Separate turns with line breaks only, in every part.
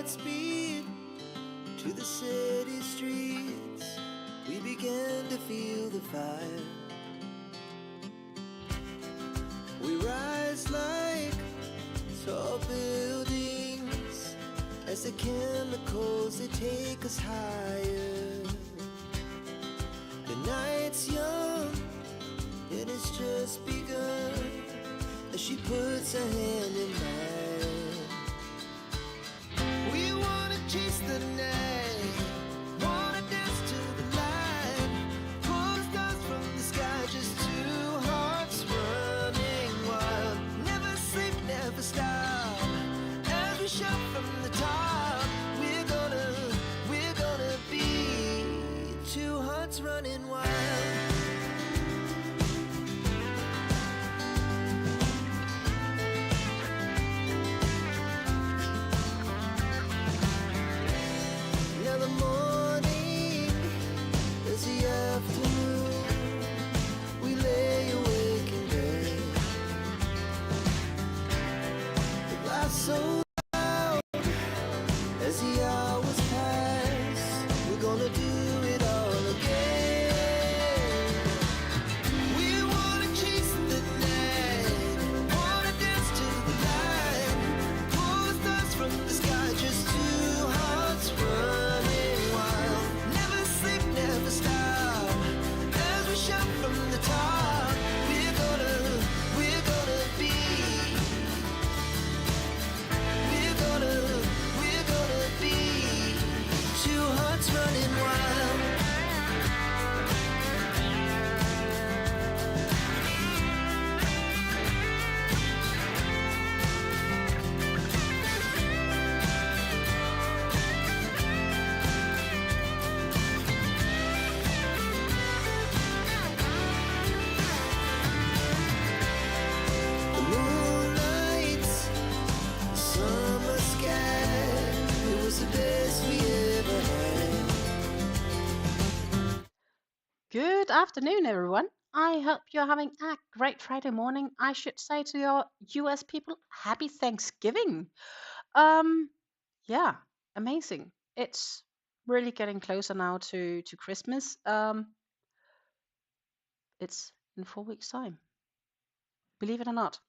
Godspeed to the city streets. We began to feel the fire. We rise like tall buildings as the chemicals, they take us higher. The night's young and it's just begun as she puts her hand in mine. We wanna chase the night, wanna dance to the light, pull the stars from the sky, just two hearts running wild. Never sleep, never stop, as we shout from the top. We're gonna be two hearts running wild. Now the morning is the afternoon. We lay awake in bed. The laughs so loud as the hours pass. We're gonna do it all again. We wanna chase the night, wanna dance to the light, pull the stars from the sky, just two hearts running wild. Never sleep, never stop, as we shout from the top. We're gonna be, we're gonna be two hearts running wild. The moonlight, the summer sky, it was the best we ever had.
Good afternoon, everyone. I hope you're having a great Friday morning. I should say to your US people, happy Thanksgiving. Yeah, amazing. It's really getting closer now to Christmas. It's in 4 weeks' time. Believe it or not.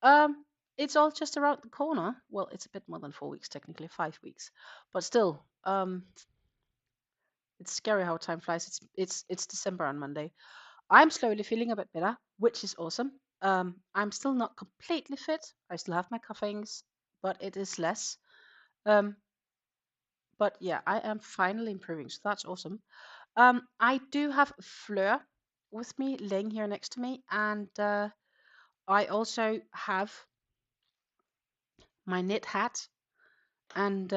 Um, it's all just around the corner. Well, it's a bit more than 4 weeks, technically 5 weeks, but still, it's scary how time flies. It's December on Monday. I'm slowly feeling a bit better, which is awesome. I'm still not completely fit. I still have my cuffings, but it is less. Um, but yeah, I am finally improving, so that's awesome. I do have Fleur with me, laying here next to me, and I also have my knit hat, and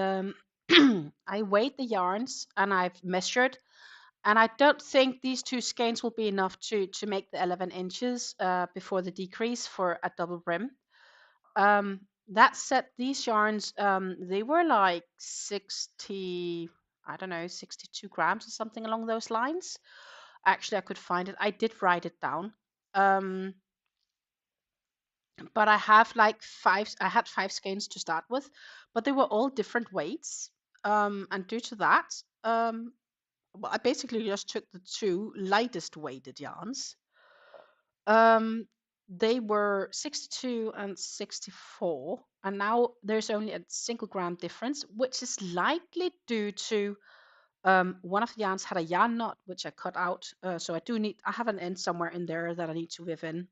I weighed the yarns and I've measured, and I don't think these two skeins will be enough to make the 11 inches before the decrease for a double brim. That said, these yarns, they were like 60, I don't know, 62 grams or something along those lines. Actually, I could find it. I did write it down. Um, but I have like I had 5 skeins to start with, but they were all different weights. And due to that, well, I basically just took the two lightest weighted yarns. Um, they were 62 and 64, and now there's only a single gram difference, which is likely due to one of the yarns had a yarn knot, which I cut out. So I have an end somewhere in there that I need to weave in.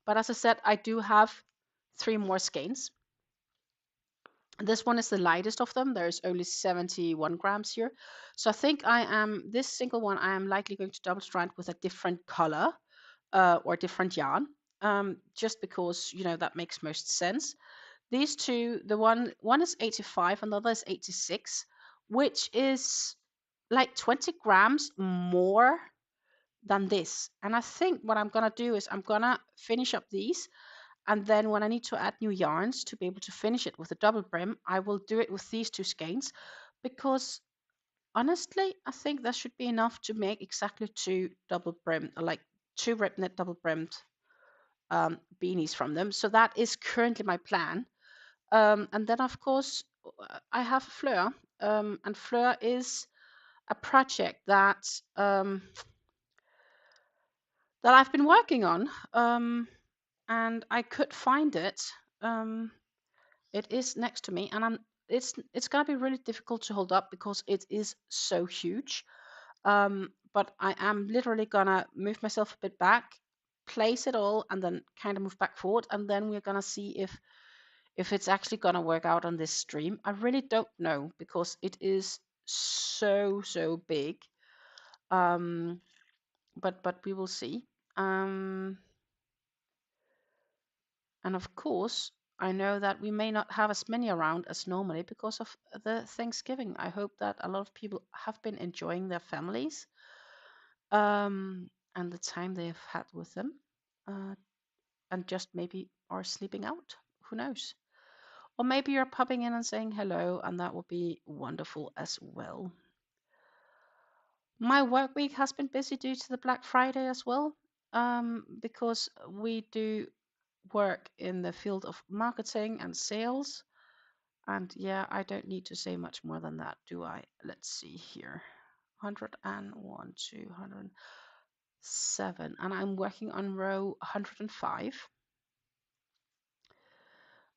But as I said, I do have 3 more skeins. This one is the lightest of them. There's only 71 grams here. So I think this single one, I am likely going to double strand with a different color or different yarn, just because, that makes most sense. These two, one is 85 and the other is 86, which is like 20 grams more than this. And I think what I'm going to do is I'm going to finish up these. And then when I need to add new yarns to be able to finish it with a double brim, I will do it with these 2 skeins, because honestly, I think that should be enough to make exactly 2 double brim, like 2 rib knit double brimmed beanies from them. So that is currently my plan. And then of course I have Fleur, and Fleur is a project that that I've been working on, and I could find it. It is next to me, and it's gonna be really difficult to hold up because it is so huge. But I am literally gonna move myself a bit back, place it all, and then kind of move back forward, and then we're gonna see if it's actually gonna work out on this stream. I really don't know because it is so big. But we will see. Um, and of course, I know that we may not have as many around as normally because of the Thanksgiving. I hope that a lot of people have been enjoying their families, and the time they've had with them, uh, and just maybe are sleeping out. Who knows? Or maybe you're popping in and saying hello, and that would be wonderful as well. My work week has been busy due to the Black Friday as well, because we do work in the field of marketing and sales. And yeah, I don't need to say much more than that, do I? Let's see here. 101, 207, and I'm working on row 105.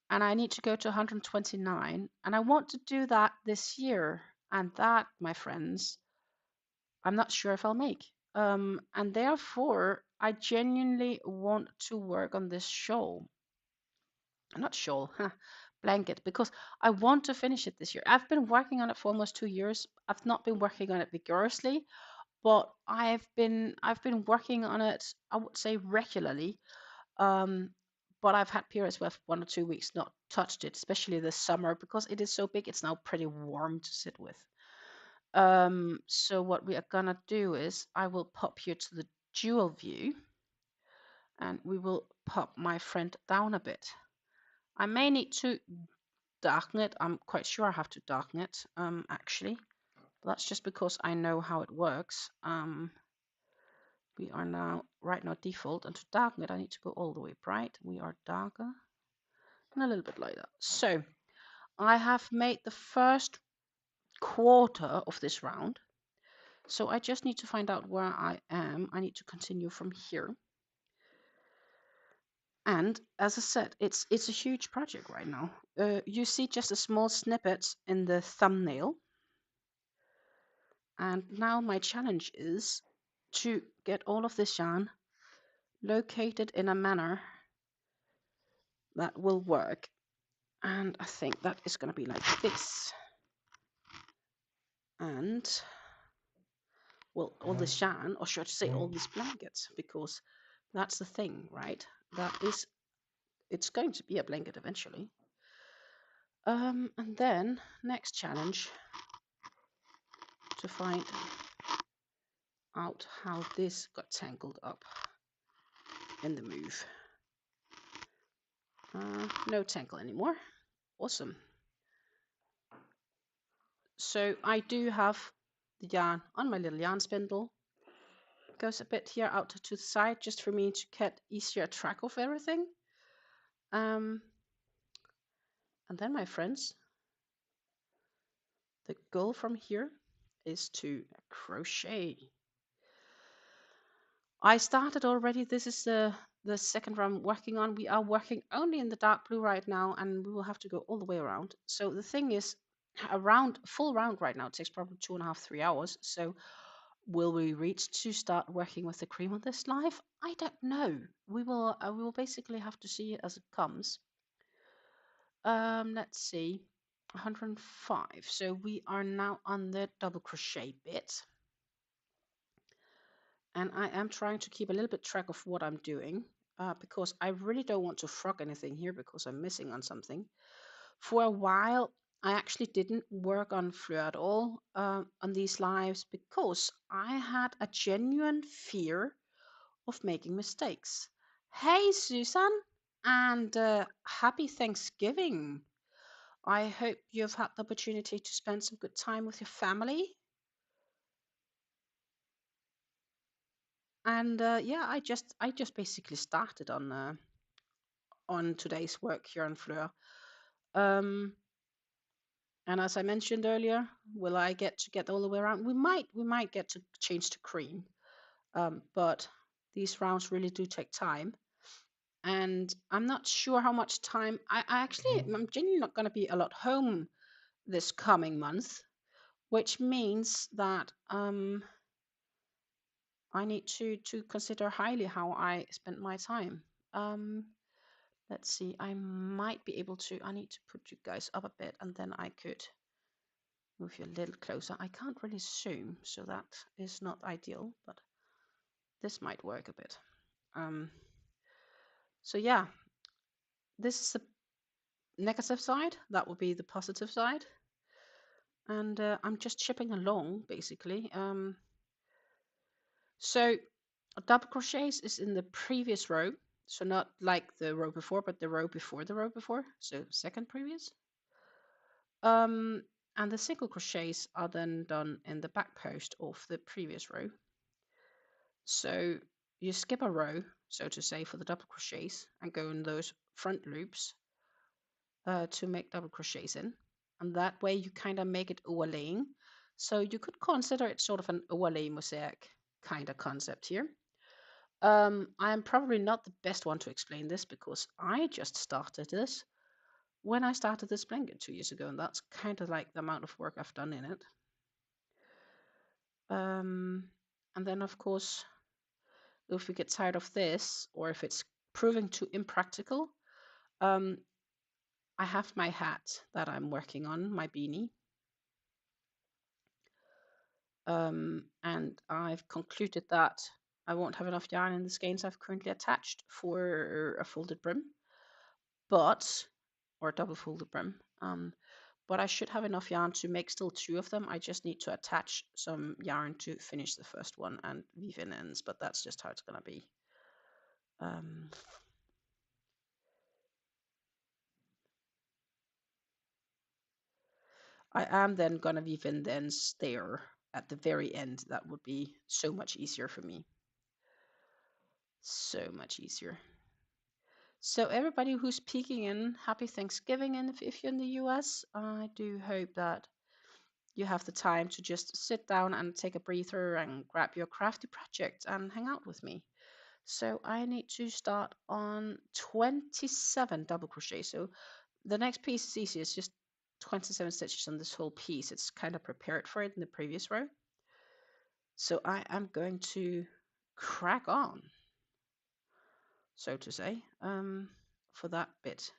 And I need to go to 129. And I want to do that this year. And that, my friends, I'm not sure if I'll make. And therefore, I genuinely want to work on this shawl. Not shawl, blanket, because I want to finish it this year. I've been working on it for almost 2 years. I've not been working on it vigorously, but I've been working on it, I would say, regularly. Um, but I've had periods where 1 or 2 weeks not touched it, especially this summer because it is so big. It's now pretty warm to sit with. So what we are gonna do is I will pop you to the dual view, and we will pop my friend down a bit. I may need to darken it. I'm quite sure I have to darken it, actually. But that's just because I know how it works. We are now right now default, and to darken it, I need to go all the way bright. We are darker and a little bit lighter. So I have made the first quarter of this round. So I just need to find out where I am. I need to continue from here. And as I said, it's a huge project right now. You see just a small snippet in the thumbnail. And now my challenge is to get all of this yarn located in a manner that will work. And I think that is going to be like this. And, well, all this yarn, or should I say all these blankets, because that's the thing, right? It's going to be a blanket eventually. And then next challenge, to find out how this got tangled up in the move. No tangle anymore. Awesome. So I do have the yarn on my little yarn spindle. It goes a bit here out to the side just for me to get easier track of everything. And then, my friends, the goal from here is to crochet. I started already. This is the second round I'm working on. We are working only in the dark blue right now, and we will have to go all the way around. So the thing is, full round right now takes probably 2.5, 3 hours. So will we reach to start working with the cream on this live? I don't know. We will basically have to see it as it comes. Let's see, 105. So we are now on the double crochet bit. And I am trying to keep a little bit track of what I'm doing, because I really don't want to frog anything here because I'm missing on something. For a while, I actually didn't work on Fleur at all on these lives because I had a genuine fear of making mistakes. Hey, Susan, and happy Thanksgiving. I hope you've had the opportunity to spend some good time with your family. And yeah, I just basically started on today's work here on Fleur. And as I mentioned earlier, will I get to get all the way around? We might get to change to cream, but these rounds really do take time, and I'm not sure how much time. I'm genuinely not going to be a lot home this coming month, which means that I need to consider highly how I spend my time. Let's see, I might be able to. I need to put you guys up a bit, and then I could move you a little closer. I can't really zoom, so that is not ideal, but this might work a bit. So yeah, this is the negative side. That will be the positive side, and I'm just chipping along basically. So double crochets is in the previous row, so not like the row before, but the row before the row before, so second previous. And the single crochets are then done in the back post of the previous row. So you skip a row, so to say, for the double crochets and go in those front loops to make double crochets in, and that way you kind of make it overlaying. So you could consider it sort of an overlay mosaic kind of concept here. I'm probably not the best one to explain this because I just started this when I started this blanket 2 years ago, and that's kind of like the amount of work I've done in it. And then of course, if we get tired of this, or if it's proving too impractical, I have my hat that I'm working on, my beanie. And I've concluded that I won't have enough yarn in the skeins I've currently attached for a folded brim, or a double folded brim. But I should have enough yarn to make still 2 of them. I just need to attach some yarn to finish the first one and weave in ends, but that's just how it's gonna be. I am then gonna weave in the ends there at the very end. That would be so much easier for me. So much easier. So everybody who's peeking in, happy Thanksgiving, and if you're in the US, I do hope that you have the time to just sit down and take a breather and grab your crafty project and hang out with me. So I need to start on 27 double crochet. So the next piece is easy. It's just 27 stitches on this whole piece. It's kind of prepared for it in the previous row. So I am going to crack on, so to say, for that bit.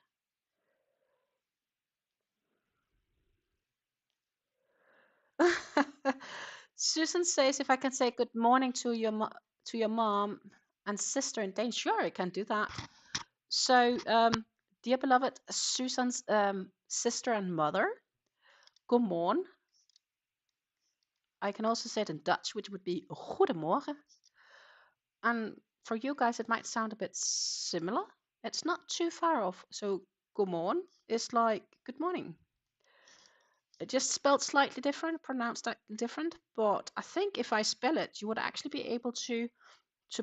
Susan says, if I can say good morning to your mom and sister in Danish. Sure, I can do that. So, dear beloved Susan's sister and mother, god morgen. I can also say it in Dutch, which would be goedemorgen. And for you guys, it might sound a bit similar. It's not too far off. So, god morgen is like good morning. It just spelled slightly different, pronounced slightly different. But I think if I spell it, you would actually be able to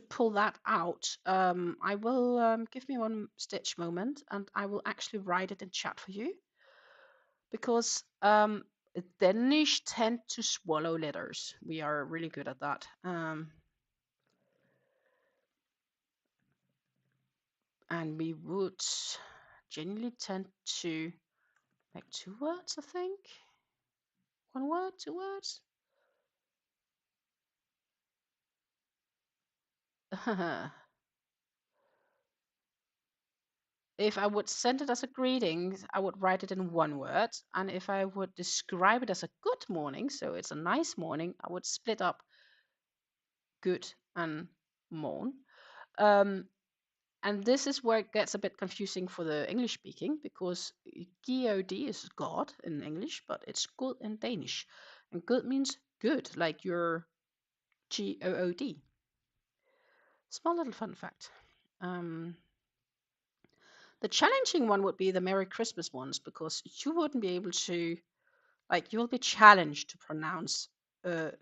pull that out. I will give me one stitch moment, and I will actually write it in chat for you, because Danish tend to swallow letters. We are really good at that. And we would generally tend to make 2 words, I think. 1 word, 2 words. If I would send it as a greeting, I would write it in 1 word. And if I would describe it as a good morning, so it's a nice morning, I would split up good and morn. And this is where it gets a bit confusing for the English speaking, because God is God in English, but it's good in Danish. And good means good, like your GOOD. Small little fun fact. The challenging one would be the Merry Christmas ones, because you wouldn't be able to, like, you'll be challenged to pronounce the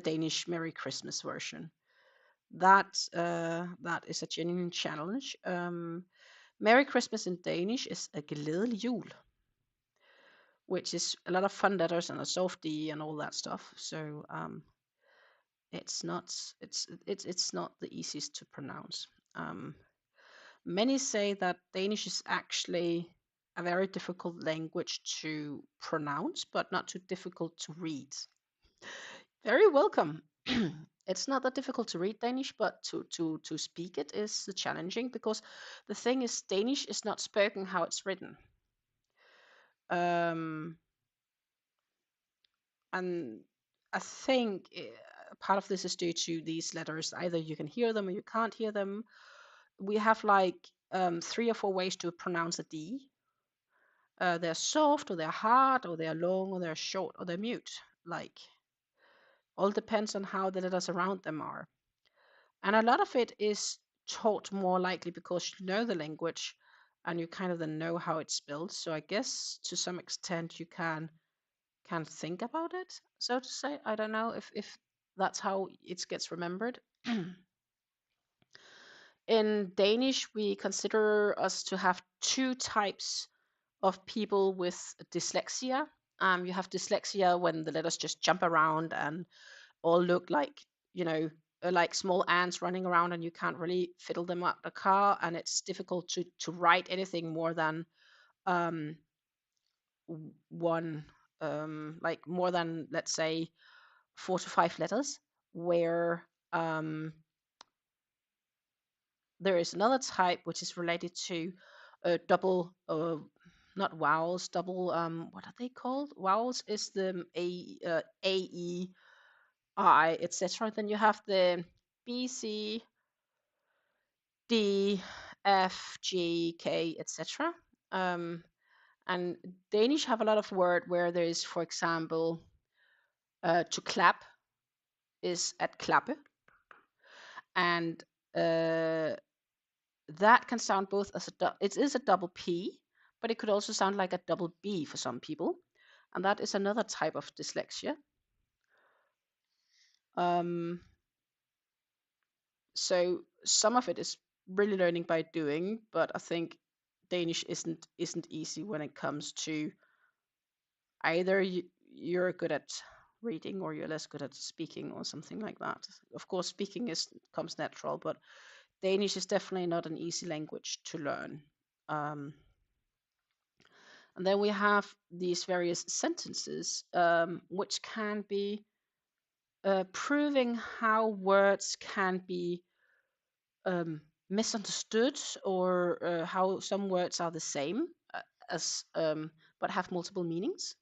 Danish Merry Christmas version. That is a genuine challenge. Merry Christmas in Danish is a glædelig jul. which is a lot of fun letters and a soft D and all that stuff. So it's not the easiest to pronounce. Many say that Danish is actually a very difficult language to pronounce, but not too difficult to read. Very welcome. It's not that difficult to read Danish, but to speak it is challenging, because the thing is, Danish is not spoken how it's written. And I think part of this is due to these letters. Either you can hear them or you can't hear them. We have like 3 or 4 ways to pronounce a D. They're soft, or they're hard, or they're long, or they're short, or they're mute. Like, all depends on how the letters around them are. And a lot of it is taught more likely because you know the language and you kind of then know how it's spelled. So I guess to some extent you can think about it, so to say. I don't know if that's how it gets remembered. In Danish, we consider us to have 2 types of people with dyslexia. You have dyslexia when the letters just jump around and all look like, like small ants running around, and you can't really fiddle them up the car, and it's difficult to write anything more than um, one, like more than, let's say, 4 to 5 letters, where there is another type which is related to double, not vowels, double, what are they called? Vowels is the A, E, I, etc. Then you have the B, C, D, F, G, K, etc. And Danish have a lot of word where there is, for example, to clap is at klappe, and that can sound both as it is a double P, but it could also sound like a double B for some people, and that is another type of dyslexia. So some of it is really learning by doing, but I think Danish isn't easy when it comes to either you're good at reading or you're less good at speaking or something like that. Of course, speaking comes natural, but Danish is definitely not an easy language to learn. And then we have these various sentences, which can be proving how words can be misunderstood, or how some words are the same as but have multiple meanings.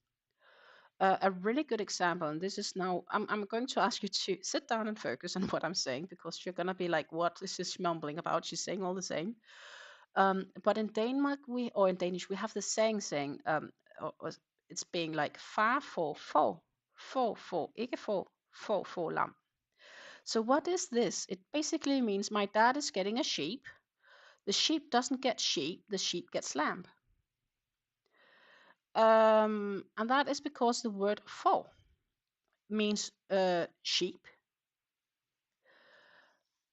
A really good example, and this is now, I'm going to ask you to sit down and focus on what I'm saying, because you're going to be like, what is she mumbling about? She's saying all the same. But in Denmark, in Danish, we have the saying, it's being like, far får, ikke får lam. So what is this? It basically means my dad is getting a sheep. The sheep doesn't get sheep, the sheep gets lamb. And that is because the word får means sheep,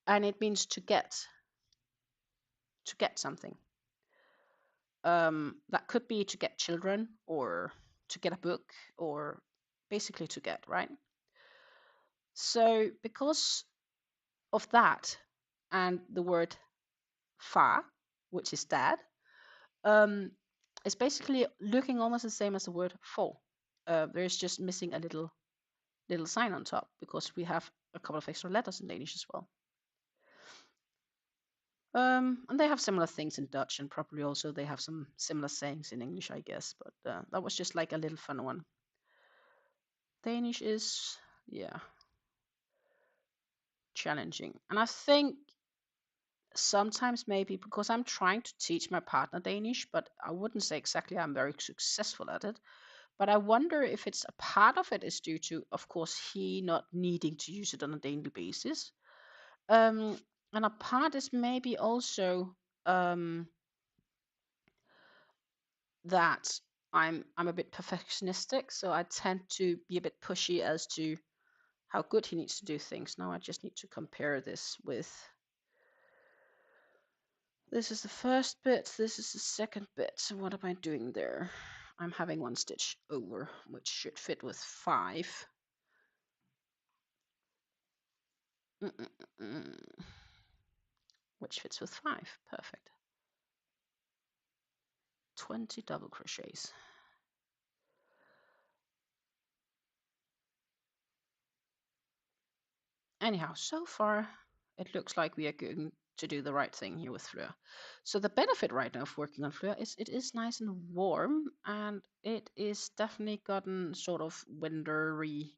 and it means to get something. That could be to get children, or to get a book, or basically to get, right? So because of that, and the word far, which is dad, is basically looking almost the same as the word for. There's just missing a little sign on top, because we have a couple of extra letters in Danish as well. And they have similar things in Dutch, and probably also they have some similar sayings in English, I guess. But that was just like a little fun one. Danish is, challenging. And I think sometimes maybe because I'm trying to teach my partner Danish, but I wouldn't say exactly I'm very successful at it. But I wonder if it's a part of it is due to, of course, he not needing to use it on a daily basis. And a part is maybe also that I'm a bit perfectionistic, so I tend to be a bit pushy as to how good he needs to do things. Now I just need to compare this with, this is the first bit, this is the second bit. So what am I doing there? I'm having one stitch over, which should fit with 5. Which fits with 5. Perfect. 20 double crochets. Anyhow, so far it looks like we are going to do the right thing here with Fleur. So the benefit right now of working on Fleur is it is nice and warm, and it is definitely gotten sort of wintery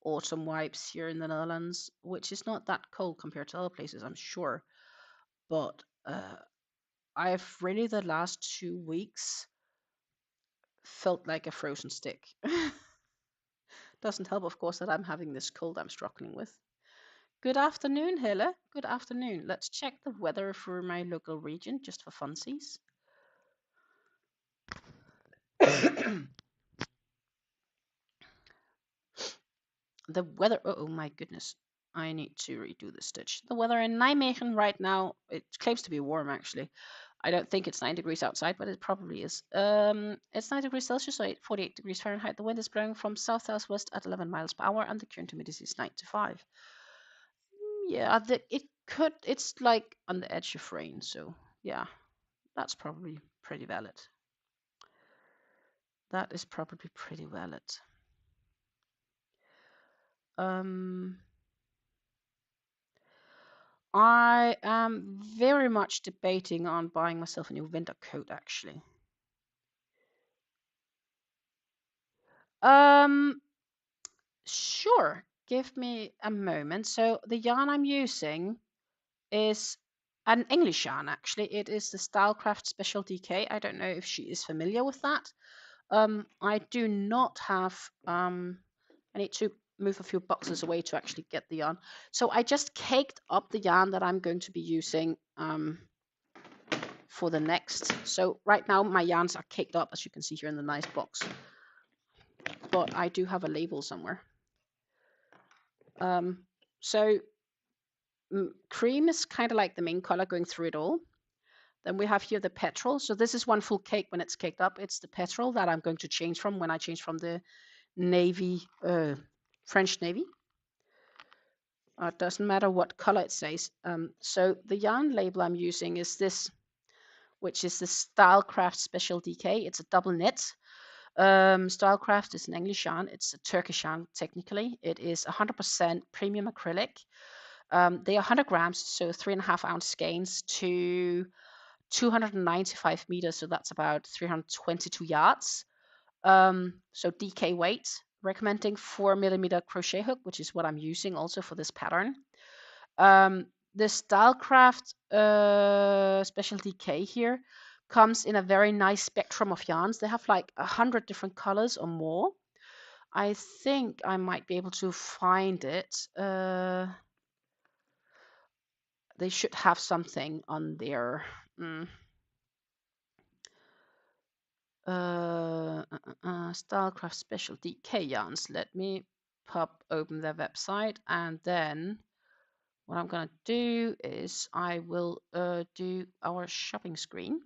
autumn vibes here in the Netherlands, which is not that cold compared to other places, I'm sure. But I've really the last 2 weeks felt like a frozen stick. Doesn't help, of course, that I'm having this cold I'm struggling with. Good afternoon, Helle. Good afternoon. Let's check the weather for my local region just for funsies. The weather, oh my goodness, I need to redo the stitch. The weather in Nijmegen right now, it claims to be warm actually. I don't think it's 9 degrees outside, but it probably is. It's 9 degrees Celsius, so 48 degrees Fahrenheit. The wind is blowing from south-southwest at 11 miles per hour, and the current humidity is 95. Yeah, it's like on the edge of rain, so yeah, that's probably pretty valid. That is probably pretty valid. I am very much debating on buying myself a new winter coat, actually. Sure. Give me a moment. So the yarn I'm using is an English yarn, actually. It is the Stylecraft Special DK. I don't know if she is familiar with that. I do not have, I need to move a few boxes away to actually get the yarn. So I just caked up the yarn that I'm going to be using for the next. So right now my yarns are caked up, as you can see here in the nice box. But I do have a label somewhere. So cream is kind of like the main color going through it all. Then we have here the petrol. So this is one full cake when it's caked up. It's the petrol that I'm going to change from when I change from the navy, French navy. It doesn't matter what color it says. So the yarn label I'm using is this, which is the Stylecraft Special DK. It's a double knit. Stylecraft is an English yarn. It's a Turkish yarn, technically. It is 100% premium acrylic. They are 100 grams, so 3.5 ounce skeins to 295 meters, so that's about 322 yards. So DK weight, recommending 4mm crochet hook, which is what I'm using also for this pattern. The Stylecraft Special DK here comes in a very nice spectrum of yarns. They have like 100 different colors or more. I think I might be able to find it. They should have something on their Stylecraft Special DK yarns. Let me open their website, and then what I'm gonna do is I will do our shopping screen.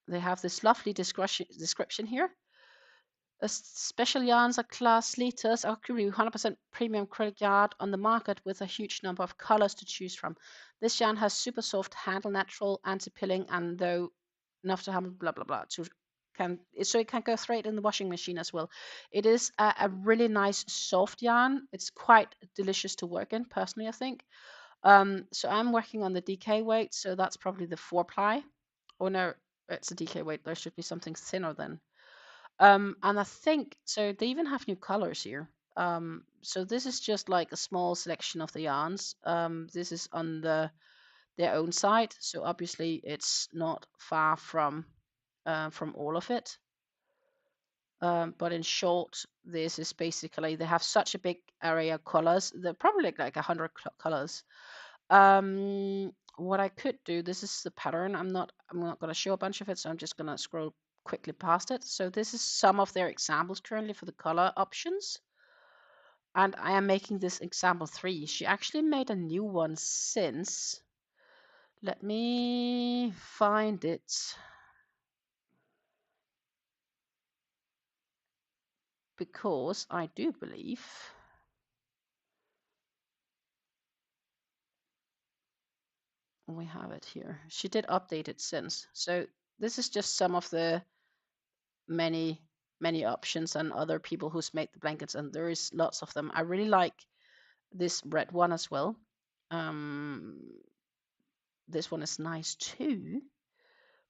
They have this lovely description here. Special yarns are class leaders, are 100% premium acrylic yarn on the market with a huge number of colors to choose from. This yarn has super soft handle, natural, anti-pilling, and though enough to have blah blah blah so it can go straight in the washing machine as well. It is a really nice soft yarn. It's quite delicious to work in, personally, I think. So I'm working on the DK weight, so that's probably the 4-ply. Oh no, it's a DK weight. There should be something thinner then. And I think so. They even have new colors here. So this is just like a small selection of the yarns. This is on their own site, so obviously it's not far from all of it. But in short, this is basically they have such a big area of colors. They're probably like 100 colors. What I could do, this is the pattern. I'm not going to show a bunch of it, so I'm just going to scroll quickly past it. So this is some of their examples currently for the color options. And I am making this example 3. She actually made a new one since. Let me find it. because I do believe we have it here. She did update it since. So this is just some of the many options and other people who's made the blankets, and there is lots of them. I really like this red one as well. This one is nice too,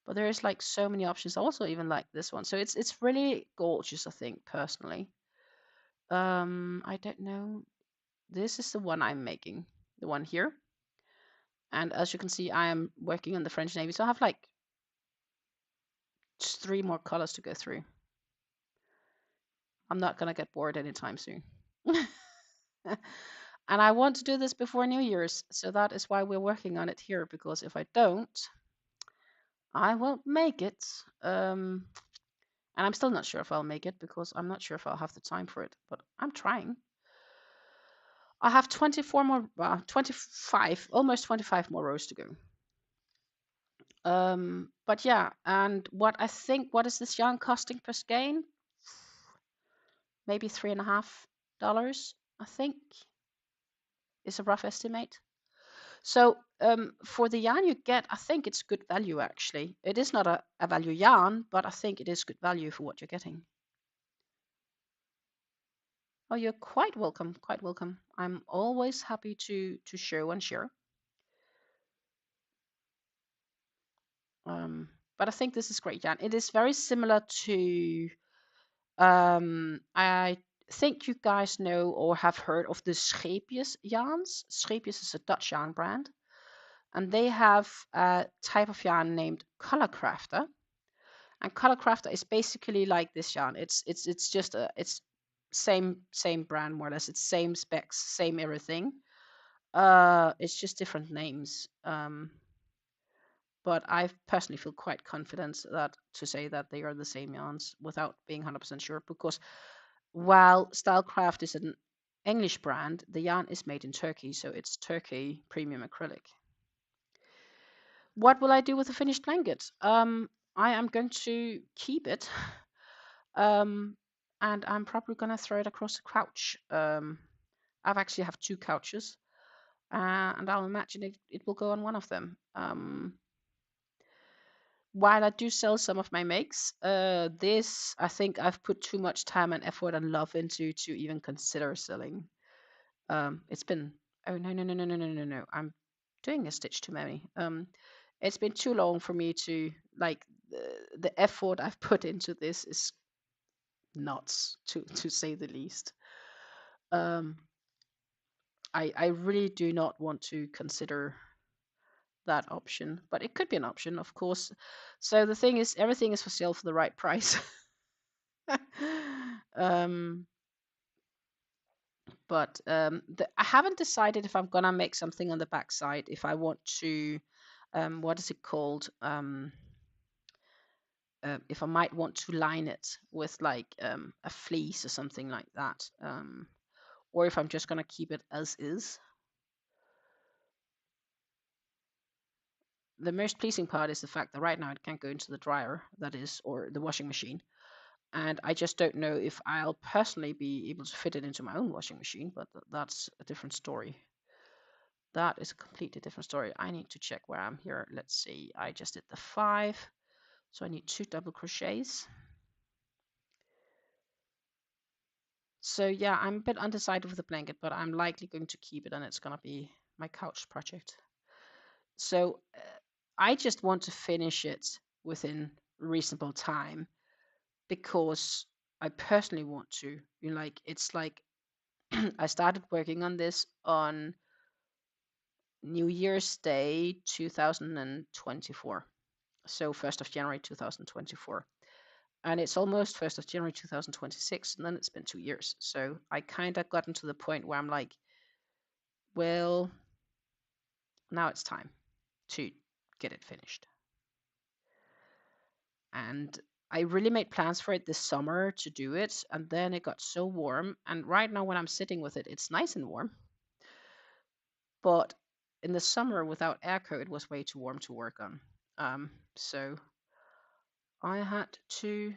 but there is like so many options. I also even like this one, so it's really gorgeous, I think, personally. I don't know, this is the one I'm making, the one here, and as you can see, I am working on the French navy, so I have like 3 more colors to go through. I'm not gonna get bored anytime soon. And I want to do this before New Year's, so that is why we're working on it here, because if I don't, I won't make it. And I'm still not sure if I'll make it, because I'm not sure if I'll have the time for it, but I'm trying. I have 24 more, 25, almost 25 more rows to go. But yeah, and what I think, what is this yarn costing per skein? Maybe $3.50, I think, is a rough estimate. So for the yarn you get, I think it's good value actually. It is not a value yarn, but I think it is good value for what you're getting. Oh, you're quite welcome, quite welcome. I'm always happy to show and share. But I think this is great yarn. It is very similar to, I think you guys know or have heard of the Scheepjes yarns. Scheepjes is a Dutch yarn brand, and they have a type of yarn named Color Crafter. And Color Crafter is basically like this yarn. It's just it's same brand more or less. It's same specs, same everything. It's just different names. But I personally feel quite confident that to say that they are the same yarns without being 100% sure, because while Stylecraft is an English brand, the yarn is made in Turkey, so it's Turkey premium acrylic. What will I do with the finished blanket? I am going to keep it, and I'm probably gonna throw it across the couch. I've actually have 2 couches, and I'll imagine it will go on one of them. While I do sell some of my makes, this I think I've put too much time and effort and love into to even consider selling. It's been, oh no, I'm doing a stitch too many. It's been too long for me to, like, the effort I've put into this is nuts, to say the least. I really do not want to consider that option, but it could be an option, of course. So the thing is, everything is for sale for the right price. um, but I haven't decided if I'm gonna make something on the back side, if I want to, what is it called? If I might want to line it with like a fleece or something like that, or if I'm just gonna keep it as is. The most pleasing part is the fact that right now it can't go into the dryer, that is, or the washing machine. And I just don't know if I'll personally be able to fit it into my own washing machine, but that's a different story. That is a completely different story. I need to check where I'm here. Let's see. I just did the 5, so I need 2 double crochets. So yeah, I'm a bit undecided with the blanket, but I'm likely going to keep it, and it's gonna be my couch project. So I just want to finish it within reasonable time, because I personally want to. You know, like, it's like I started working on this on New Year's Day 2024. So 1st of January 2024. And it's almost 1st of January 2026, and then it's been 2 years. So I kind of gotten to the point where I'm like, well, now it's time to get it finished. And I really made plans for it this summer to do it, and then it got so warm. And right now, when I'm sitting with it, it's nice and warm. But in the summer, without airco, it was way too warm to work on. So I had to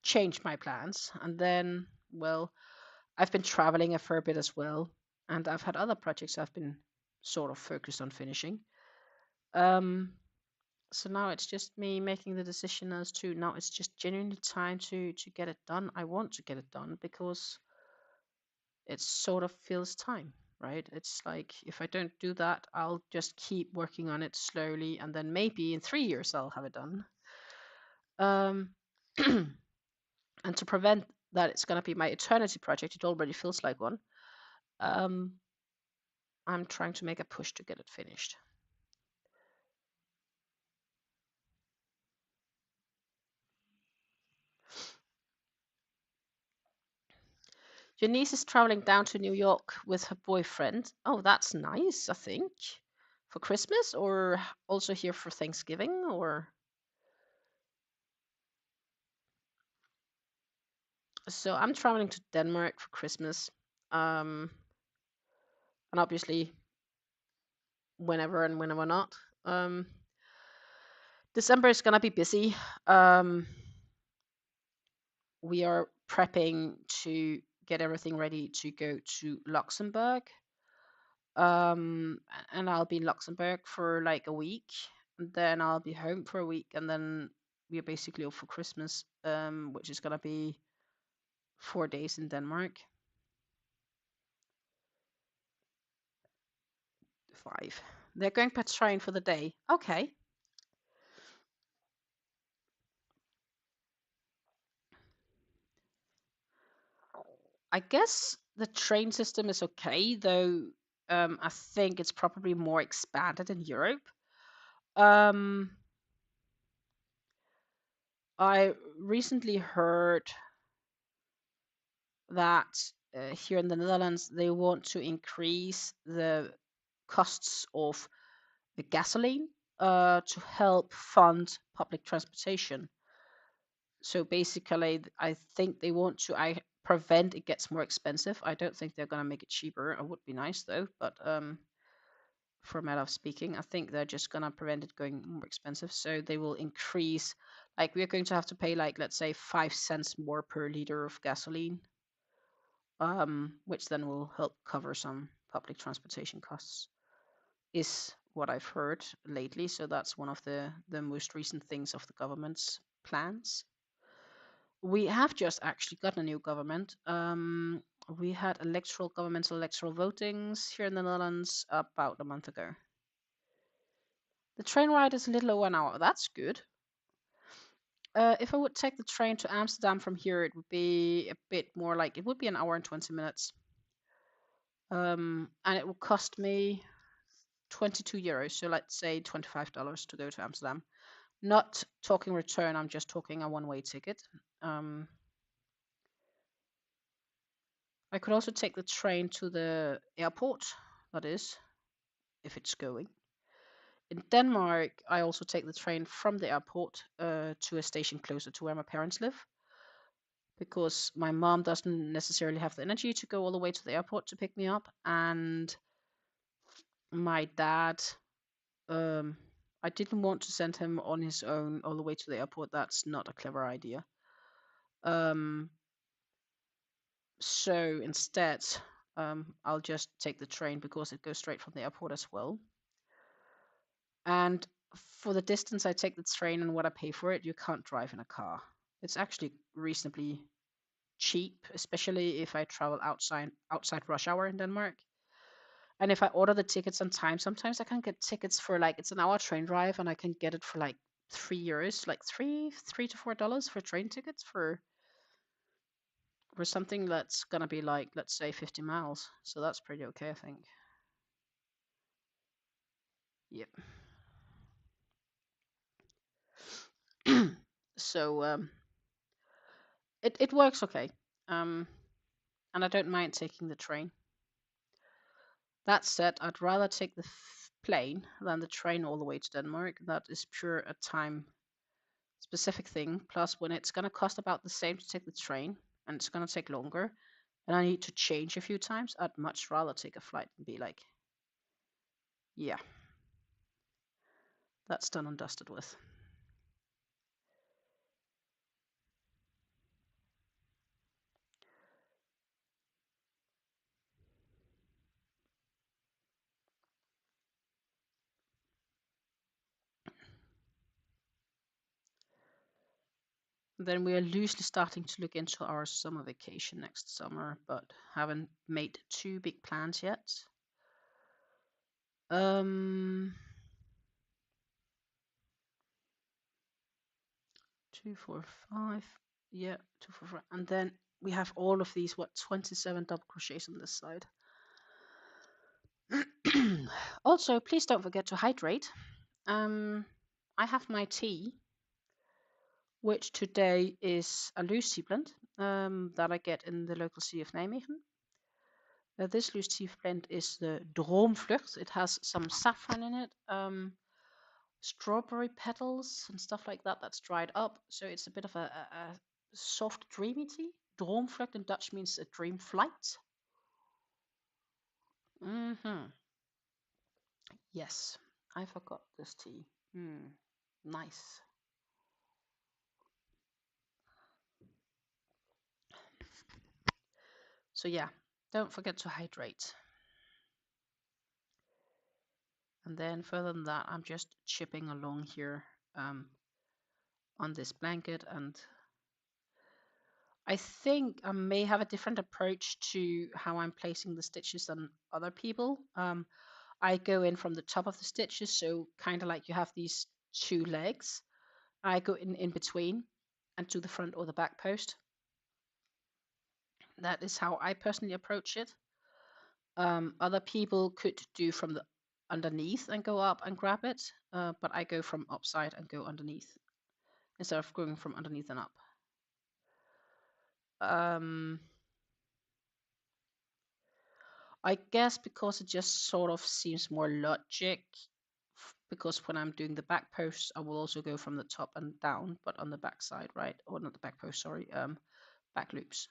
change my plans. And then, well, I've been traveling a fair bit as well, and I've had other projects I've been sort of focused on finishing. Um, so now it's just me making the decision as to now it's just genuinely time to get it done. I want to get it done because it sort of feels time, right? It's like if I don't do that, I'll just keep working on it slowly, and then maybe in 3 years I'll have it done. Um, and to prevent that it's going to be my eternity project, it already feels like one. Um, I'm trying to make a push to get it finished. Your niece is traveling down to New York with her boyfriend. Oh, that's nice, I think. For Christmas or also here for Thanksgiving or so I'm traveling to Denmark for Christmas. And obviously whenever not. Um, December is gonna be busy. We are prepping to get everything ready to go to Luxembourg. And I'll be in Luxembourg for like a week, and then I'll be home for a week, and then we're basically off for Christmas, which is gonna be 4 days in Denmark. 5. They're going per train for the day. Okay. I guess the train system is okay, though. I think it's probably more expanded in Europe. Um, I recently heard that here in the Netherlands they want to increase the costs of the gasoline to help fund public transportation. So basically, I think they want to prevent it gets more expensive. I don't think they're gonna make it cheaper. It would be nice though, but for a matter of speaking, I think they're just gonna prevent it going more expensive. So they will increase, like we're going to have to pay like let's say 5 cents more per liter of gasoline, which then will help cover some public transportation costs. Is what I've heard lately. So that's one of the most recent things of the government's plans. We have just actually got a new government. We had electoral votings here in the Netherlands about a month ago. The train ride is a little over an hour. That's good. If I would take the train to Amsterdam from here, it would be a bit more like it would be an hour and 20 minutes. And it would cost me 22 euros. So let's say $25 to go to Amsterdam. Not talking return, I'm just talking a one-way ticket. I could also take the train to the airport, that is, if it's going. In Denmark, I also take the train from the airport to a station closer to where my parents live, because my mom doesn't necessarily have the energy to go all the way to the airport to pick me up, and my dad, I didn't want to send him on his own all the way to the airport. That's not a clever idea. So instead, I'll just take the train because it goes straight from the airport as well. And for the distance I take the train and what I pay for it, you can't drive in a car. It's actually reasonably cheap, especially if I travel outside rush hour in Denmark. And if I order the tickets on time, sometimes I can get tickets for like it's an hour train drive, and I can get it for like €3, like three to $4 for train tickets for something that's gonna be like let's say 50 miles. So that's pretty okay, I think. Yep. So it works okay. And I don't mind taking the train. That said, I'd rather take the plane than the train all the way to Denmark. That is pure a time specific thing. Plus, when it's gonna cost about the same to take the train and it's gonna take longer, and I need to change a few times, I'd much rather take a flight and be like, yeah, that's done and dusted with. Then we are loosely starting to look into our summer vacation next summer, but haven't made too big plans yet. 2, 4, 5. Yeah, 2, 4, 5. And then we have all of these, 27 double crochets on this side. Also, please don't forget to hydrate. I have my tea, which today is a loose tea blend that I get in the local city of Nijmegen. This loose tea blend is the Droomvlucht. It has some saffron in it, strawberry petals and stuff like that that's dried up. So it's a bit of a soft, dreamy tea. Droomvlucht in Dutch means a dream flight. Yes, I forgot this tea. Nice. So yeah, don't forget to hydrate. And then further than that, I'm just chipping along here on this blanket, and I think I may have a different approach to how I'm placing the stitches than other people. I go in from the top of the stitches, so kind of like you have these two legs. I go in between and to the front or the back post. That is how I personally approach it. Other people could do from the underneath and go up and grab it, but I go from upside and go underneath instead of going from underneath and up. I guess because it just sort of seems more logic, because when I'm doing the back posts, I will also go from the top and down, but on the back side, right? Or not the back post, sorry, back loops.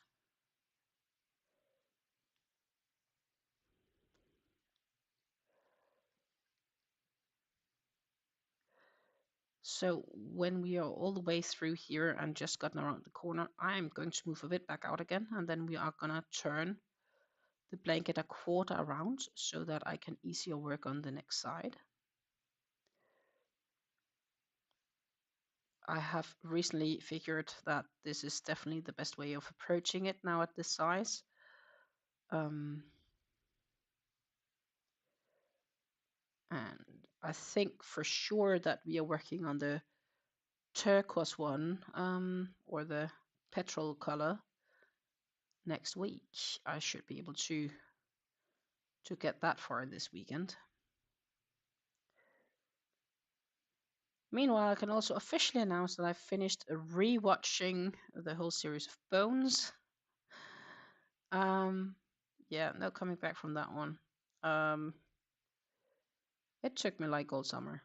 So when we are all the way through here and just gotten around the corner, I'm going to move a bit back out again, and then we are gonna turn the blanket a quarter around so that I can easier work on the next side. I have recently figured that this is definitely the best way of approaching it now at this size. And I think for sure that we are working on the turquoise one, or the petrol color next week. I should be able to get that far this weekend. Meanwhile, I can also officially announce that I've finished rewatching the whole series of Bones. Yeah, no coming back from that one. It took me like all summer.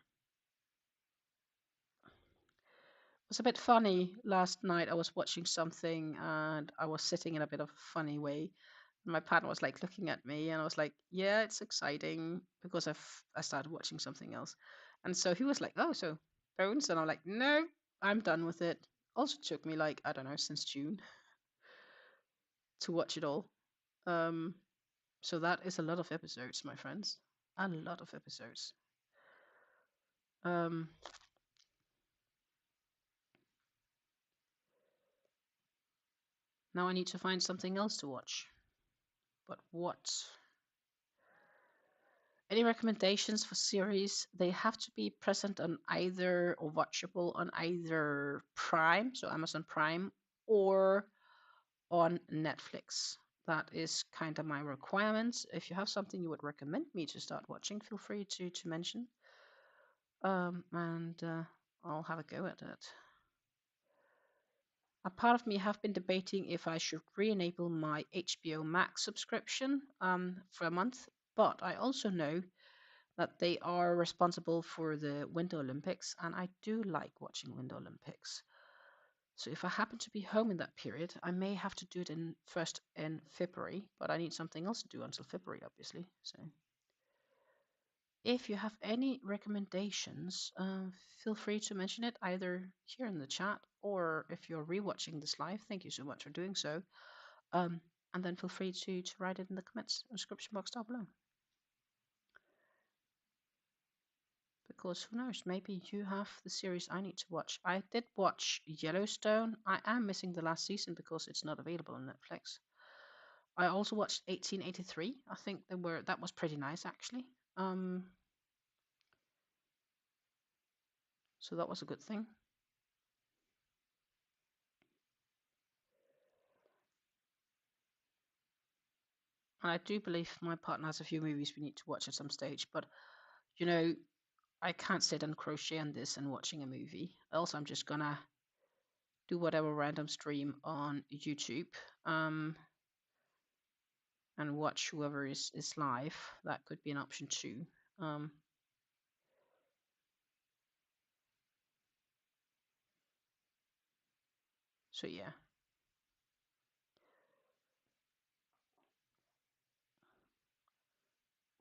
It was a bit funny last night. I was watching something and I was sitting in a bit of a funny way. My partner was like looking at me, and I was like, "Yeah, it's exciting," because I started watching something else, and so he was like, "Oh, so Bones," and I'm like, "No, I'm done with it." Also took me like, I don't know, since June to watch it all. So that is a lot of episodes, my friends. A lot of episodes. Now I need to find something else to watch. But what? Any recommendations for series? They have to be present on either, or watchable on either Prime, so Amazon Prime, or on Netflix. That is kind of my requirements. If you have something you would recommend me to start watching, feel free to mention. And I'll have a go at it. A part of me have been debating if I should re-enable my HBO Max subscription for a month, but I also know that they are responsible for the Winter Olympics, and I do like watching Winter Olympics. So if I happen to be home in that period, I may have to do it first in February, but I need something else to do until February, obviously. So if you have any recommendations, feel free to mention it either here in the chat, or if you're rewatching this live, thank you so much for doing so. And then feel free to write it in the comments description box down below. because who knows, maybe you have the series I need to watch. I did watch Yellowstone. I am missing the last season because it's not available on Netflix. I also watched 1883. I think that was pretty nice actually. So that was a good thing. And I do believe my partner has a few movies we need to watch at some stage, but you know, I can't sit and crochet on this and watching a movie. Else I'm just gonna do whatever random stream on YouTube and watch whoever is live. That could be an option too. So yeah.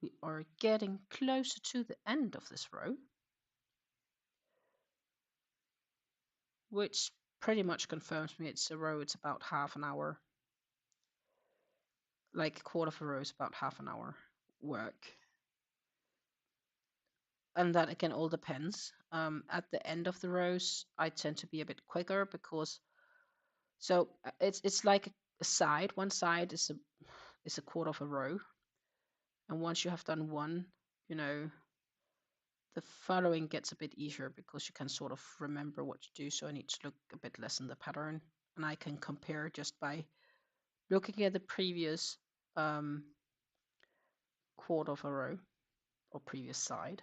We are getting closer to the end of this row, which pretty much confirms me it's a row. It's about half an hour. Like a quarter of a row is about half an hour work. And that again all depends. At the end of the rows, I tend to be a bit quicker because it's like a side. One side is a quarter of a row, and once you have done one, you know, the following gets a bit easier because you can sort of remember what you do. So I need to look a bit less in the pattern, and I can compare just by looking at the previous quarter of a row or previous side.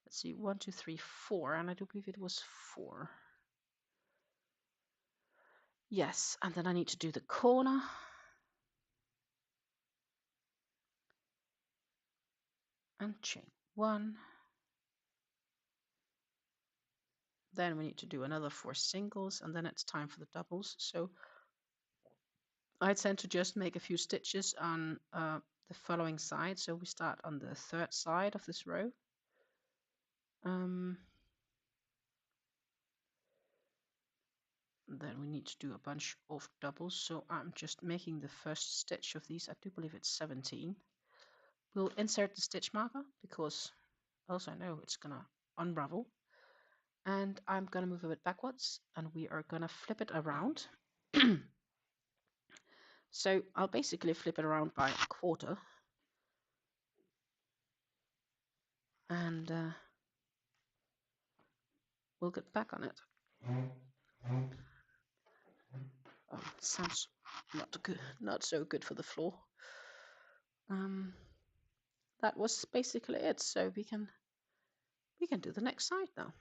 Let's see, 1, 2, 3, 4, and I do believe it was 4. Yes, and then I need to do the corner. And chain 1. Then we need to do another 4 singles, and then it's time for the doubles. So I tend to just make a few stitches on the following side. So we start on the third side of this row. Then we need to do a bunch of doubles. So I'm just making the first stitch of these. I do believe it's 17. We'll insert the stitch marker because else I know it's gonna unravel. And I'm gonna move a bit backwards, and we are gonna flip it around. So I'll basically flip it around by a quarter. And we'll get back on it. Oh, it sounds not good, not so good for the floor. That was basically it. So we can do the next side now.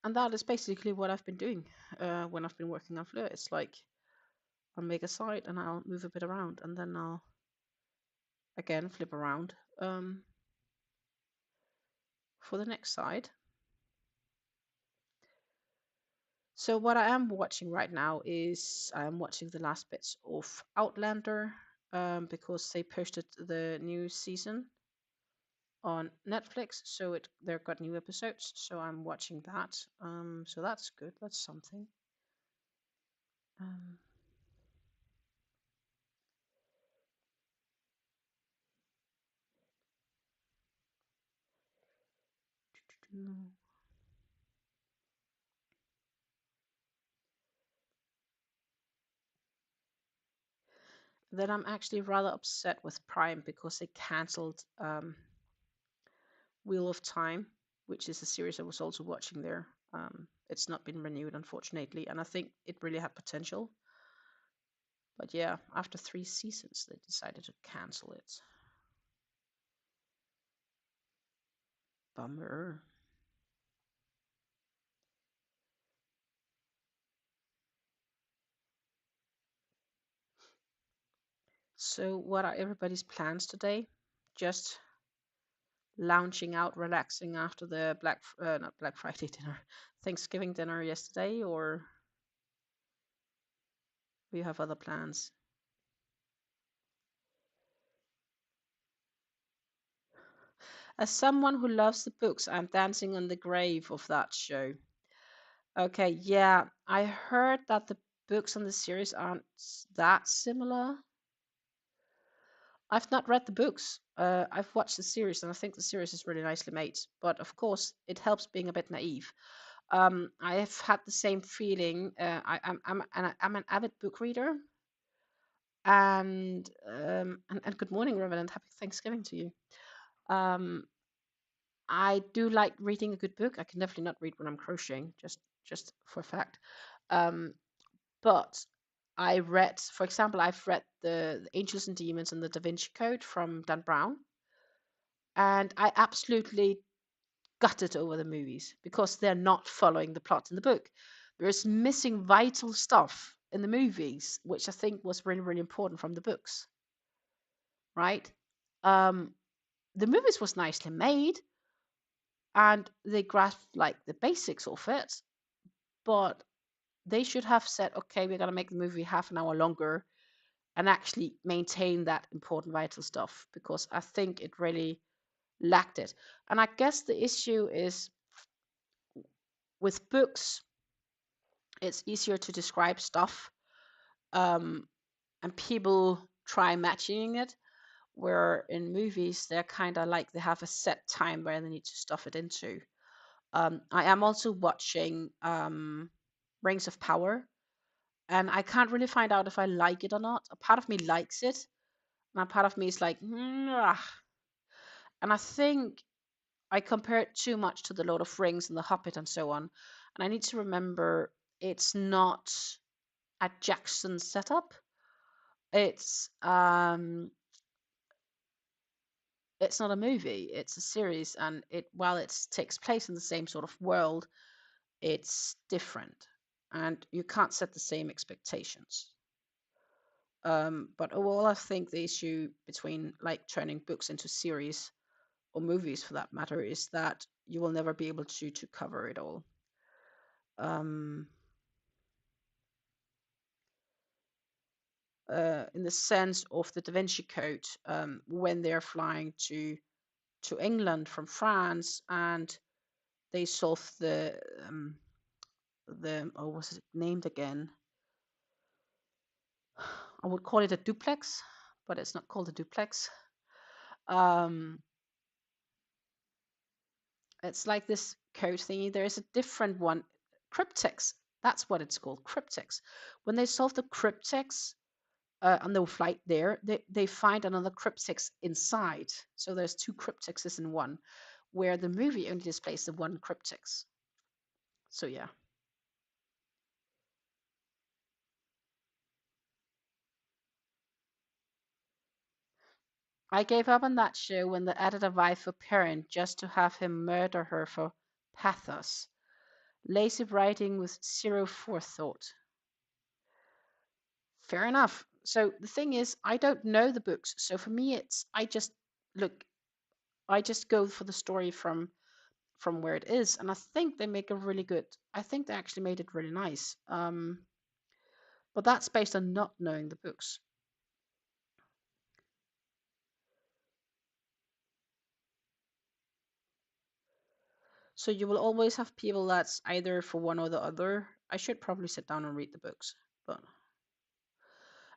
And that is basically what I've been doing when I've been working on Fleur. It's like I'll make a side and I'll move a bit around, and then I'll again flip around for the next side. So what I am watching right now is I'm watching the last bits of Outlander because they posted the new season on Netflix, so they've got new episodes. So I'm watching that. So that's good. That's something. Then I'm actually rather upset with Prime because they cancelled Wheel of Time, which is a series I was also watching there. It's not been renewed, unfortunately, and I think it really had potential. But yeah, after 3 seasons, they decided to cancel it. Bummer. So what are everybody's plans today? Just lounging out, relaxing after the not Black Friday dinner, Thanksgiving dinner yesterday, or do you have other plans? As someone who loves the books, I'm dancing on the grave of that show. Okay, yeah, I heard that the books on the series aren't that similar. I've not read the books. I've watched the series, and I think the series is really nicely made. But of course, it helps being a bit naive. I have had the same feeling. I'm an avid book reader, and good morning, Reverend. Happy Thanksgiving to you. Um, I do like reading a good book. I can definitely not read when I'm crocheting, just for a fact. Um, but I read, for example, I've read the Angels and Demons and the Da Vinci Code from Dan Brown, and I absolutely gutted over the movies because they're not following the plot in the book. There is missing vital stuff in the movies, which I think was really, really important from the books, right? Um, the movies was nicely made and they grasped like the basics of it, but they should have said, okay, we're gonna make the movie half an hour longer and actually maintain that important vital stuff because I think it really lacked it. And I guess the issue is with books, it's easier to describe stuff, um, and people try matching it. Where in movies, they're kind of like they have a set time where they need to stuff it into. I am also watching Rings of Power, and I can't really find out if I like it or not. A part of me likes it, and a part of me is like, and I think I compare it too much to the Lord of Rings and the Hobbit and so on. And I need to remember it's not a Jackson setup. It's um it's not a movie, it's a series, and it while it takes place in the same sort of world, it's different. And you can't set the same expectations. But overall I think the issue between like turning books into series or movies for that matter is that you will never be able to cover it all. Um in the sense of the Da Vinci Code, when they're flying to England from France and they solve the oh, what's it named again? I would call it a duplex, but it's not called a duplex. Um, it's like this code thingy. There is a different one, cryptex. That's what it's called, cryptex. When they solve the cryptex on the flight there, they find another cryptex inside. So there's two cryptexes in one, where the movie only displays the one cryptex. So yeah. I gave up on that show when they added a wife for parent just to have him murder her for pathos. Lazy writing with zero forethought. Fair enough. So the thing is, I don't know the books. So for me, it's look, I just go for the story from where it is, and I think they make a really good. I think they actually made it really nice. But that's based on not knowing the books. So you will always have people that's either for one or the other. I should probably sit down and read the books, but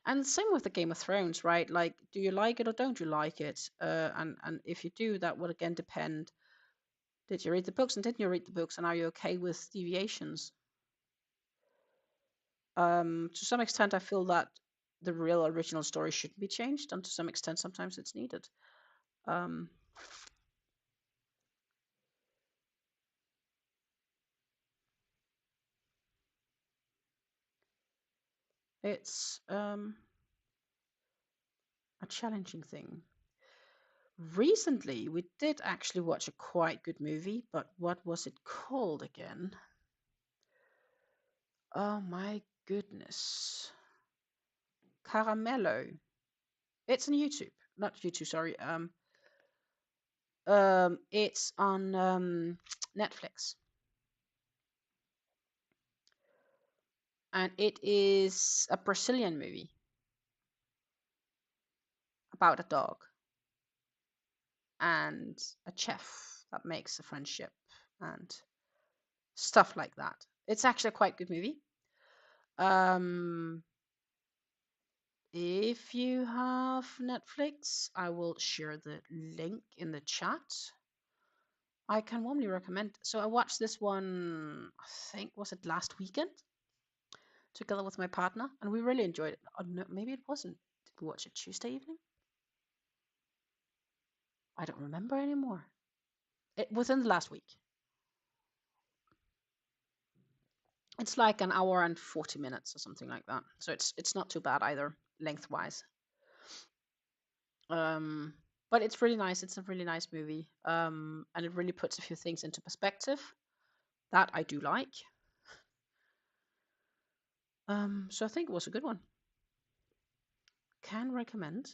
and same with the Game of Thrones, right? Like, do you like it or don't you like it? And if you do, that would again depend. Did you read the books and didn't you read the books, and are you okay with deviations? To some extent, I feel that the real original story shouldn't be changed, and to some extent, sometimes it's needed. Um, it's a challenging thing. Recently, we did actually watch a quite good movie, but what was it called again? Oh my goodness. Caramello. It's on YouTube. Not YouTube, sorry. It's on Netflix. And it is a Brazilian movie about a dog and a chef that makes a friendship and stuff like that. It's actually a quite good movie. Um, If you have Netflix, I will share the link in the chat. I can warmly recommend. So I watched this one, I think, was it last weekend, together with my partner, and we really enjoyed it. Oh, no, maybe it wasn't. Did we watch it Tuesday evening? I don't remember anymore. It was in the last week. It's like an hour and 40 minutes or something like that. So it's not too bad either, lengthwise. But it's really nice. It's a really nice movie. And it really puts a few things into perspective that I do like. So I think it was a good one. Can recommend.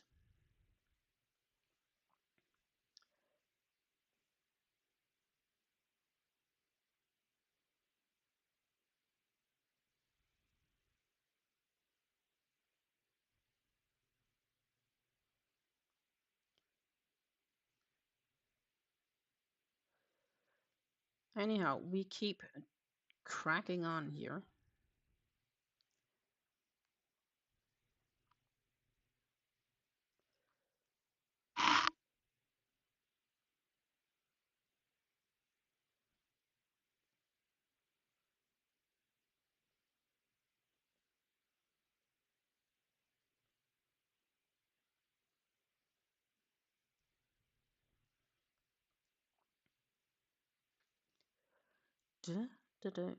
Anyhow, we keep cracking on here. Duh, duh, duh.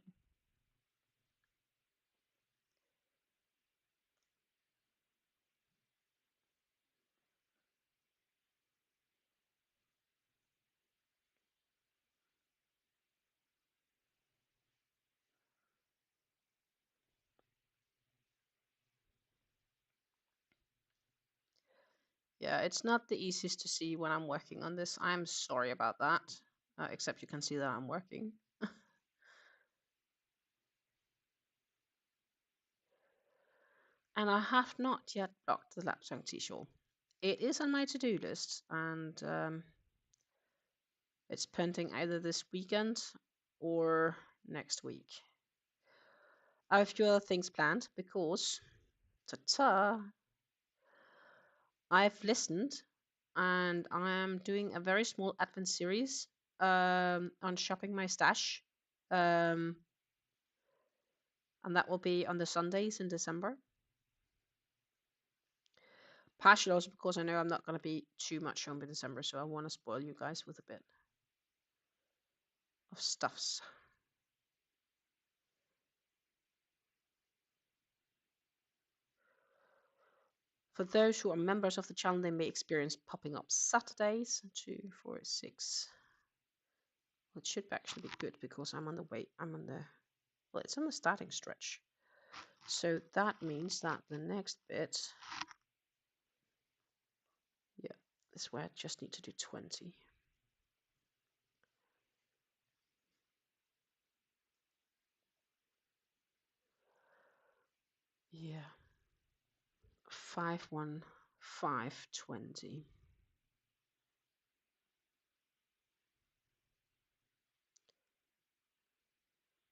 Yeah, it's not the easiest to see when I'm working on this. I'm sorry about that. Except you can see that I'm working. And I have not yet blocked the Lapsang T-shirt. It is on my to-do list, and it's pending either this weekend or next week. I have a few other things planned because, ta-ta, I've listened, and I am doing a very small Advent series on shopping my stash, and that will be on the Sundays in December. Partially also because I know I'm not going to be too much home in December, so I want to spoil you guys with a bit of stuffs. For those who are members of the channel, they may experience popping up Saturdays. 2, 4, 6. Well, it should actually be good because I'm on the way. Well, it's on the starting stretch. So that means that the next bit, yeah, is where I just need to do 20. Yeah. 5, 1, 5, 20.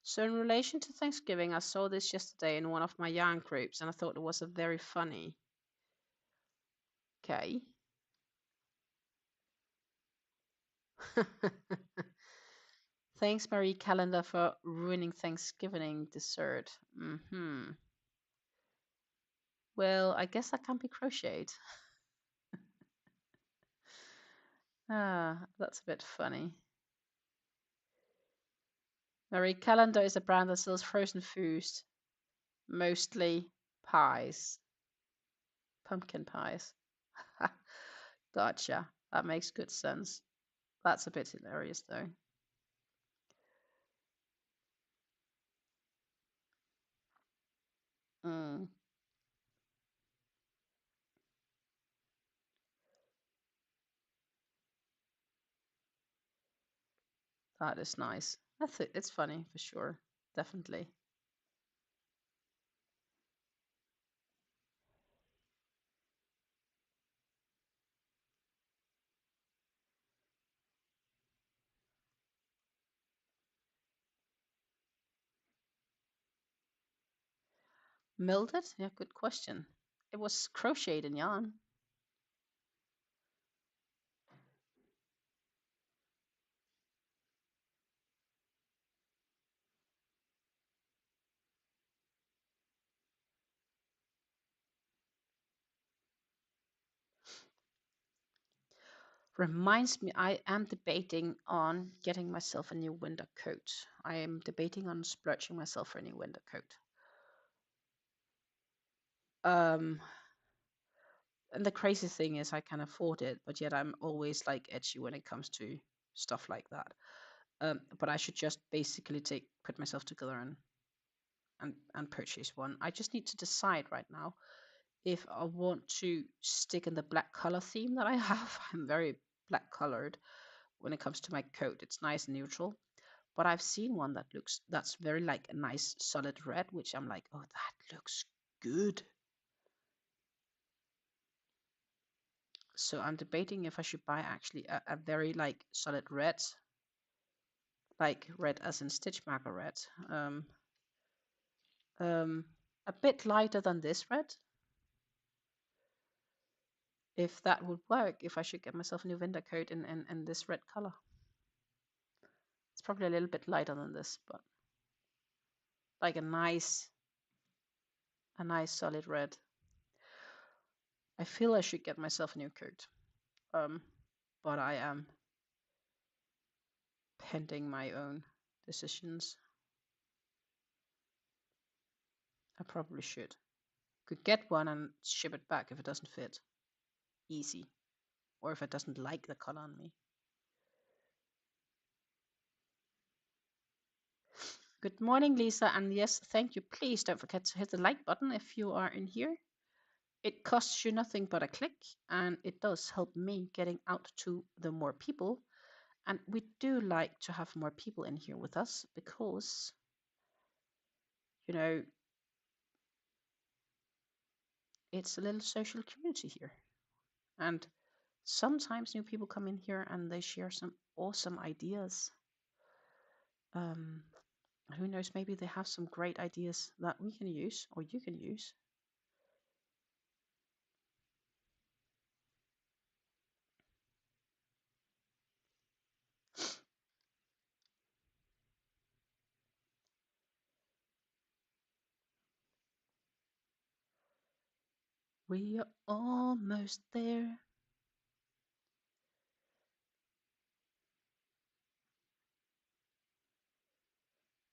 So in relation to Thanksgiving, I saw this yesterday in one of my yarn groups, and I thought it was a very funny. Okay. Thanks, Marie Calendar, for ruining Thanksgiving dessert. Well, I guess that can be crocheted. That's a bit funny. Marie Calendar is a brand that sells frozen foods, mostly pies, pumpkin pies. Gotcha. That makes good sense. That's a bit hilarious, though. Mm, that is nice. That's it. It's funny for sure. Definitely. Mildred? Yeah, good question. It was crocheted in yarn. Reminds me, I am debating on getting myself a new winter coat. I am debating on splurging myself for a new winter coat. And the crazy thing is I can afford it, but yet I'm always like edgy when it comes to stuff like that. But I should just basically put myself together and purchase one. I just need to decide right now if I want to stick in the black color theme that I have. I'm very black colored when it comes to my coat. It's nice and neutral. But I've seen one that's very like a nice solid red, which I'm like, oh, that looks good. So I'm debating if I should buy actually a very like solid red, like red as in stitch marker red. A bit lighter than this red. If that would work, if I should get myself a new winter coat in this red color. It's probably a little bit lighter than this, but like a nice solid red. I feel I should get myself a new coat. But I am pending my own decisions. I probably should. Could get one and ship it back if it doesn't fit. Easy. Or if it doesn't like the color on me. Good morning, Lisa. And yes, thank you. Please don't forget to hit the like button if you are in here. It costs you nothing but a click, and it does help me getting out to the more people. And we do like to have more people in here with us because, you know, it's a little social community here. And sometimes new people come in here and they share some awesome ideas. Who knows, maybe they have some great ideas that we can use or you can use. We are almost there.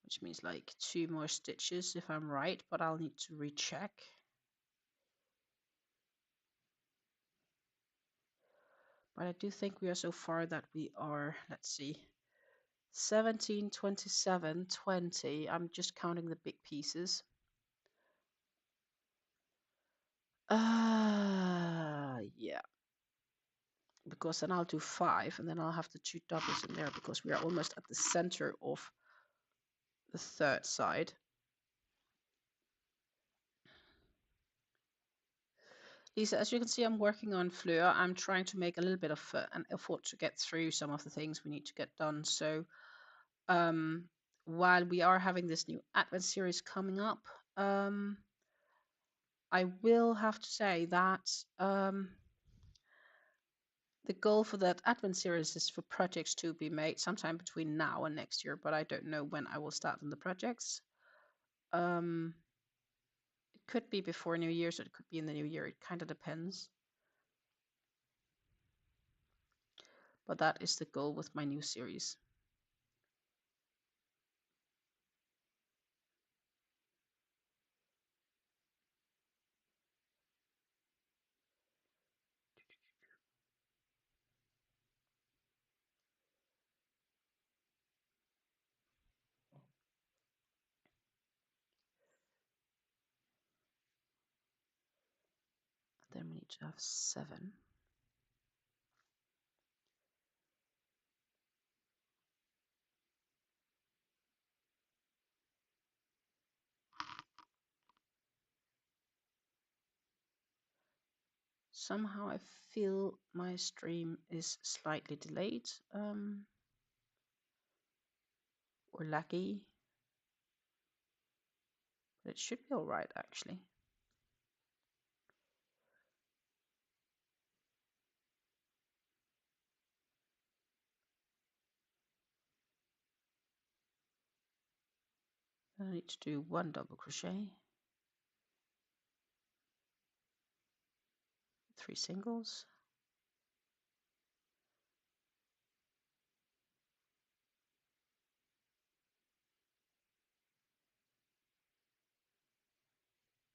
Which means like 2 more stitches if I'm right, but I'll need to recheck. But I do think we are so far that we are, let's see, 17, 27, 20. I'm just counting the big pieces. Yeah. Because then I'll do 5 and then I'll have the 2 doubles in there because we are almost at the center of the third side. Lisa, as you can see, I'm working on Fleur. I'm trying to make a little bit of an effort to get through some of the things we need to get done. So while we are having this new Advent series coming up, I will have to say that the goal for that Advent series is for projects to be made sometime between now and next year, but I don't know when I will start on the projects. It could be before New Year's, or it could be in the new year. It kind of depends. But that is the goal with my new series. Then we need to have 7. Somehow I feel my stream is slightly delayed or laggy, but it should be all right actually. I need to do 1 double crochet, 3 singles,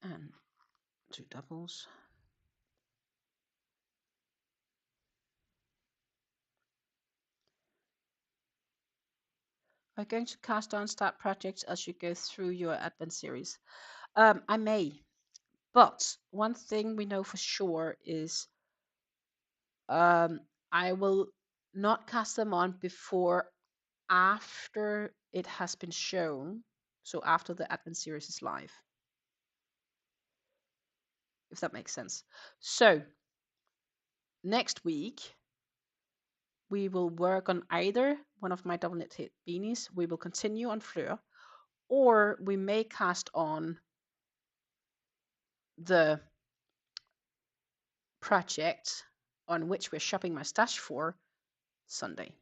and 2 doubles. Are you going to cast on start projects as you go through your Advent series? I may, but one thing we know for sure is I will not cast them on before after it has been shown. So after the Advent series is live, if that makes sense. So next week, we will work on either one of my double knit beanies. We will continue on Fleur, or we may cast on the project on which we're shopping my stash for Sunday.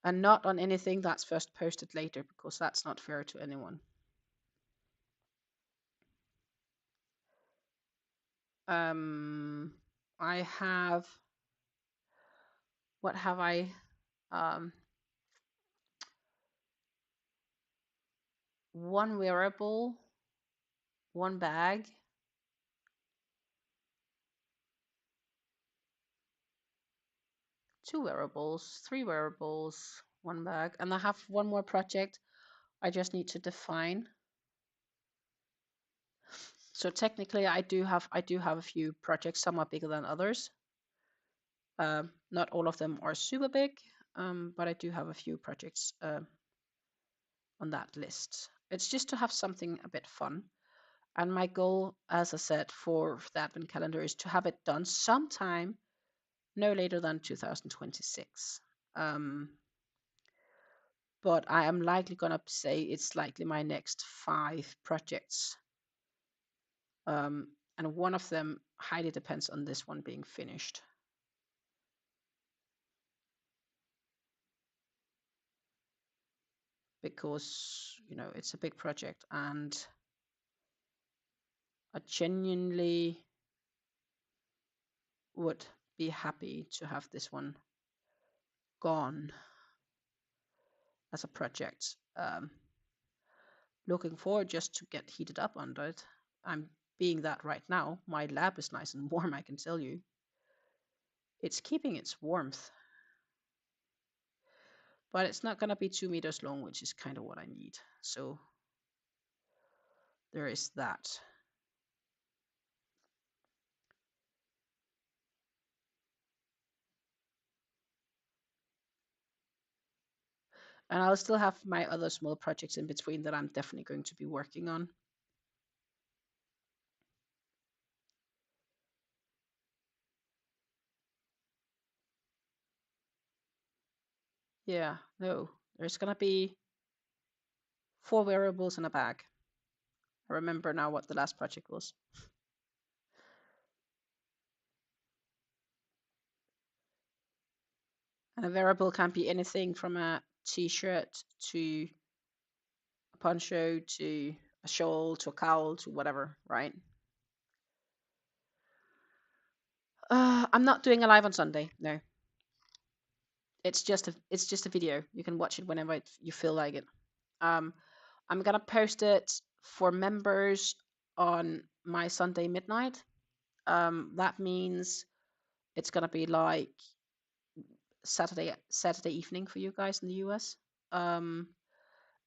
And not on anything that's first posted later, because that's not fair to anyone. I have, what have I? One wearable, one bag, two wearables, three wearables, one bag, and I have one more project I just need to define. So technically, I do have a few projects. Some are bigger than others. Not all of them are super big, but I do have a few projects on that list. It's just to have something a bit fun. And my goal, as I said, for the Advent calendar is to have it done sometime no later than 2026. But I am likely going to say it's likely my next 5 projects. And one of them highly depends on this one being finished. Because, you know, it's a big project and I genuinely would be happy to have this one gone as a project. Looking forward just to get heated up under it. I'm being that right now. My lab is nice and warm, I can tell you. It's keeping its warmth. But it's not going to be 2 meters long, which is kind of what I need. So there is that. And I'll still have my other small projects in between that I'm definitely going to be working on. Yeah, no, there's going to be 4 wearables in a bag. I remember now what the last project was. And a wearable can be anything from a t-shirt to a poncho to a shawl to a cowl to whatever, right? I'm not doing a live on Sunday. No, it's just a video. You can watch it whenever you feel like it. I'm gonna post it for members on my Sunday midnight. That means it's gonna be like Saturday evening for you guys in the US. And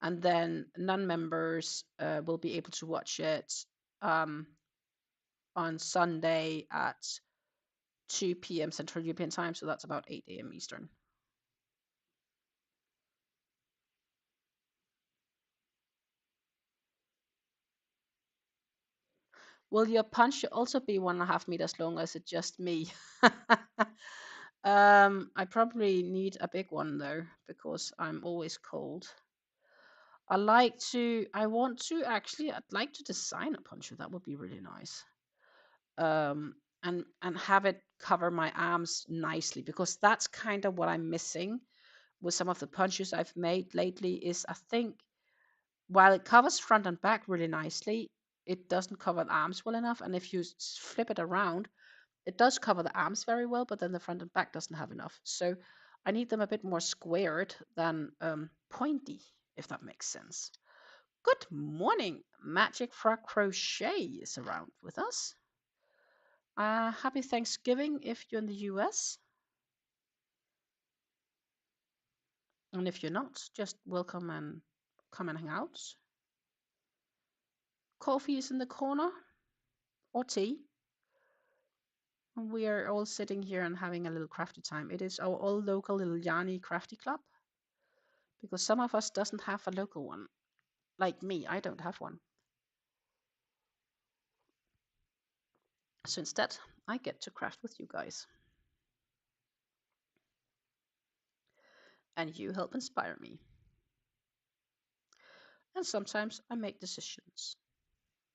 then non-members will be able to watch it on Sunday at 2 p.m. Central European Time, so that's about 8 a.m. Eastern. Will your punch also be 1.5 meters long, or is it just me? I probably need a big one though, because I'm always cold. I'd like to design a poncho. That would be really nice. And have it cover my arms nicely, because that's kind of what I'm missing with some of the punches I've made lately. Is I think while it covers front and back really nicely, it doesn't cover the arms well enough. And if you flip it around, it does cover the arms very well, but then the front and back doesn't have enough. So I need them a bit more squared than pointy, if that makes sense. Good morning. Magic for Crochet is around with us. Happy Thanksgiving if you're in the US. And if you're not, just welcome and come and hang out. Coffee is in the corner, or tea. And we are all sitting here and having a little crafty time. It is our all local little Yanni crafty club, because some of us doesn't have a local one. Like me, I don't have one. So instead, I get to craft with you guys. And you help inspire me. And sometimes I make decisions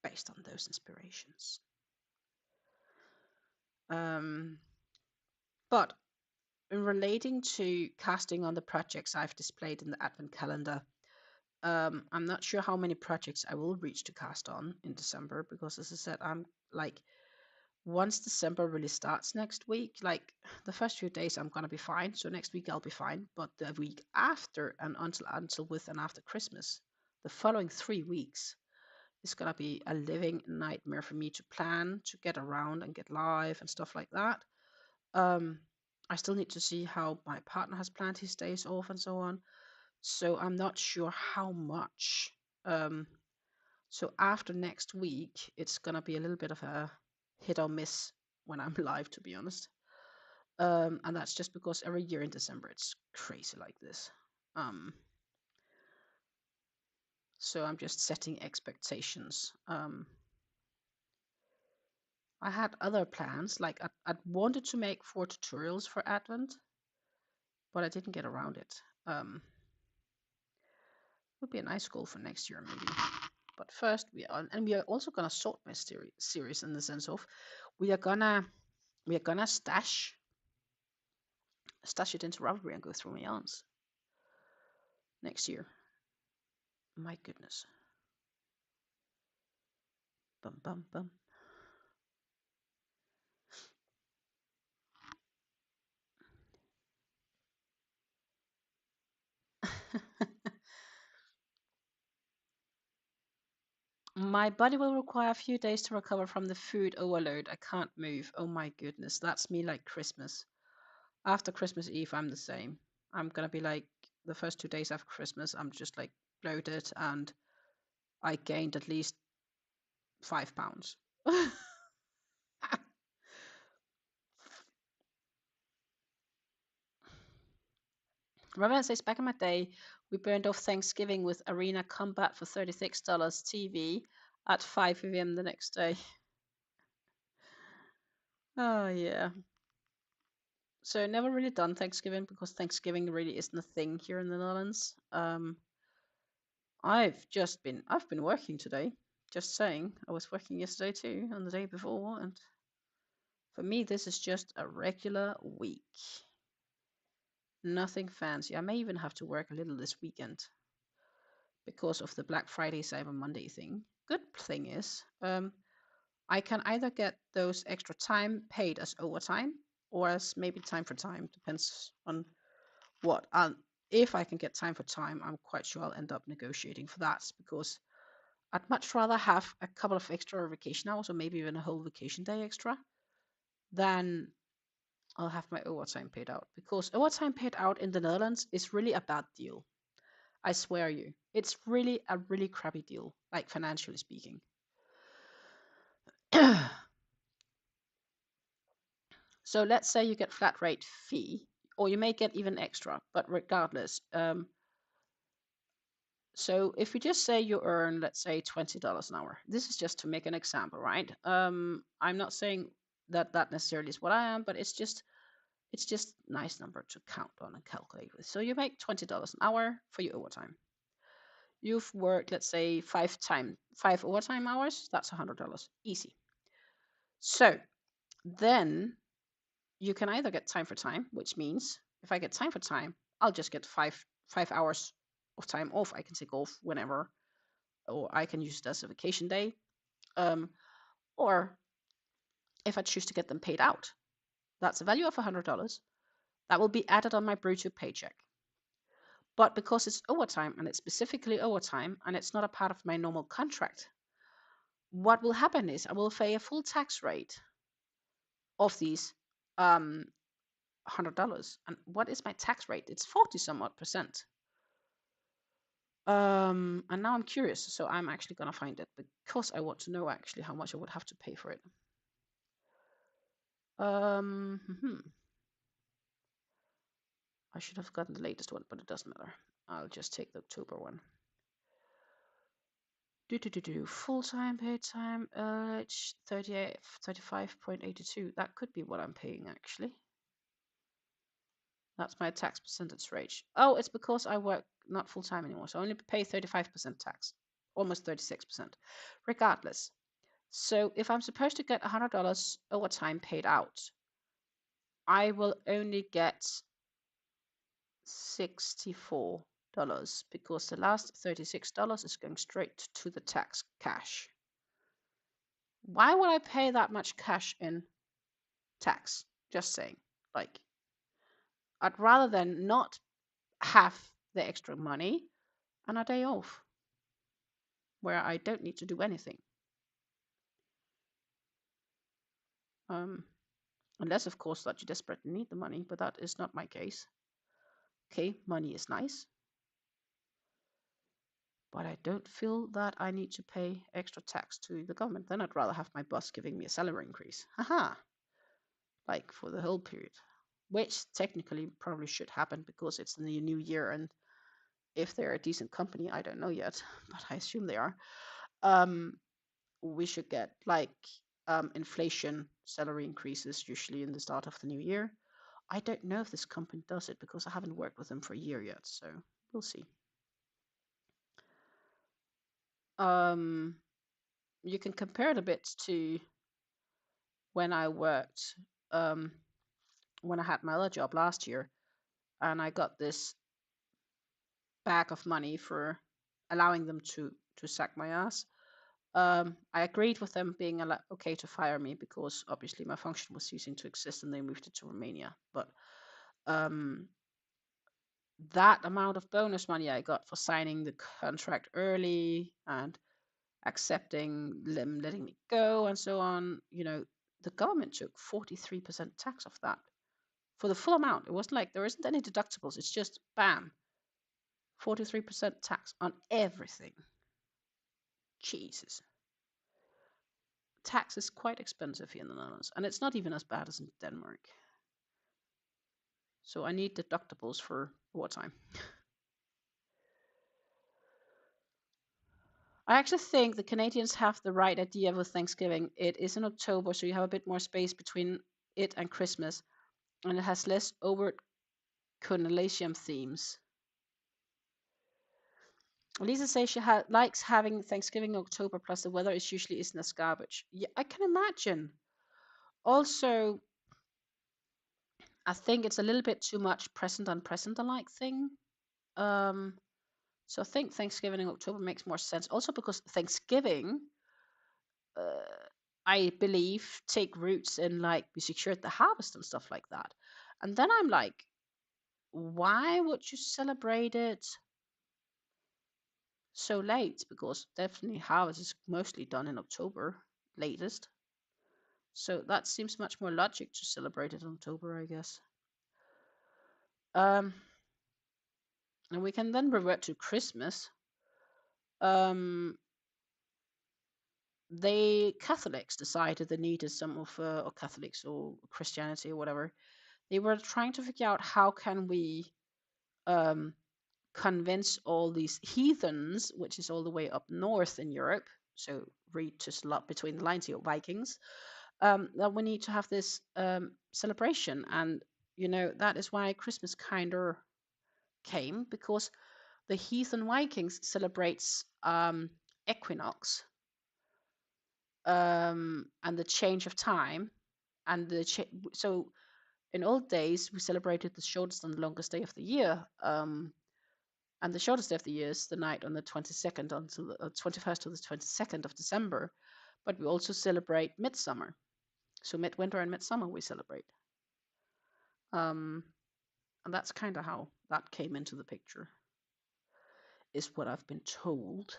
based on those inspirations. But in relating to casting on the projects I've displayed in the advent calendar, I'm not sure how many projects I will reach to cast on in December, because as I said, I'm like, once December really starts next week, like the first few days I'm gonna be fine. So next week I'll be fine. But the week after and until with and after Christmas, the following 3 weeks is gonna be a living nightmare for me to plan, to get around and get live and stuff like that. I still need to see how my partner has planned his days off and so on. So I'm not sure how much. So after next week, it's gonna be a little bit of a hit or miss when I'm live, to be honest. And that's just because every year in December it's crazy like this. So I'm just setting expectations. I had other plans, like I'd wanted to make 4 tutorials for Advent, but I didn't get around it. Would be a nice goal for next year, maybe. But first, we are also gonna sort my series in the sense of we are gonna stash it into Ravelry and go through my yarns next year. My goodness. Bum bum bum. My body will require a few days to recover from the food overload. I can't move. Oh my goodness. That's me like Christmas. After Christmas Eve, I'm the same. I'm gonna be like the first 2 days after Christmas, I'm just like bloated, and I gained at least 5 pounds. Raven says, back in my day, we burned off Thanksgiving with Arena Combat for $36 TV at 5 p.m. the next day. Oh, yeah. So never really done Thanksgiving, because Thanksgiving really isn't a thing here in the Netherlands. I've been working today. Just saying, I was working yesterday too, and the day before, and for me, this is just a regular week. Nothing fancy. I may even have to work a little this weekend because of the Black Friday, Cyber Monday thing. Good thing is, I can either get those extra time paid as overtime or as maybe time for time, depends on what. If I can get time for time, I'm quite sure I'll end up negotiating for that, because I'd much rather have a couple of extra vacation hours, or maybe even a whole vacation day extra, than I'll have my overtime paid out. Because overtime paid out in the Netherlands is really a bad deal. I swear you. It's really a really crappy deal, like financially speaking. So let's say you get flat rate fee, or you may get even extra, but regardless. So if we just say you earn, let's say $20 an hour, this is just to make an example, right? I'm not saying that necessarily is what I am, but it's just nice number to count on and calculate with. So you make $20 an hour for your overtime. You've worked, let's say, 5 overtime hours. That's $100, easy. So then you can either get time for time, which means if I get time for time, I'll just get five hours of time off. I can take off whenever, or I can use it as a vacation day. Or if I choose to get them paid out, that's a value of $100. That will be added on my brutto paycheck. But because it's overtime, and it's specifically overtime, and it's not a part of my normal contract, what will happen is I will pay a full tax rate of these $100. And what is my tax rate? It's 40 some odd percent. And now I'm curious, so I'm actually gonna find it because I want to know actually how much I would have to pay for it. I should have gotten the latest one, but it doesn't matter. I'll just take the October one. Full-time, paid time, it's 35.82. That could be what I'm paying actually. That's my tax percentage rate. Oh, it's because I work not full-time anymore, so I only pay 35% tax, almost 36%. Regardless. So if I'm supposed to get $100 overtime paid out, I will only get $64 because the last $36 is going straight to the tax cash. Why would I pay that much cash in tax? Just saying. Like, I'd rather than not have the extra money and a day off where I don't need to do anything. Unless, of course, that you desperately need the money, but that is not my case. Okay, money is nice, but I don't feel that I need to pay extra tax to the government. Then I'd rather have my boss giving me a salary increase. Haha. Like for the whole period, which technically probably should happen because it's the new year, and if they're a decent company, I don't know yet, but I assume they are. We should get like inflation salary increases usually in the start of the new year. I don't know if this company does it because I haven't worked with them for a year yet, so we'll see. You can compare it a bit to when I worked, when I had my other job last year, and I got this bag of money for allowing them to sack my ass. I agreed with them being okay to fire me because obviously my function was ceasing to exist and they moved it to Romania. But that amount of bonus money I got for signing the contract early and accepting them letting me go and so on, the government took 43% tax of that for the full amount. It wasn't like there isn't any deductibles. It's just bam, 43% tax on everything. Jesus. Tax is quite expensive here in the Netherlands, and it's not even as bad as in Denmark. So I need deductibles for wartime. I actually think the Canadians have the right idea with Thanksgiving. It is in October, so you have a bit more space between it and Christmas, and it has less overt colonialism themes. Lisa says she likes having Thanksgiving in October, plus the weather is usually isn't as garbage. Yeah, I can imagine. Also, I think it's a little bit too much present on present alike thing. So I think Thanksgiving in October makes more sense. Also because Thanksgiving, I believe, take roots in like we secured the harvest and stuff like that. And then I'm like, why would you celebrate it so late? Because definitely harvest is mostly done in October, latest. So that seems much more logic to celebrate it in October, I guess. And we can then revert to Christmas. Catholics decided they needed some of, or Catholics or Christianity or whatever. They were trying to figure out how can we convince all these heathens, which is all the way up north in Europe. So read just a lot between the lines here, Vikings. That we need to have this celebration, and that is why Christmas kind of came, because the heathen Vikings celebrates equinox and the change of time, and so in old days, we celebrated the shortest and the longest day of the year. And the shortest day of the year is the night on the 22nd until the 21st to the 22nd of December. But we also celebrate midsummer. So midwinter and midsummer we celebrate. And that's kind of how that came into the picture, is what I've been told.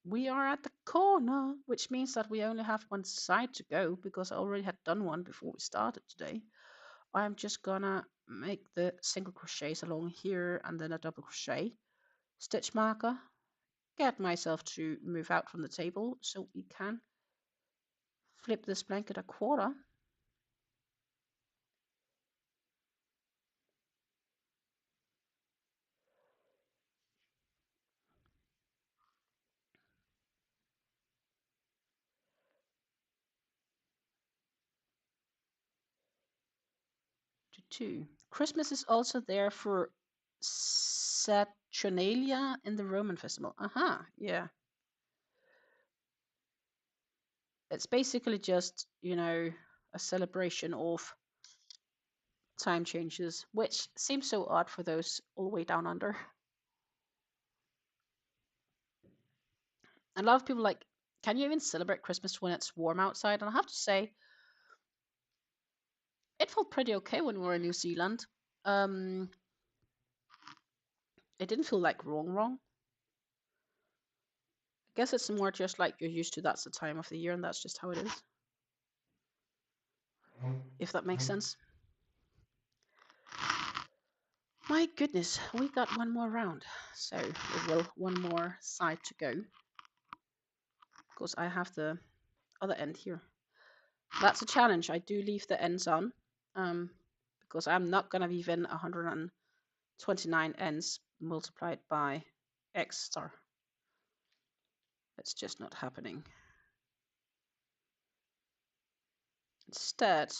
We are at the corner, which means that we only have one side to go because I already had done one before we started today. I'm just gonna make the single crochets along here and then a double crochet, stitch marker, get myself to move out from the table so we can flip this blanket a quarter. To 2. Christmas is also there for Saturnalia in the Roman festival. Aha, yeah. It's basically just, you know, a celebration of time changes, which seems so odd for those all the way down under. And a lot of people like, can you even celebrate Christmas when it's warm outside? And I have to say, it felt pretty okay when we were in New Zealand. It didn't feel like wrong. I guess it's more just like you're used to that's the time of the year and that's just how it is. If that makes sense. My goodness, we got one more round. So we will one more side to go. Because I have the other end here. That's a challenge. I do leave the ends on. Because I'm not gonna weave in 129 ends multiplied by X star. It's just not happening. Instead,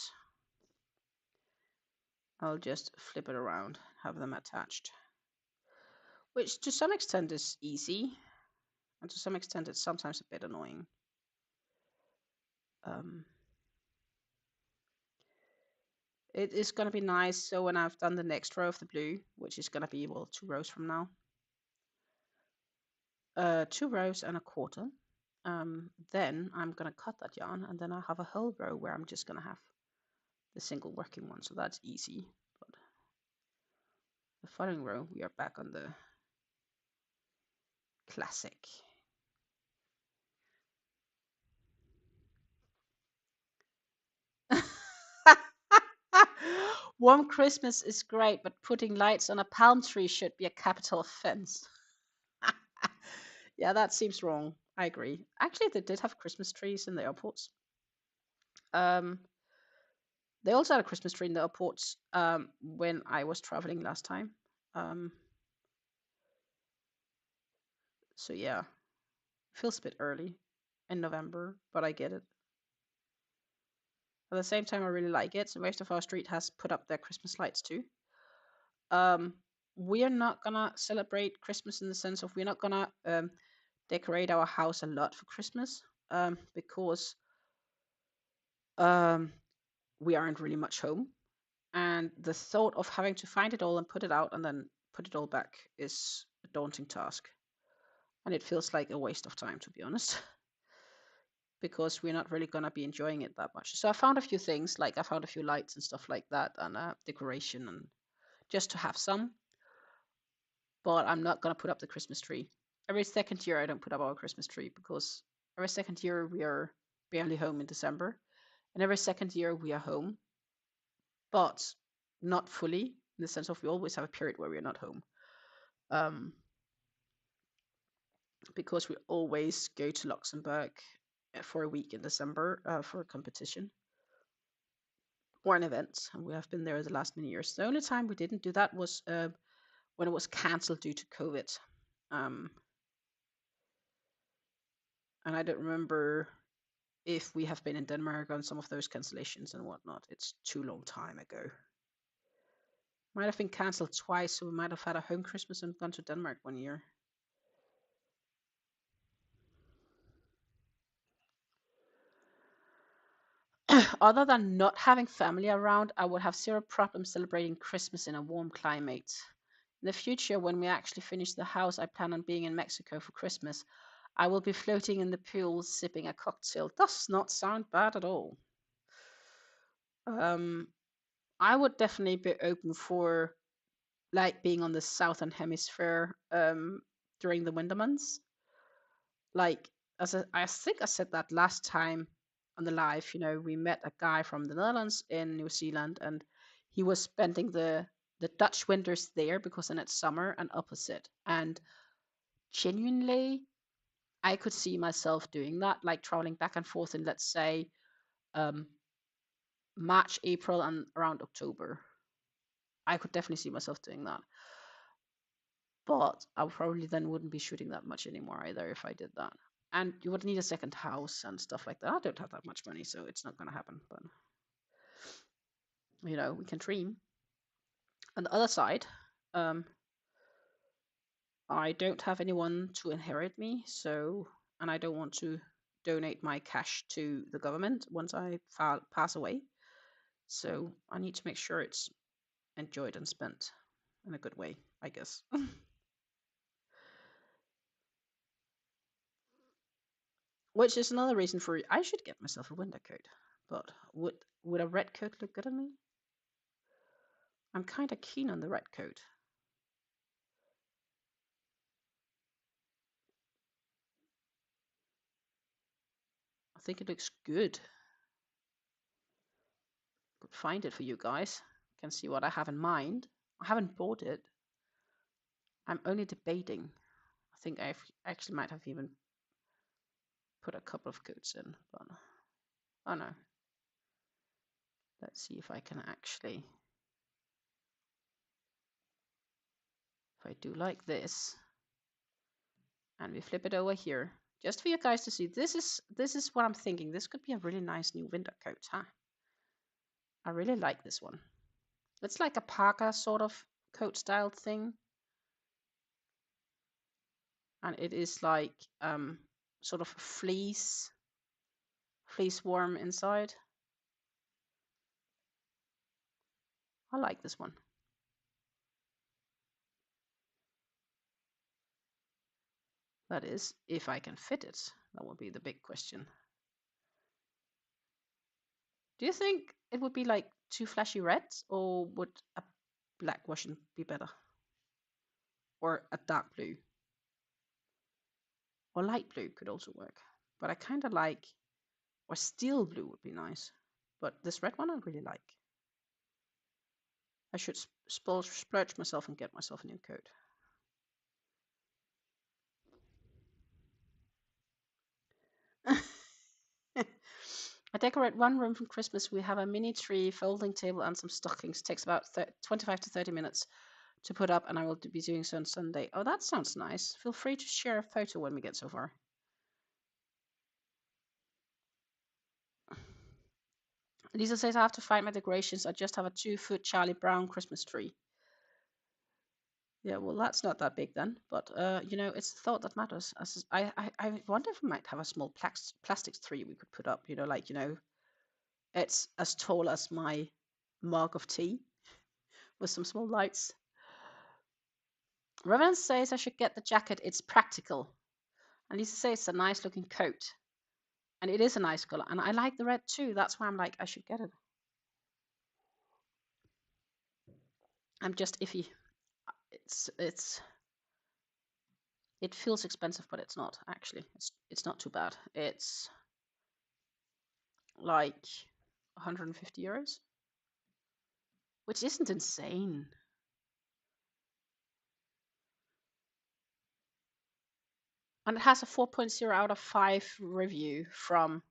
I'll just flip it around, have them attached. Which to some extent is easy, and to some extent it's sometimes a bit annoying. It is going to be nice, so when I've done the next row of the blue, which is going to be, well, 2 rows from now, 2 rows and a quarter, then I'm going to cut that yarn, and then I have a whole row where I'm just going to have the single working one, so that's easy. But the following row, we are back on the classic. Warm Christmas is great, but putting lights on a palm tree should be a capital offense. Yeah, that seems wrong. I agree. Actually, they did have Christmas trees in the airports. They also had a Christmas tree in the airports when I was traveling last time. So yeah, feels a bit early in November, but I get it. At the same time, I really like it. So most of our street has put up their Christmas lights too. We are not gonna celebrate Christmas in the sense of we're not gonna decorate our house a lot for Christmas because we aren't really much home, and the thought of having to find it all and put it out and then put it all back is a daunting task, and it feels like a waste of time, to be honest. Because we're not really gonna be enjoying it that much. So I found a few things, like I found a few lights and stuff like that, and decoration, and just to have some. But I'm not gonna put up the Christmas tree. Every second year I don't put up our Christmas tree because every second year we are barely home in December, and every second year we are home, but not fully in the sense of we always have a period where we're not home. Because we always go to Luxembourg for a week in December for a competition or an event, and we have been there the last many years. The only time we didn't do that was when it was cancelled due to COVID. And I don't remember if we have been in Denmark on some of those cancellations and whatnot. It's too long time ago. Might have been cancelled twice, so we might have had a home Christmas and gone to Denmark one year. Other than not having family around, I would have zero problem celebrating Christmas in a warm climate. In the future, when we actually finish the house, I plan on being in Mexico for Christmas. I will be floating in the pool, sipping a cocktail. Does not sound bad at all. I would definitely be open for like being on the southern hemisphere during the winter months. Like I think I said that last time on the live. You know, we met a guy from the Netherlands in New Zealand, and he was spending the Dutch winters there because then it's summer and opposite. And genuinely, I could see myself doing that, like traveling back and forth in, let's say, um, March, April, and around October. I could definitely see myself doing that. But I probably then wouldn't be shooting that much anymore either if I did that. And you would need a second house and stuff like that. I don't have that much money, so it's not going to happen. But, you know, we can dream. On the other side, I don't have anyone to inherit me, so, and I don't want to donate my cash to the government once I pass away. So I need to make sure it's enjoyed and spent in a good way, I guess. Which is another reason for I should get myself a winter coat. But would a red coat look good on me? I'm kind of keen on the red coat. I think it looks good. Could find it for you guys. Can see what I have in mind. I haven't bought it. I'm only debating. I think I actually might have even put a couple of coats in, but oh no. Let's see if I can actually. If I do like this, and we flip it over here, just for you guys to see. This is what I'm thinking. This could be a really nice new winter coat, huh? I really like this one. It's like a parka sort of coat style thing. And it is like sort of fleece warm inside. I like this one. That is, if I can fit it. That would be the big question. Do you think it would be like too flashy reds, or would a black version be better? Or a dark blue? Or light blue could also work. But I kind of like, or steel blue would be nice. But this red one I really like. I should splurge myself and get myself a new coat. I decorate one room for Christmas. We have a mini tree, folding table, and some stockings. Takes about 25 to 30 minutes to put up, and I will be doing so on Sunday. Oh, that sounds nice. Feel free to share a photo when we get so far. Lisa says, I have to find my decorations. I just have a 2-foot Charlie Brown Christmas tree. Yeah, well, that's not that big then. But, you know, it's the thought that matters. I wonder if we might have a small plastic tree we could put up, you know, like, you know, it's as tall as my mug of tea with some small lights. Reverend says I should get the jacket. It's practical. And Lisa says it's a nice looking coat. And it is a nice color. And I like the red too. That's why I'm like, I should get it. I'm just iffy. It feels expensive, but it's not actually. It's not too bad. It's like 150 euros, which isn't insane. And it has a 4.0 out of 5 review from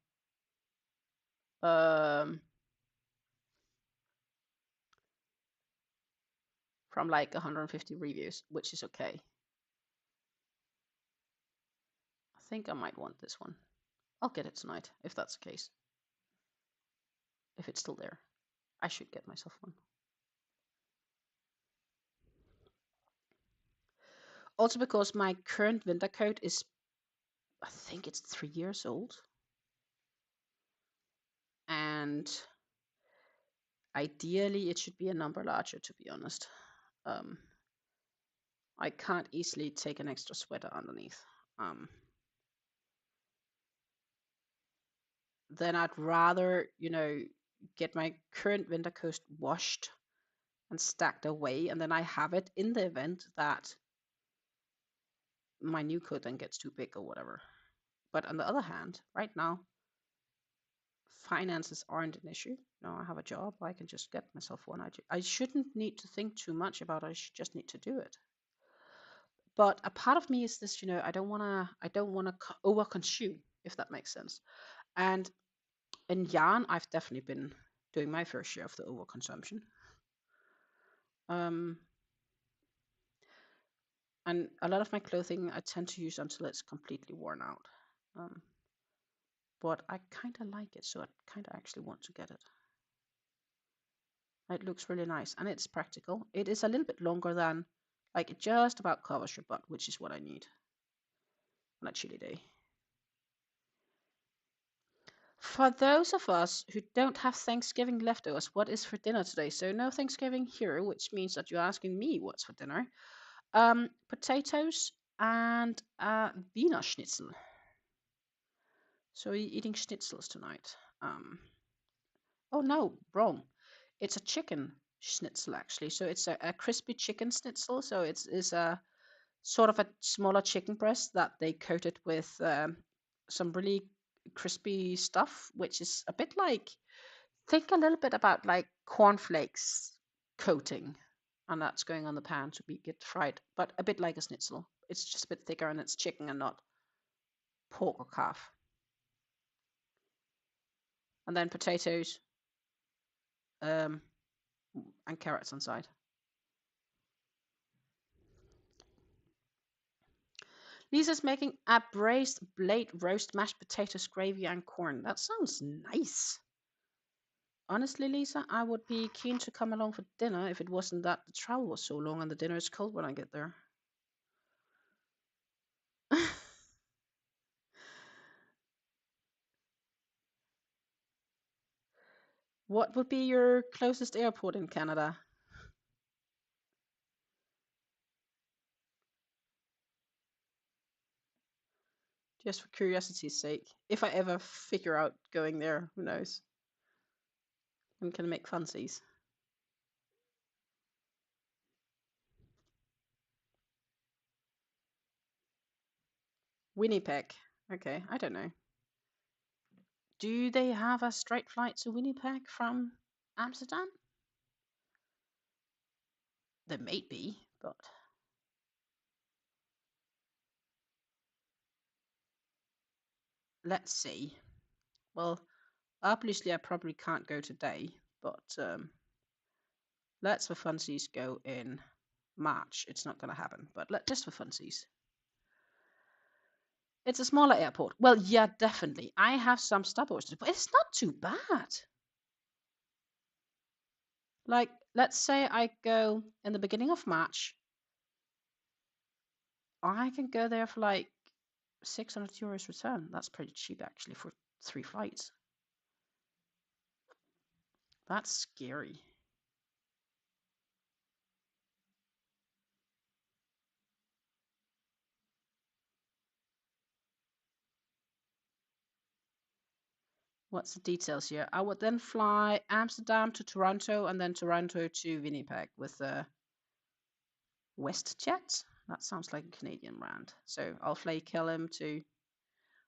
like 150 reviews, which is okay. I think I might want this one. I'll get it tonight if that's the case. If it's still there, I should get myself one. Also because my current winter coat is, I think it's 3 years old. and ideally it should be a number larger, to be honest. I can't easily take an extra sweater underneath. Then I'd rather, get my current winter coat washed and stacked away, and then I have it in the event that my new coat then gets too big or whatever. But on the other hand, right now, finances aren't an issue. I have a job. I can just get myself one. I shouldn't need to think too much about it. I should just need to do it. But a part of me is this, I don't want to overconsume, if that makes sense. And in yarn, I've definitely been doing my fair share of the overconsumption. And a lot of my clothing I tend to use until it's completely worn out. But I kind of like it, so I kind of actually want to get it. It looks really nice, and it's practical. It is a little bit longer than, like, it just about covers your butt, which is what I need on a chilly day. For those of us who don't have Thanksgiving leftovers, what is for dinner today? So no Thanksgiving here, which means that you're asking me what's for dinner. Potatoes and Wiener Schnitzel. So you're eating schnitzels tonight. Oh no, wrong. It's a chicken schnitzel actually. So it's a crispy chicken schnitzel. So it's a sort of a smaller chicken breast that they coated with some really crispy stuff, which is a bit like, think a little bit about like cornflakes coating, and that's going on the pan to get fried, but a bit like a schnitzel. It's just a bit thicker, and it's chicken and not pork or calf. And then potatoes and carrots on side. Lisa's making a braised blade roast, mashed potatoes, gravy, and corn. That sounds nice. Honestly, Lisa, I would be keen to come along for dinner if it wasn't that the travel was so long and the dinner is cold when I get there. What would be your closest airport in Canada? Just for curiosity's sake. If I ever figure out going there, who knows? I'm gonna make funsies. Winnipeg. Okay, I don't know. Do they have a straight flight to Winnipeg from Amsterdam? There may be, but let's see. Well, obviously I probably can't go today, but let's for funsies go in March. It's not going to happen, but just for funsies. It's a smaller airport. Well, yeah, definitely. I have some stopovers, but it's not too bad. Like, let's say I go in the beginning of March. I can go there for like 600 euros return. That's pretty cheap, actually, for 3 flights. That's scary. What's the details here? I would then fly Amsterdam to Toronto and then Toronto to Winnipeg with a WestJet. That sounds like a Canadian brand. So I'll fly KLM to.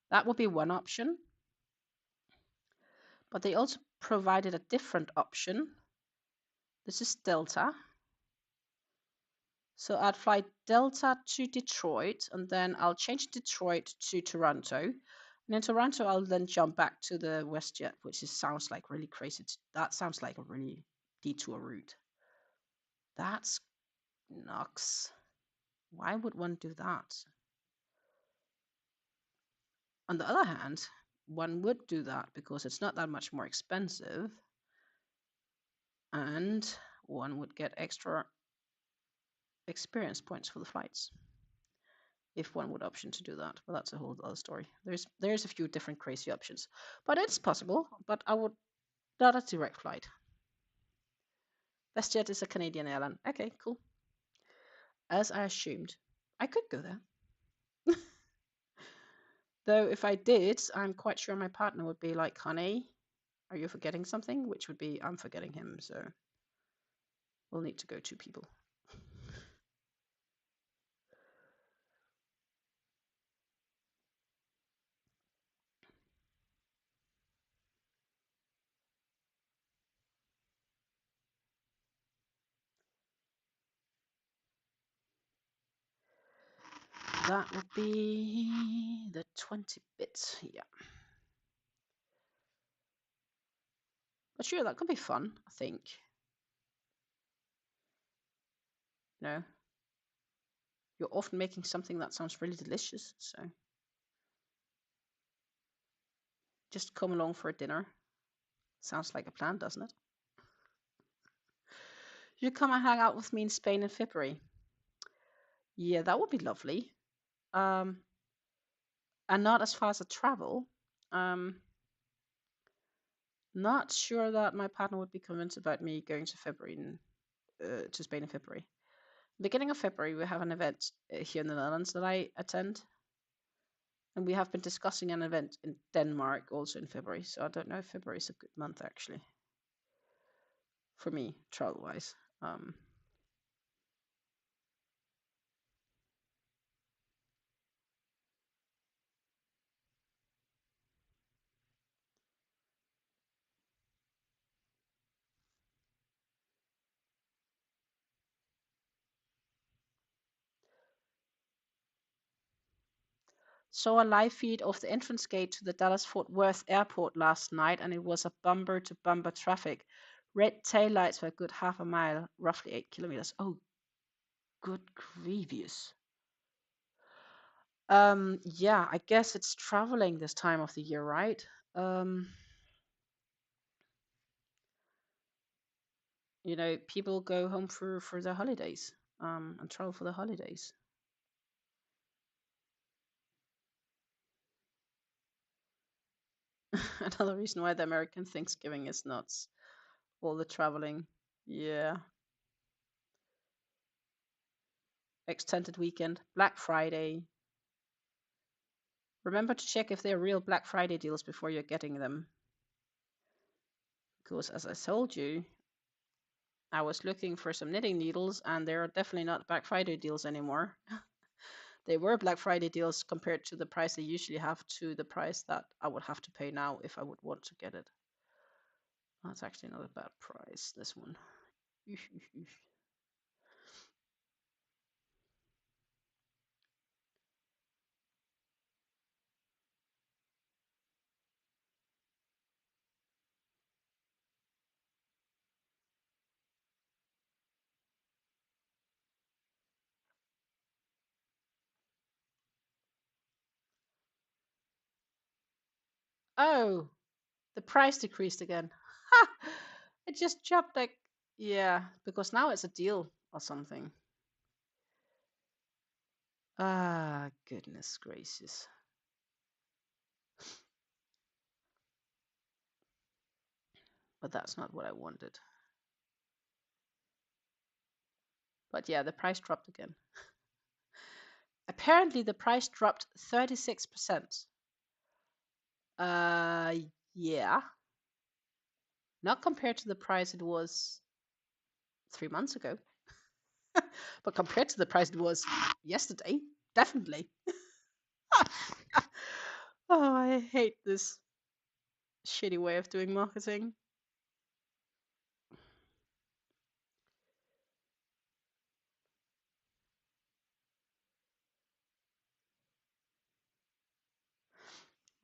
That would be one option. But they also provided a different option. This is Delta. So I'd fly Delta to Detroit, and then I'll change Detroit to Toronto. And in Toronto, I'll then jump back to the WestJet, which sounds like really crazy. That sounds like a really detour route. That's nuts. Why would one do that? On the other hand, one would do that because it's not that much more expensive, and one would get extra experience points for the flights if one would option to do that. But that's a whole other story. There's a few different crazy options, but it's possible. But I would Not a direct flight. WestJet is a Canadian airline. Okay, cool. As I assumed. I could go there. Though if I did, I'm quite sure my partner would be like, honey, are you forgetting something? Which would be, I'm forgetting him, so we'll need to go 2 people. That would be the 20 bits, yeah. But sure, that could be fun, I think. You know, you're often making something that sounds really delicious, so just come along for a dinner. Sounds like a plan, doesn't it? You come and hang out with me in Spain in February. Yeah, that would be lovely. And not as far as a travel. Not sure that my partner would be convinced about me going to to Spain in February. Beginning of February, we have an event here in the Netherlands that I attend, and we have been discussing an event in Denmark also in February. So I don't know if February is a good month actually for me travel-wise. Saw a live feed of the entrance gate to the Dallas-Fort Worth airport last night, and it was a bumper-to-bumper traffic. Red taillights for a good half a mile, roughly 8 kilometers. Oh, good grievous. Yeah, I guess it's traveling this time of the year, right? You know, people go home for the holidays, and travel for the holidays. Another reason why the American Thanksgiving is nuts. All the traveling. Yeah. Extended weekend, Black Friday. Remember to check if they're real Black Friday deals before you're getting them. Because as I told you, I was looking for some knitting needles and they're definitely not Black Friday deals anymore. They were Black Friday deals compared to the price they usually have to the price that I would have to pay now if I would want to get it. That's actually not a bad price, this one. Oh, the price decreased again. Ha! It just jumped like, yeah, because now it's a deal or something. Ah, goodness gracious. But that's not what I wanted. But yeah, the price dropped again. Apparently the price dropped 36%. Yeah. Not compared to the price it was 3 months ago. But compared to the price it was yesterday, definitely. Oh, I hate this shitty way of doing marketing.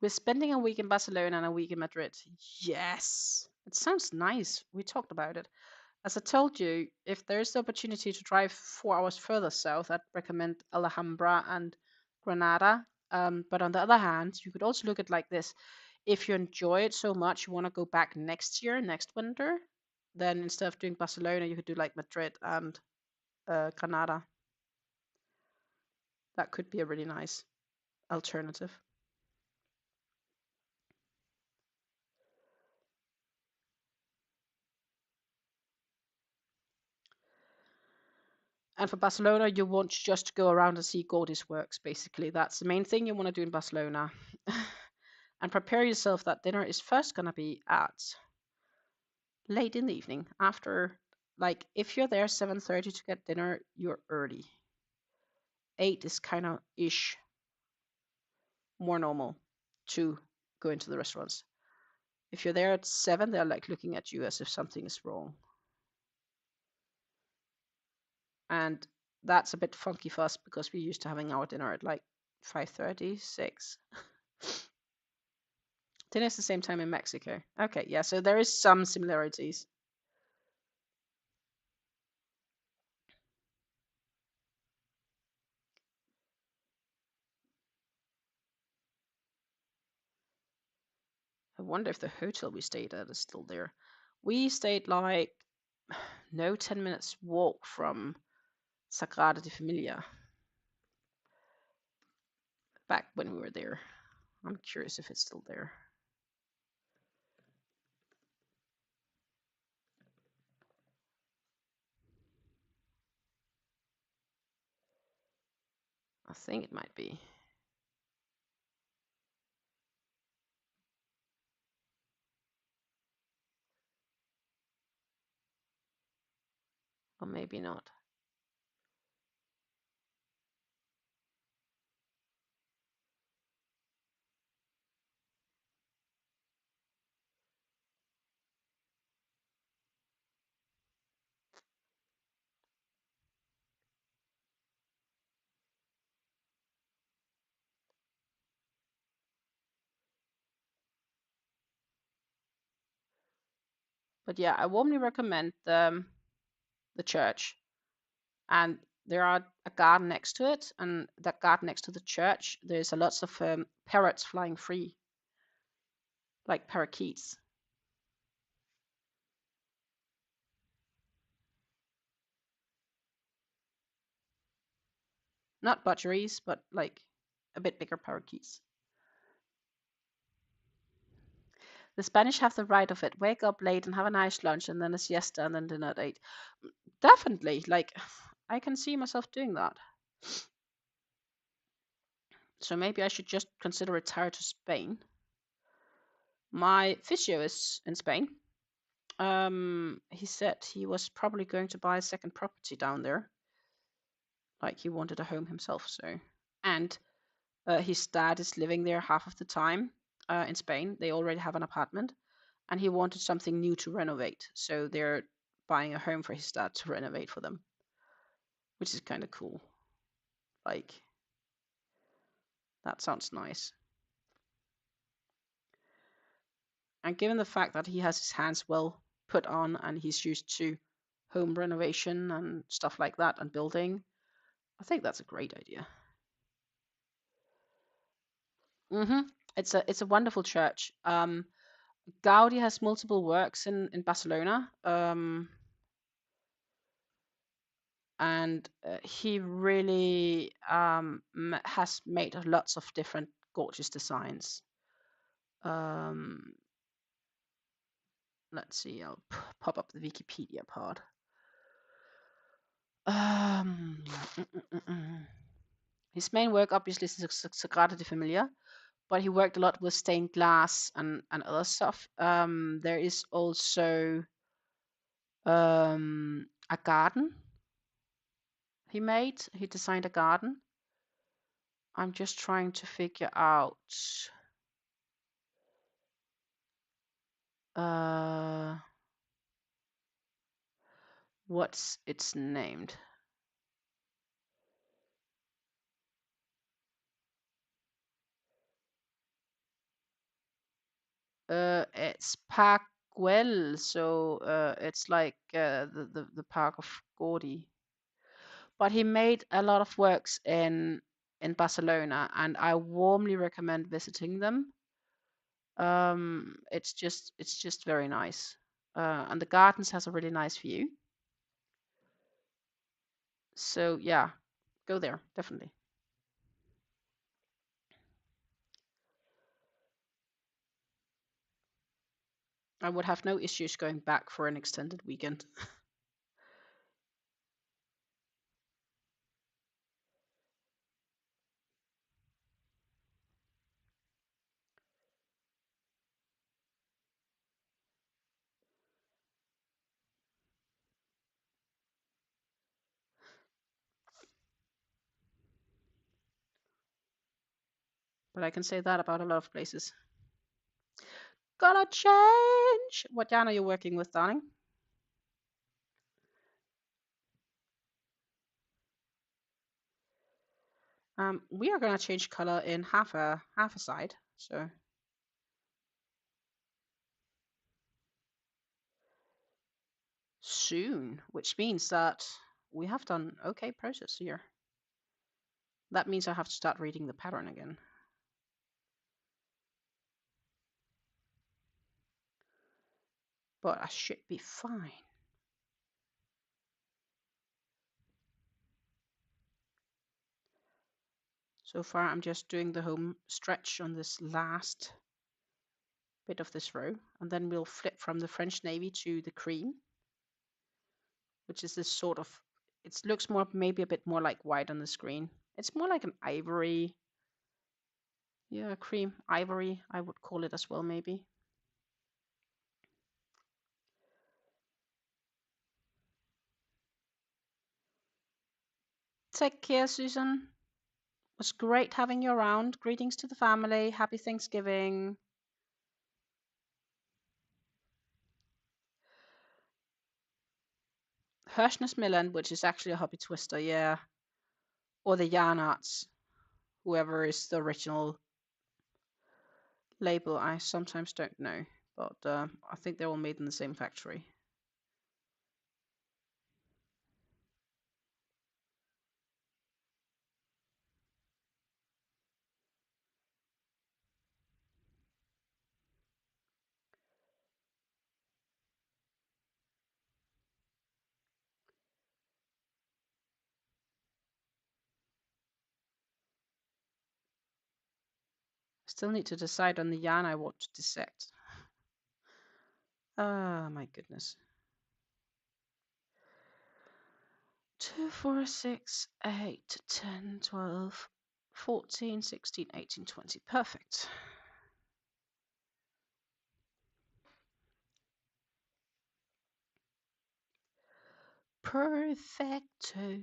We're spending a week in Barcelona and a week in Madrid. Yes. It sounds nice. We talked about it. As I told you, if there's the opportunity to drive 4 hours further south, I'd recommend Alhambra and Granada. But on the other hand, you could also look at like this. If you enjoy it so much, you want to go back next year, next winter, then instead of doing Barcelona, you could do like Madrid and Granada. That could be a really nice alternative. And for Barcelona, you want just to go around and see Gordy's works, basically. That's the main thing you want to do in Barcelona. And prepare yourself that dinner is first going to be at late in the evening. After, like, if you're there 7:30 to get dinner, you're early. 8 is kind of ish more normal to go into the restaurants. If you're there at 7, they're like looking at you as if something is wrong. And that's a bit funky for us because we're used to having our dinner at like 5:30, 6. Dinner's the same time in Mexico. Okay, yeah, so there is some similarities. I wonder if the hotel we stayed at is still there. We stayed like 10 minutes walk from Sagrada de Familia back when we were there. I'm curious if it's still there. I think it might be. Or maybe not. But yeah, I warmly recommend the church. And there are a garden next to it, and that garden next to the church, there's a lots of parrots flying free, like parakeets. Not budgies, but like a bit bigger parakeets. The Spanish have the right of it. Wake up late and have a nice lunch, and then a siesta, and then dinner at 8. Definitely, like I can see myself doing that. So maybe I should just consider retire to Spain. My physio is in Spain. He said he was probably going to buy a second property down there. Like he wanted a home himself, so. And his dad is living there half of the time in Spain. They already have an apartment, and he wanted something new to renovate. So they're buying a home for his dad to renovate for them, which is kind of cool. Like, that sounds nice. And given the fact that he has his hands well put on and he's used to home renovation and stuff like that and building, I think that's a great idea. Mm-hmm. It's a wonderful church. Gaudi has multiple works in Barcelona, and he really has made lots of different gorgeous designs. Let's see, I'll pop up the Wikipedia part. His main work obviously is Sagrada de Familia, but he worked a lot with stained glass and other stuff. There is also a garden he made. He designed a garden. I'm just trying to figure out what's it's named. It's Parkwell, so it's like the Park of Gordy. But he made a lot of works in Barcelona, and I warmly recommend visiting them. It's just very nice, and the gardens has a really nice view. So yeah, go there definitely. I would have no issues going back for an extended weekend. But I can say that about a lot of places. Gonna change. What yarn are you working with, darling? We are gonna change color in half a side. So soon, which means that we have done okay process here. That means I have to start reading the pattern again. But I should be fine. So far, I'm just doing the home stretch on this last bit of this row, and then we'll flip from the French navy to the cream, which is this sort of, it looks more, maybe a bit more like white on the screen. It's more like an ivory. Yeah, cream, ivory, I would call it as well, maybe. Take care, Susan. It was great having you around. Greetings to the family. Happy Thanksgiving. Hirschness Millen, which is actually a hobby twister, yeah. Or the Yarn Arts, whoever is the original label. I sometimes don't know, but I think they're all made in the same factory. Still need to decide on the yarn I want to dissect. Ah, my goodness. 2, 4, 6, 8, 10, 12, 14, 16, 18, 20. Perfect. Perfecto.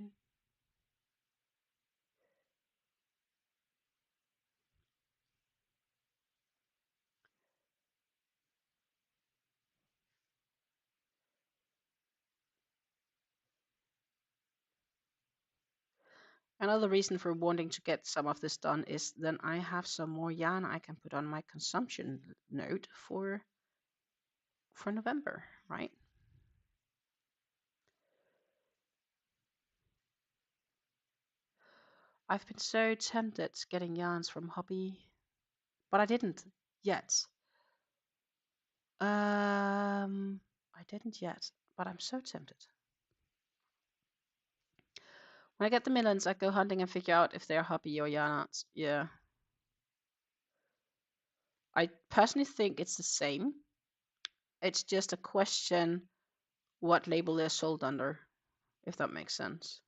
Another reason for wanting to get some of this done is then I have some more yarn I can put on my consumption note for November, right? I've been so tempted getting yarns from Hobby, but I didn't yet. I didn't yet, but I'm so tempted. When I get the Millens, I go hunting and figure out if they're Hobby or yarn arts. Yeah. I personally think it's the same. It's just a question what label they're sold under, if that makes sense.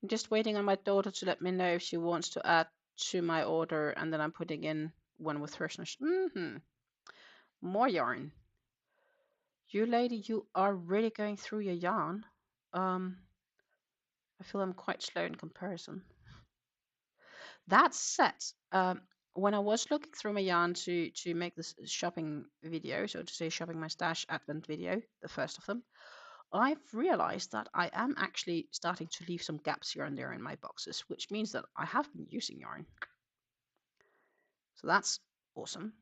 I'm just waiting on my daughter to let me know if she wants to add to my order, and then I'm putting in one with her. More yarn. You lady, you are really going through your yarn. I feel I'm quite slow in comparison. That said, when I was looking through my yarn to make this shopping video, so to say shopping my stash advent video, the first of them, I've realized that I am actually starting to leave some gaps here and there in my boxes, which means that I have been using yarn. So that's awesome.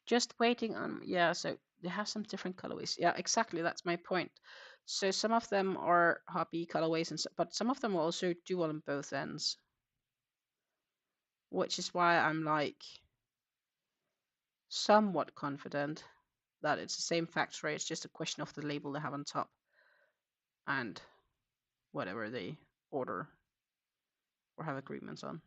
Just waiting on, yeah, so they have some different colorways. Yeah, exactly, that's my point. So some of them are hobby colorways, but some of them are also dual on both ends, which is why I'm like somewhat confident that it's the same factory. It's just a question of the label they have on top. and whatever they order or have agreements on.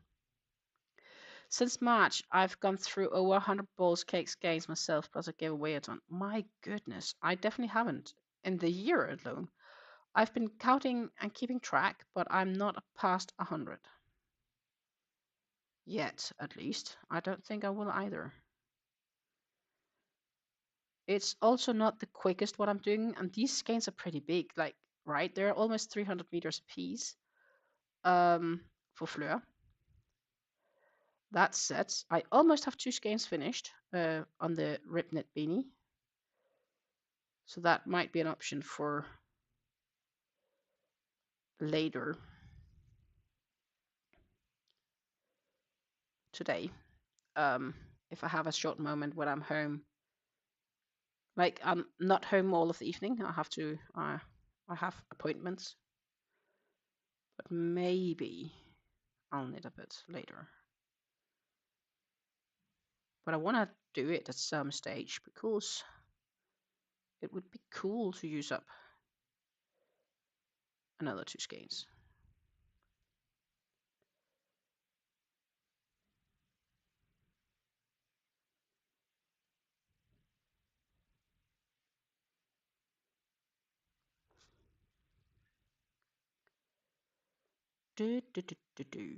Since March, I've gone through over 100 balls, cakes, games myself, plus I gave away a ton. My goodness, I definitely haven't in the year alone. I've been counting and keeping track, but I'm not past 100. Yet, at least. I don't think I will either. It's also not the quickest what I'm doing, and these skeins are pretty big, like, right? They're almost 300 meters a piece for Fleur. That said, I almost have 2 skeins finished on the rib knit beanie. So that might be an option for later today. If I have a short moment when I'm home, like I'm not home all of the evening, I have appointments, but maybe I'll knit a bit later. But I want to do it at some stage because it would be cool to use up another 2 skeins. Do, do, do, do, do.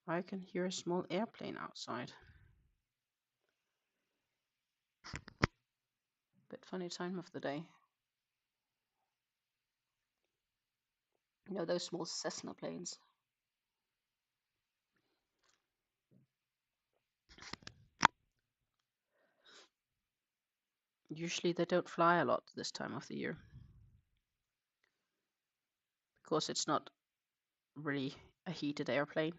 I can hear a small airplane outside. Bit funny time of the day. You know those small Cessna planes? Usually they don't fly a lot this time of the year because it's not really a heated airplane.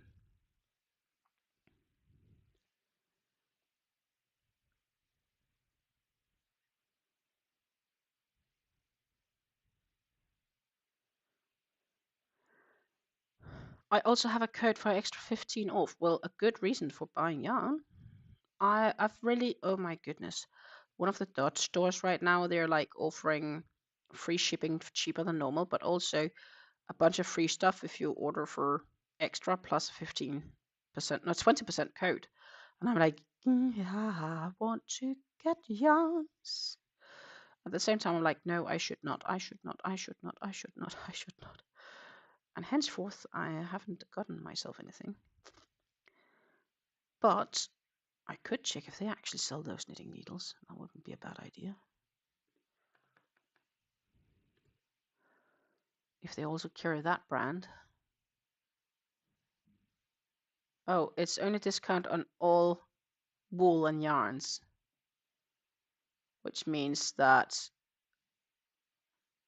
I also have a code for extra 15 off. Well, a good reason for buying yarn. I've really, oh my goodness, one of the Dutch stores right now, they're like offering free shipping cheaper than normal, but also a bunch of free stuff if you order for extra plus 15%, no, 20% code. And I'm like, yeah, I want to get yarns. At the same time, I'm like, no, I should not, I should not, I should not, I should not, I should not. And henceforth, I haven't gotten myself anything. But I could check if they actually sell those knitting needles. That wouldn't be a bad idea. If they also carry that brand. Oh, it's only discount on all wool and yarns. Which means that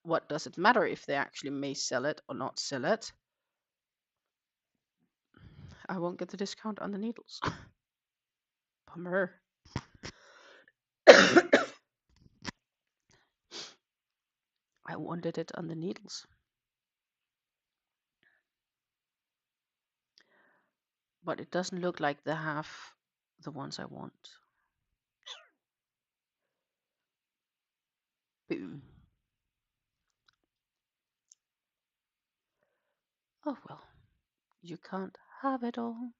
what does it matter if they actually may sell it or not sell it? I won't get the discount on the needles. Bummer. I wanted it on the needles. But it doesn't look like they have the ones I want. Boom. Oh well, you can't have it all.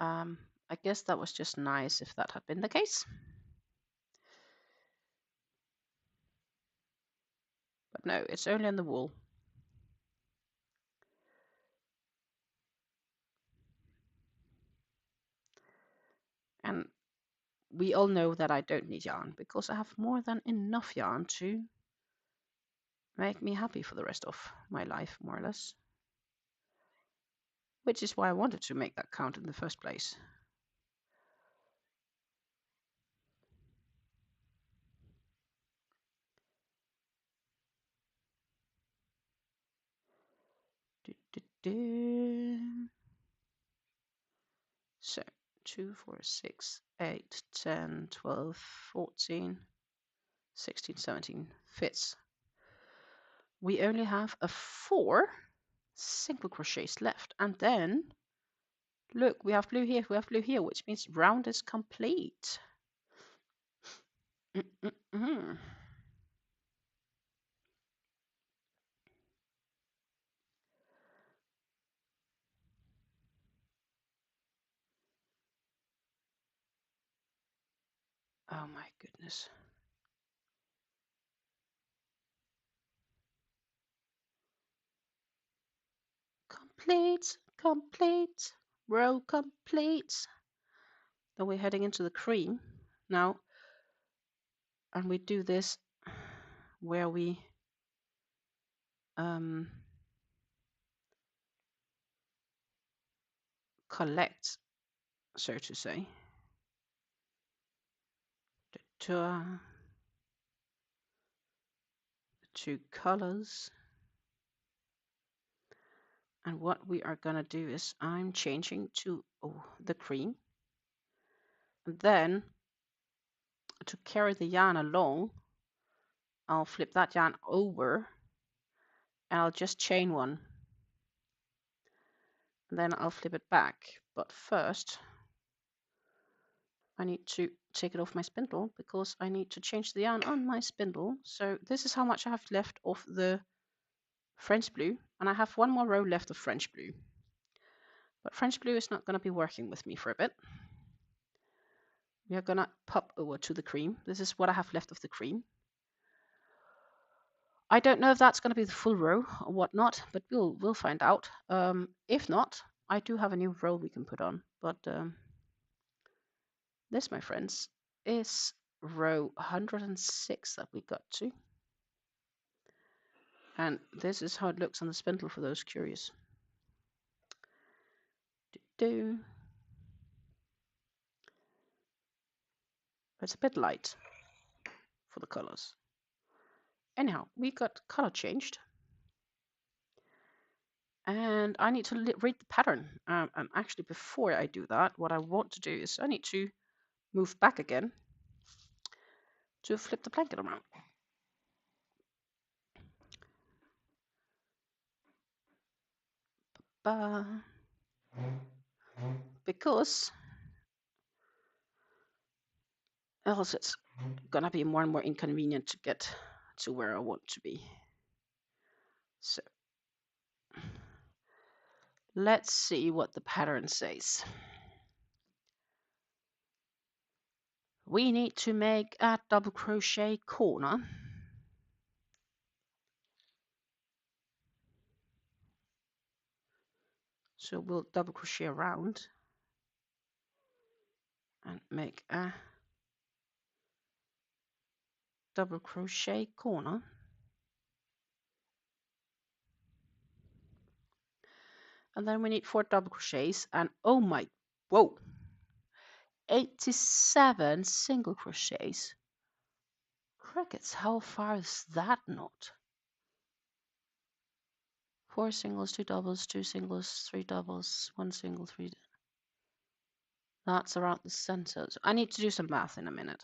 I guess that was just nice if that had been the case. But no, it's only on the wool. And we all know that I don't need yarn because I have more than enough yarn to make me happy for the rest of my life, more or less. Which is why I wanted to make that count in the first place. So 2, 4, 6, 8, 10, 12, 14. 16, 17 fits. We only have 4 single crochets left, and then look, we have blue here, we have blue here, which means round is complete. Oh my goodness. Complete, complete, row complete. Then we're heading into the cream now, and we do this where we collect, so to say, the 2 colors. And what we are going to do is I'm changing to the cream. And then to carry the yarn along, I'll flip that yarn over and I'll just chain 1. And then I'll flip it back. But first, I need to take it off my spindle because I need to change the yarn on my spindle. So this is how much I have left of the French blue. And I have 1 more row left of French blue. But French blue is not going to be working with me for a bit. We are going to pop over to the cream. This is what I have left of the cream. I don't know if that's going to be the full row or whatnot, but we'll find out. If not, I do have a new row we can put on. But this, my friends, is row 106 that we got to. And this is how it looks on the spindle for those curious. It's a bit light for the colors. Anyhow, we got color changed. And I need to read the pattern. And actually, before I do that, what I want to do is I need to move back again to flip the blanket around. Because else it's gonna be more and more inconvenient to get to where I want to be. So let's see what the pattern says. We need to make a double crochet corner. So we'll double crochet around and make a double crochet corner. And then we need 4 double crochets, and oh my, whoa, 87 single crochets. Crickets, how far is that knot? 4 singles, 2 doubles, 2 singles, 3 doubles, 1 single, 3. That's around the center. So I need to do some math in a minute.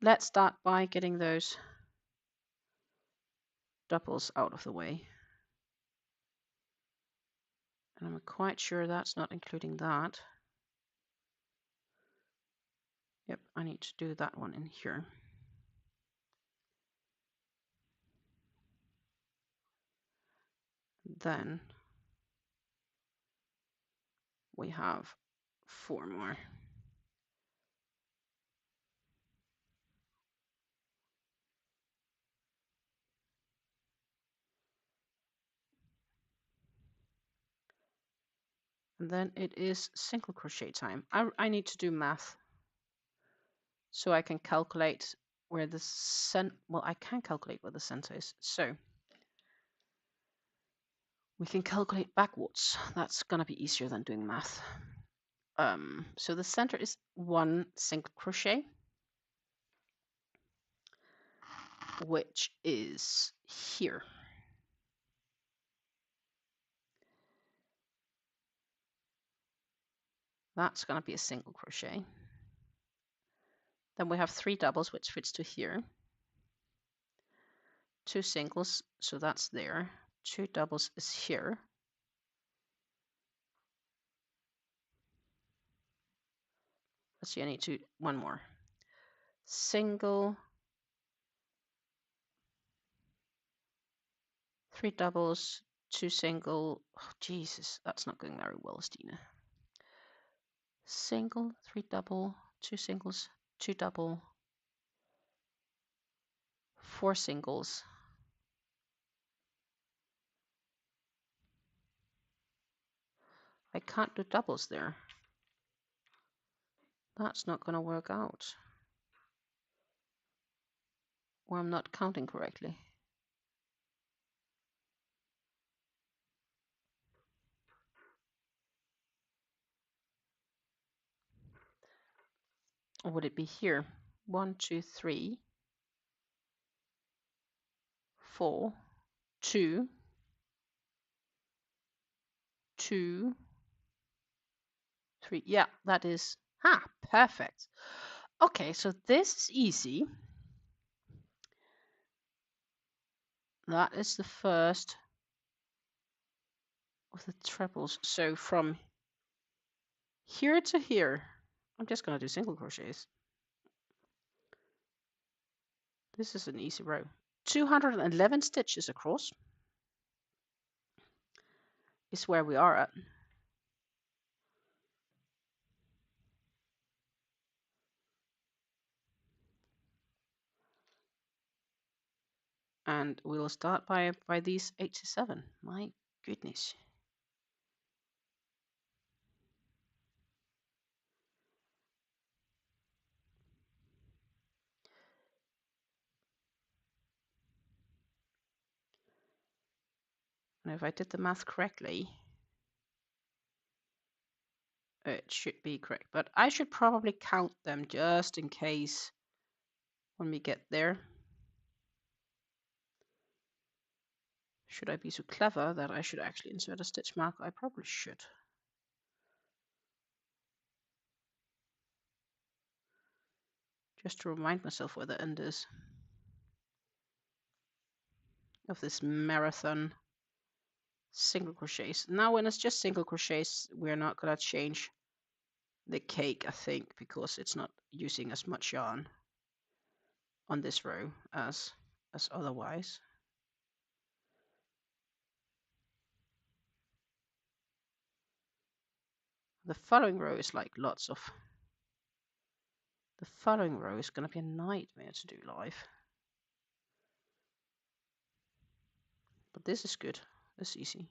Let's start by getting those doubles out of the way. And I'm quite sure that's not including that. Yep, I need to do that one in here. Then we have 4 more. And then it is single crochet time. I need to do math so I can calculate where the I can calculate where the center is. So we can calculate backwards. That's gonna be easier than doing math. So the center is 1 single crochet, which is here. That's going to be a single crochet. Then we have 3 doubles, which fits to here. 2 singles, so that's there. 2 doubles is here. Let's see, I need to one more. Single, 3 doubles, 2 single. Oh, Jesus, that's not going very well, Stina. Single, 3 double, 2 singles, 2 double, 4 singles. I can't do doubles there. That's not going to work out. Or I'm not counting correctly. Or would it be here? 1, 2, 3, 4, 2, 2, 3. Yeah, that is. Perfect. Okay, so this is easy. That is the first of the trebles. So from here to here, I'm just going to do single crochets. This is an easy row. 211 stitches across is where we are at. And we'll start by these 87. My goodness. And if I did the math correctly, it should be correct. But I should probably count them just in case when we get there. Should I be so clever that I should actually insert a stitch mark? I probably should. Just to remind myself where the end is of this marathon single crochets. Now when it's just single crochets, we're not going to change the cake, I think, because it's not using as much yarn on this row as otherwise. The following row is like lots of. The following row is going to be a nightmare to do live. But this is good. This is easy.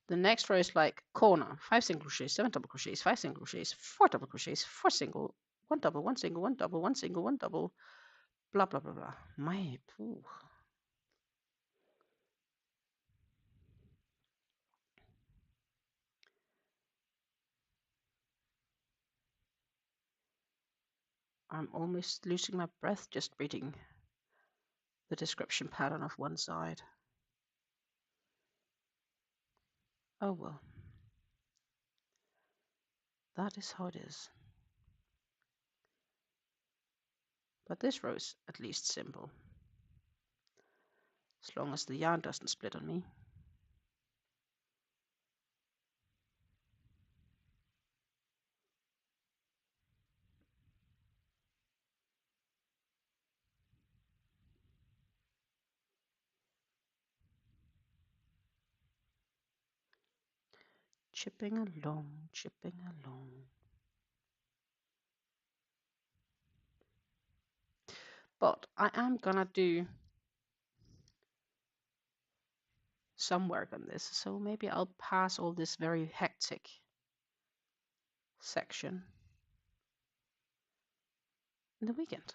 The next row is like corner, 5 single crochets, 7 double crochets, 5 single crochets, 4 double crochets, 4 single, 1 double, 1 single, 1 double, 1 single, 1 double, blah blah blah blah. My pooh. I'm almost losing my breath just reading the description pattern of one side. Oh well. That is how it is. But this row is at least simple. As long as the yarn doesn't split on me. Chipping along, chipping along. But I am gonna do some work on this, so maybe I'll pass all this very hectic section in the weekend.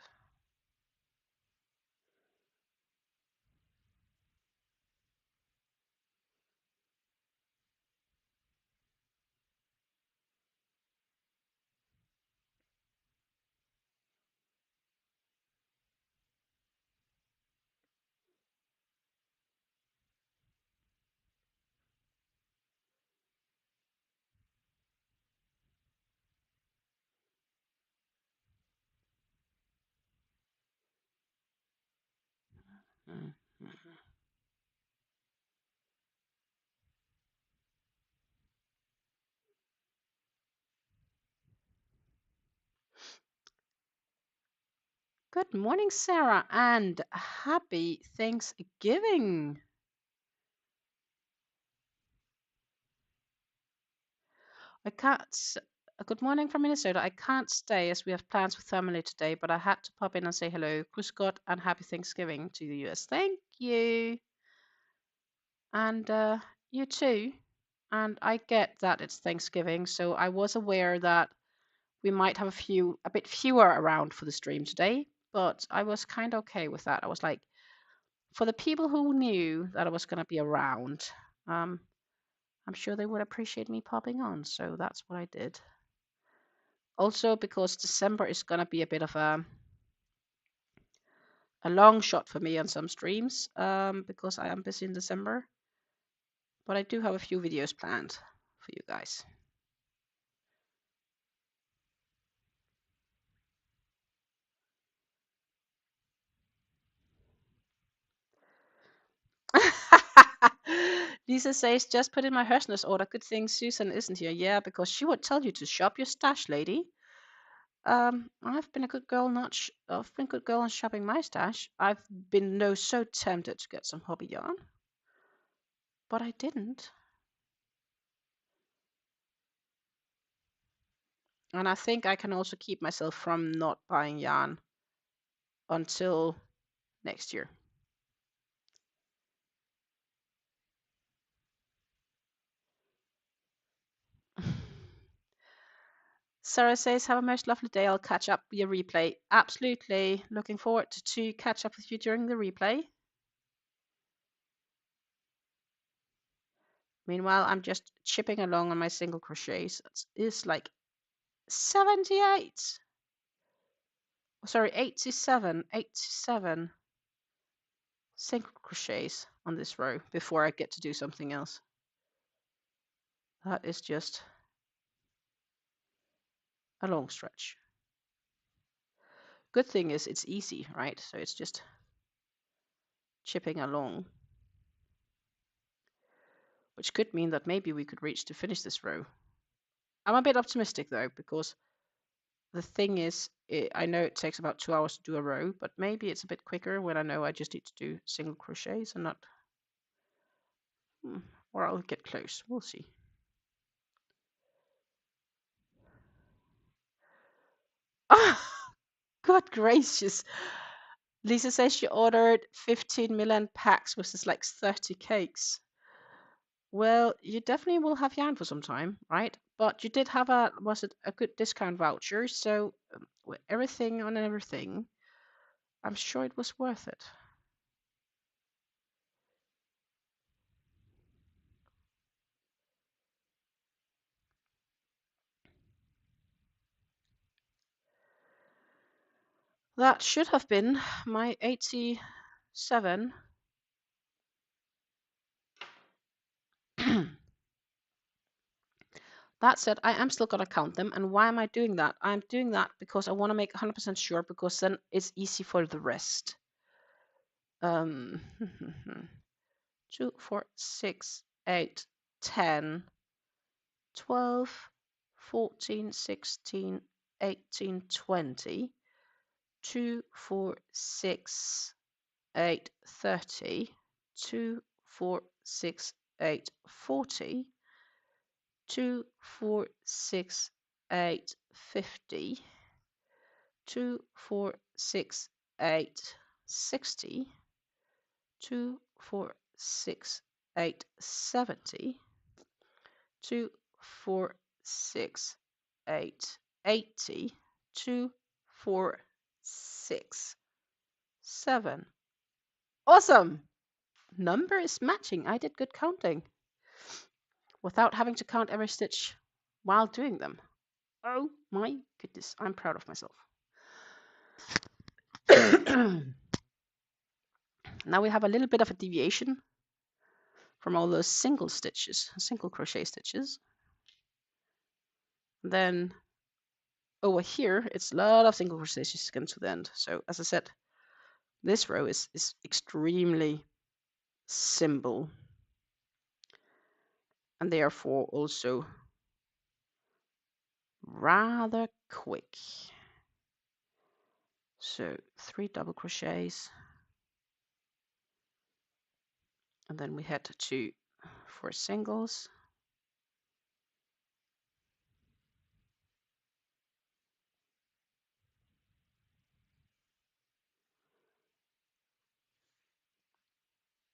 Good morning, Sarah, and happy Thanksgiving. Good morning from Minnesota. I can't stay as we have plans with family today, but I had to pop in and say hello. Grüß Gott and happy Thanksgiving to the US. Thank you. And you too. And I get that it's Thanksgiving, so I was aware that we might have a bit fewer around for the stream today, but I was kind of okay with that. I was like, for the people who knew that I was going to be around, I'm sure they would appreciate me popping on. So that's what I did. Also, because December is going to be a bit of a long shot for me on some streams, because I am busy in December. But I do have a few videos planned for you guys. Lisa says, just put in my Hershner's order. Good thing Susan isn't here. Yeah, because she would tell you to shop your stash, lady. I've been a good girl, I've been a good girl on shopping my stash. I've been so tempted to get some hobby yarn, but I didn't. And I think I can also keep myself from not buying yarn until next year. Sarah says, have a most lovely day. I'll catch up via replay. Absolutely. Looking forward to catch up with you during the replay. Meanwhile, I'm just chipping along on my single crochets. It's like 78. Sorry, 87 single crochets on this row before I get to do something else. That is just a long stretch. Good thing is it's easy, right? So it's just chipping along, which could mean that maybe we could reach to finish this row. I'm a bit optimistic though, because the thing is, I know it takes about 2 hours to do a row, but maybe it's a bit quicker when I know I just need to do single crochets and not, or I'll get close. We'll see. Good gracious. Lisa says she ordered 15 million packs, which is like 30 cakes. Well, you definitely will have yarn for some time, right? But you did have was it a good discount voucher? So with everything on everything, I'm sure it was worth it. That should have been my 87. That said, I am still going to count them. And why am I doing that? I'm doing that because I want to make 100% sure, because then it's easy for the rest. 2, 4, 6, 8, 10, 12, 14, 16, 18, 20, 2, 4, 6, 8, 30, 2, 4, 6, 8, 40, 2, 4, 6, 8, 50, 2, 4, 6, 8, 60, 2, 4, 6, 8, 70, 2, 4, 6, 8, 80, 2, 4, 6, 7. Awesome! Number is matching. I did good counting without having to count every stitch while doing them. Oh my goodness, I'm proud of myself. Now we have a little bit of a deviation from all those single crochet stitches. Then over here, it's a lot of single crochet stitches to the end. So as I said, This row is extremely simple and therefore also rather quick. So 3 double crochets, and then we head to 4 singles,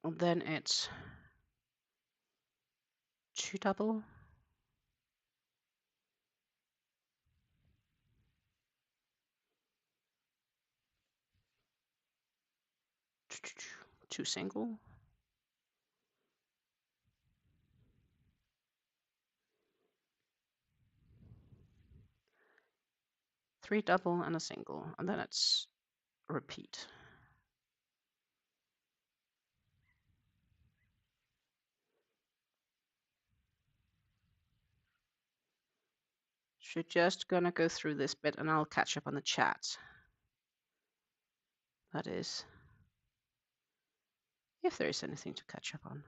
and then it's 2 double, 2 single, 3 double and a single, and then it's repeat. So just gonna go through this bit and I'll catch up on the chat. That is, if there is anything to catch up on.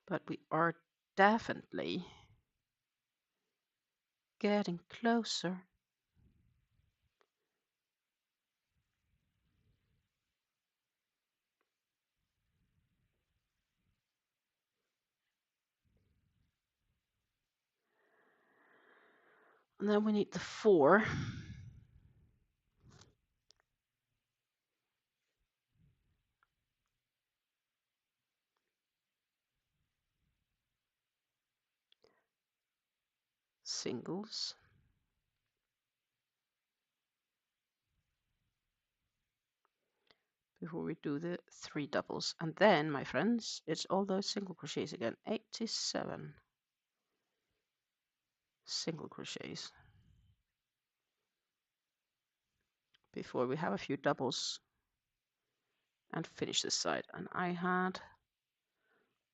But we are definitely getting closer. And then we need the 4. Singles. Before we do the 3 doubles. And then, my friends, it's all those single crochets again. 87 single crochets before we have a few doubles and finish this side. And I had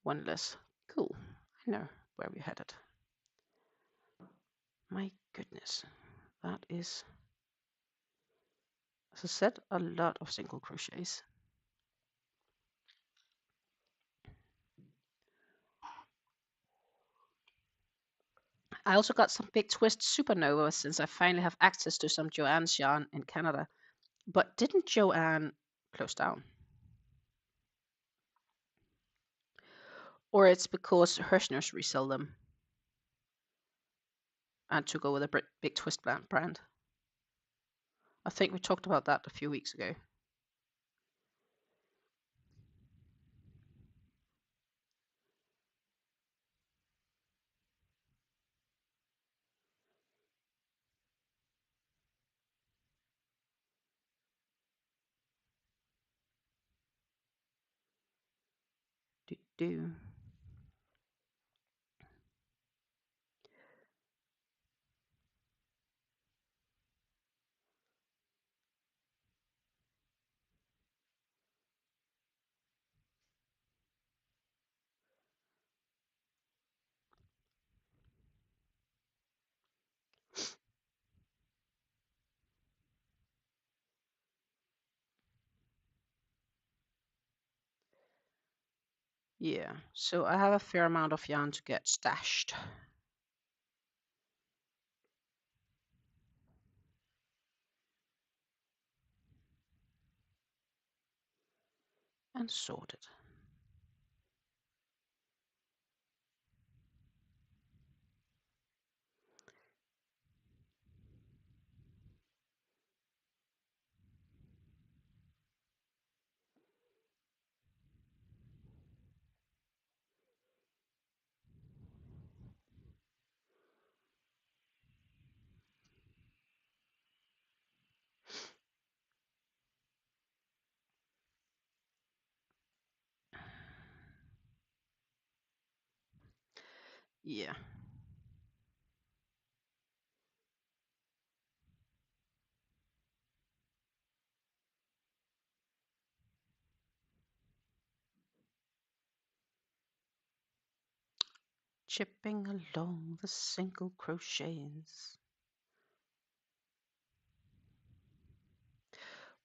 1 less. Cool. I know where we're headed. My goodness, that is, as I said, a lot of single crochets. I also got some Big Twist Supernova since I finally have access to some Joanne's yarn in Canada. But didn't Joanne close down? Or it's because Hirschner's resell them and took over the Big Twist brand. I think we talked about that a few weeks ago. Do. Yeah, so I have a fair amount of yarn to get stashed. And sorted. Yeah. chipping along the single crochets.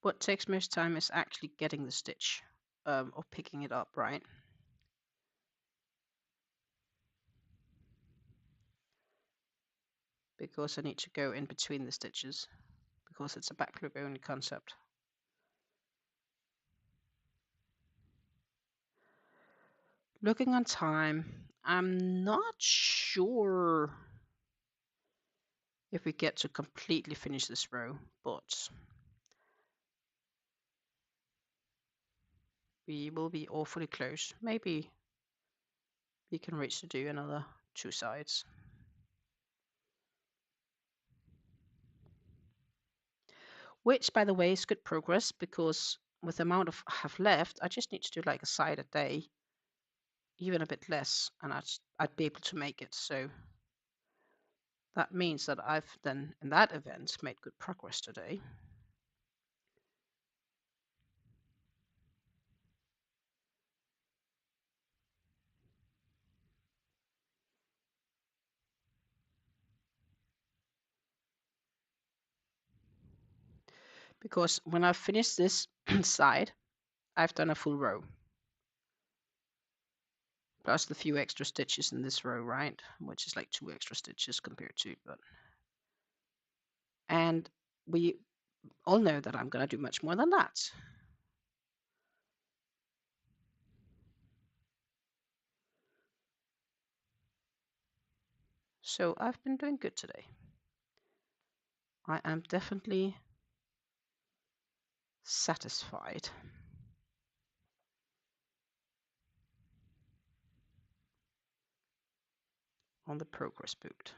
What takes most time is actually getting the stitch or picking it up, right? Because I need to go in between the stitches because it's a back loop only concept. Looking on time, I'm not sure if we get to completely finish this row, but we will be awfully close. Maybe we can reach to do another 2 sides. Which, by the way, is good progress because with the amount of I have left, I just need to do like a side a day, even a bit less, and I'd be able to make it. So that means that I've then, in that event, made good progress today. Because when I finish this side, I've done a full row. Plus the few extra stitches in this row, right? Which is like 2 extra stitches compared to, but. And we all know that I'm going to do much more than that. So I've been doing good today. I am definitely satisfied. On the progress boot.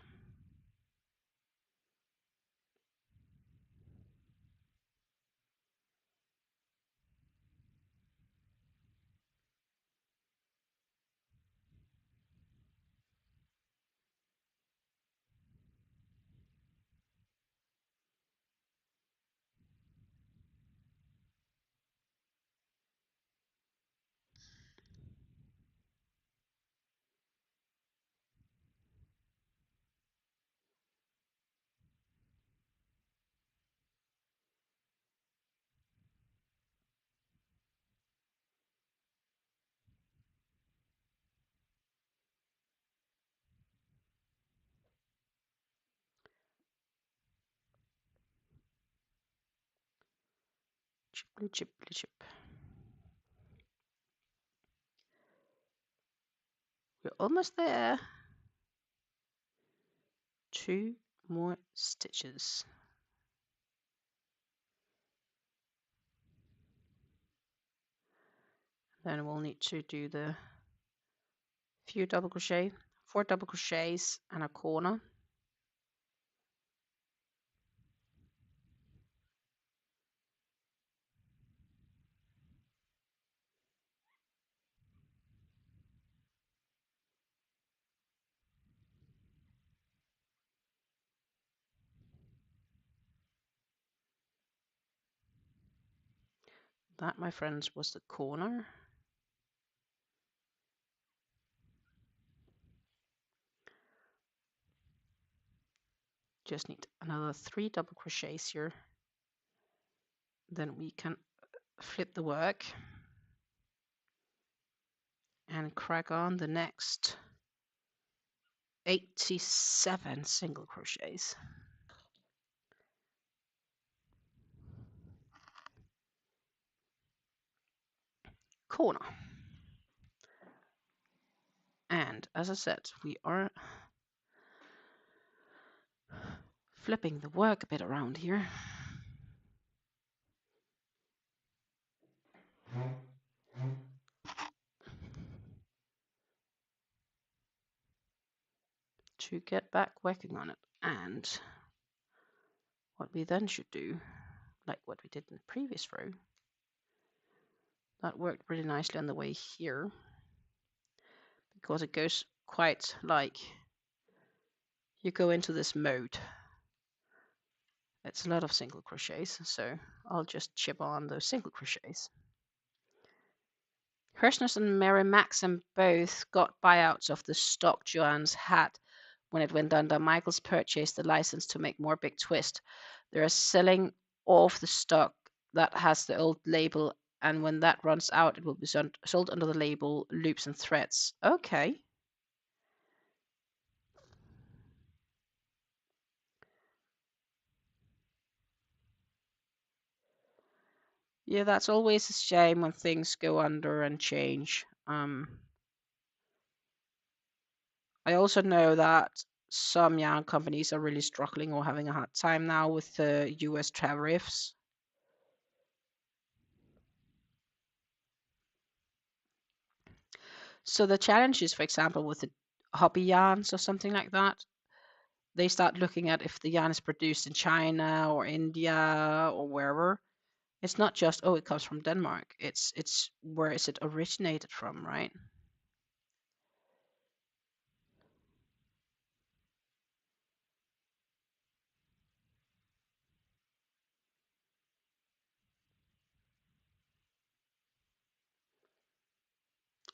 Chipply, chipply, chip. We're almost there. 2 more stitches. Then we'll need to do the few double crochet, 4 double crochets and a corner. That, my friends, was the corner. Just need another 3 double crochets here. Then we can flip the work and crack on the next 87 single crochets. Corner. And as I said, we are flipping the work a bit around here. To get back working on it. And what we then should do, like what we did in the previous row, that worked really nicely on the way here because it goes quite like you go into this mode. It's a lot of single crochets, so I'll just chip on those single crochets. Hirschness and Mary Maxim both got buyouts of the stock Joanne's had when it went under. Michaels purchased the license to make more Big Twist. They're selling off the stock that has the old label, and when that runs out, it will be sold under the label Loops and Threads. Okay. Yeah, that's always a shame when things go under and change. I also know that some yarn companies are really struggling or having a hard time now with the US tariffs. So the challenge is, for example, with the hobby yarns or something like that, they start looking at if the yarn is produced in China or India or wherever. It's not just, oh, it comes from Denmark. It's where is it originated from, right?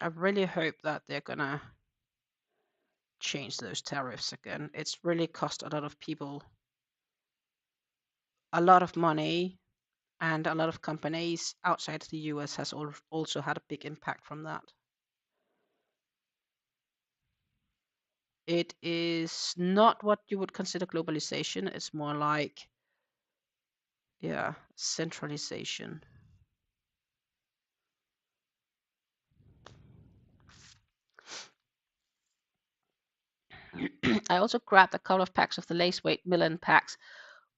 I really hope that they're gonna change those tariffs again. It's really cost a lot of people a lot of money, and a lot of companies outside the US has also had a big impact from that. It is not what you would consider globalization. It's more like, yeah, centralization. I also grabbed a couple of packs of the lace weight Millen packs,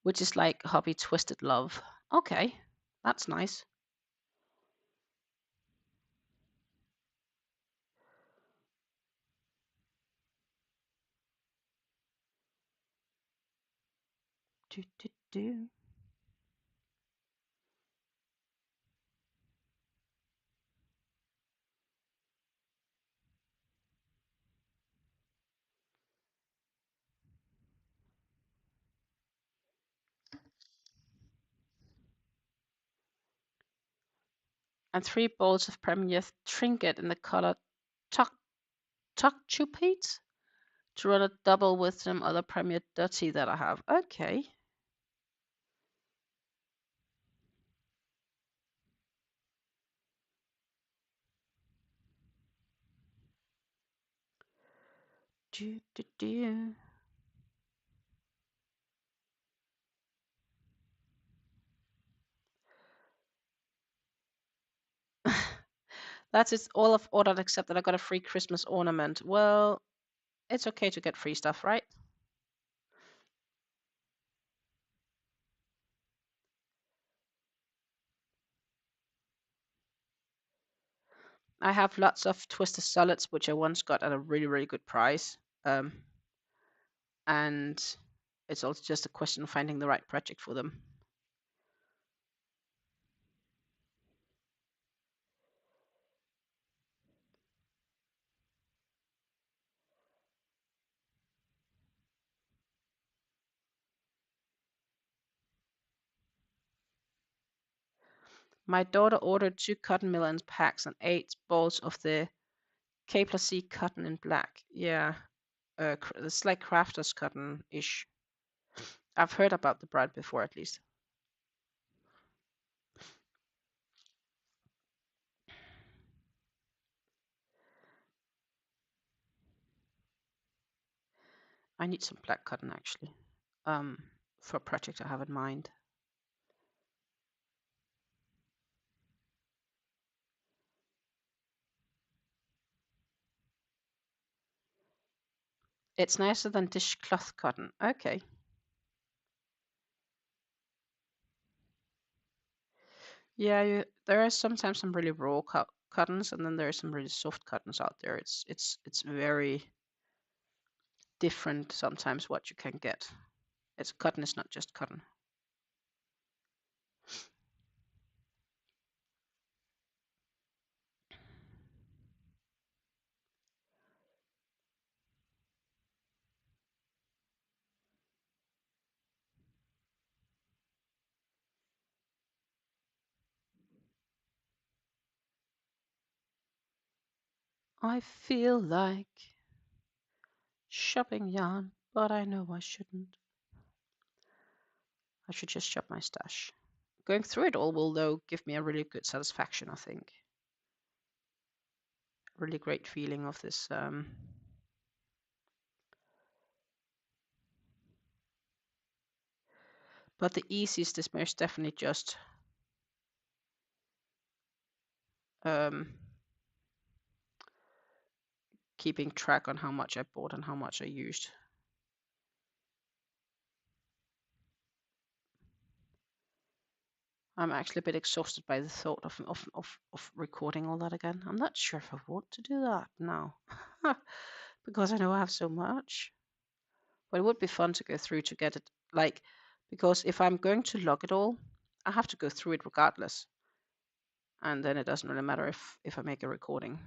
which is like Hobby Twisted Love. Okay, that's nice. Do, do, do. And 3 balls of Premier Trinket in the color Tuck Chupate to run a double with some other Premier Dirty that I have. Okay. Do, do, do. That's it's all I've ordered except that I got a free Christmas ornament. Well, it's okay to get free stuff, right? I have lots of Twister solids, which I once got at a really, really good price. And it's also just a question of finding the right project for them. My daughter ordered 2 cotton Millen packs and 8 balls of the K plus C cotton in black. Yeah, it's like crafters cotton-ish. I've heard about the brand before, at least. I need some black cotton, actually, for a project I have in mind. It's nicer than dishcloth cotton. Okay. Yeah, there are sometimes some really raw cottons, and then there are some really soft cottons out there. It's very different sometimes what you can get. It's cotton is not just cotton. I feel like shopping yarn, but I know I shouldn't. I should just shop my stash. Going through it all will, though, give me a really good satisfaction, I think. Really great feeling of this. But the easiest is most definitely just keeping track on how much I bought and how much I used. I'm actually a bit exhausted by the thought of recording all that again. I'm not sure if I want to do that now because I know I have so much. But it would be fun to go through to get it, like, because if I'm going to log it all, I have to go through it regardless. And then it doesn't really matter if I make a recording.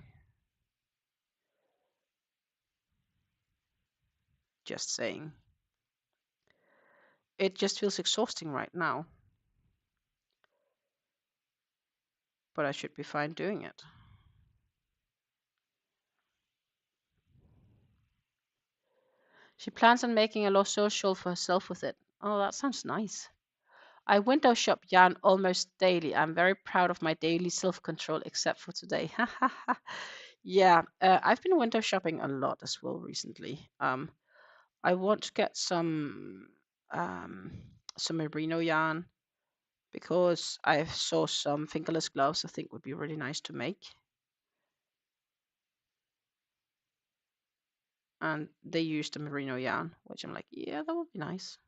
Just saying. It just feels exhausting right now. But I should be fine doing it. She plans on making a little social for herself with it. Oh, that sounds nice. I window shop yarn almost daily. I'm very proud of my daily self-control, except for today. Yeah, I've been window shopping a lot as well recently. I want to get some merino yarn because I saw some fingerless gloves I think would be really nice to make. And they used the merino yarn, which I'm like, yeah, that would be nice.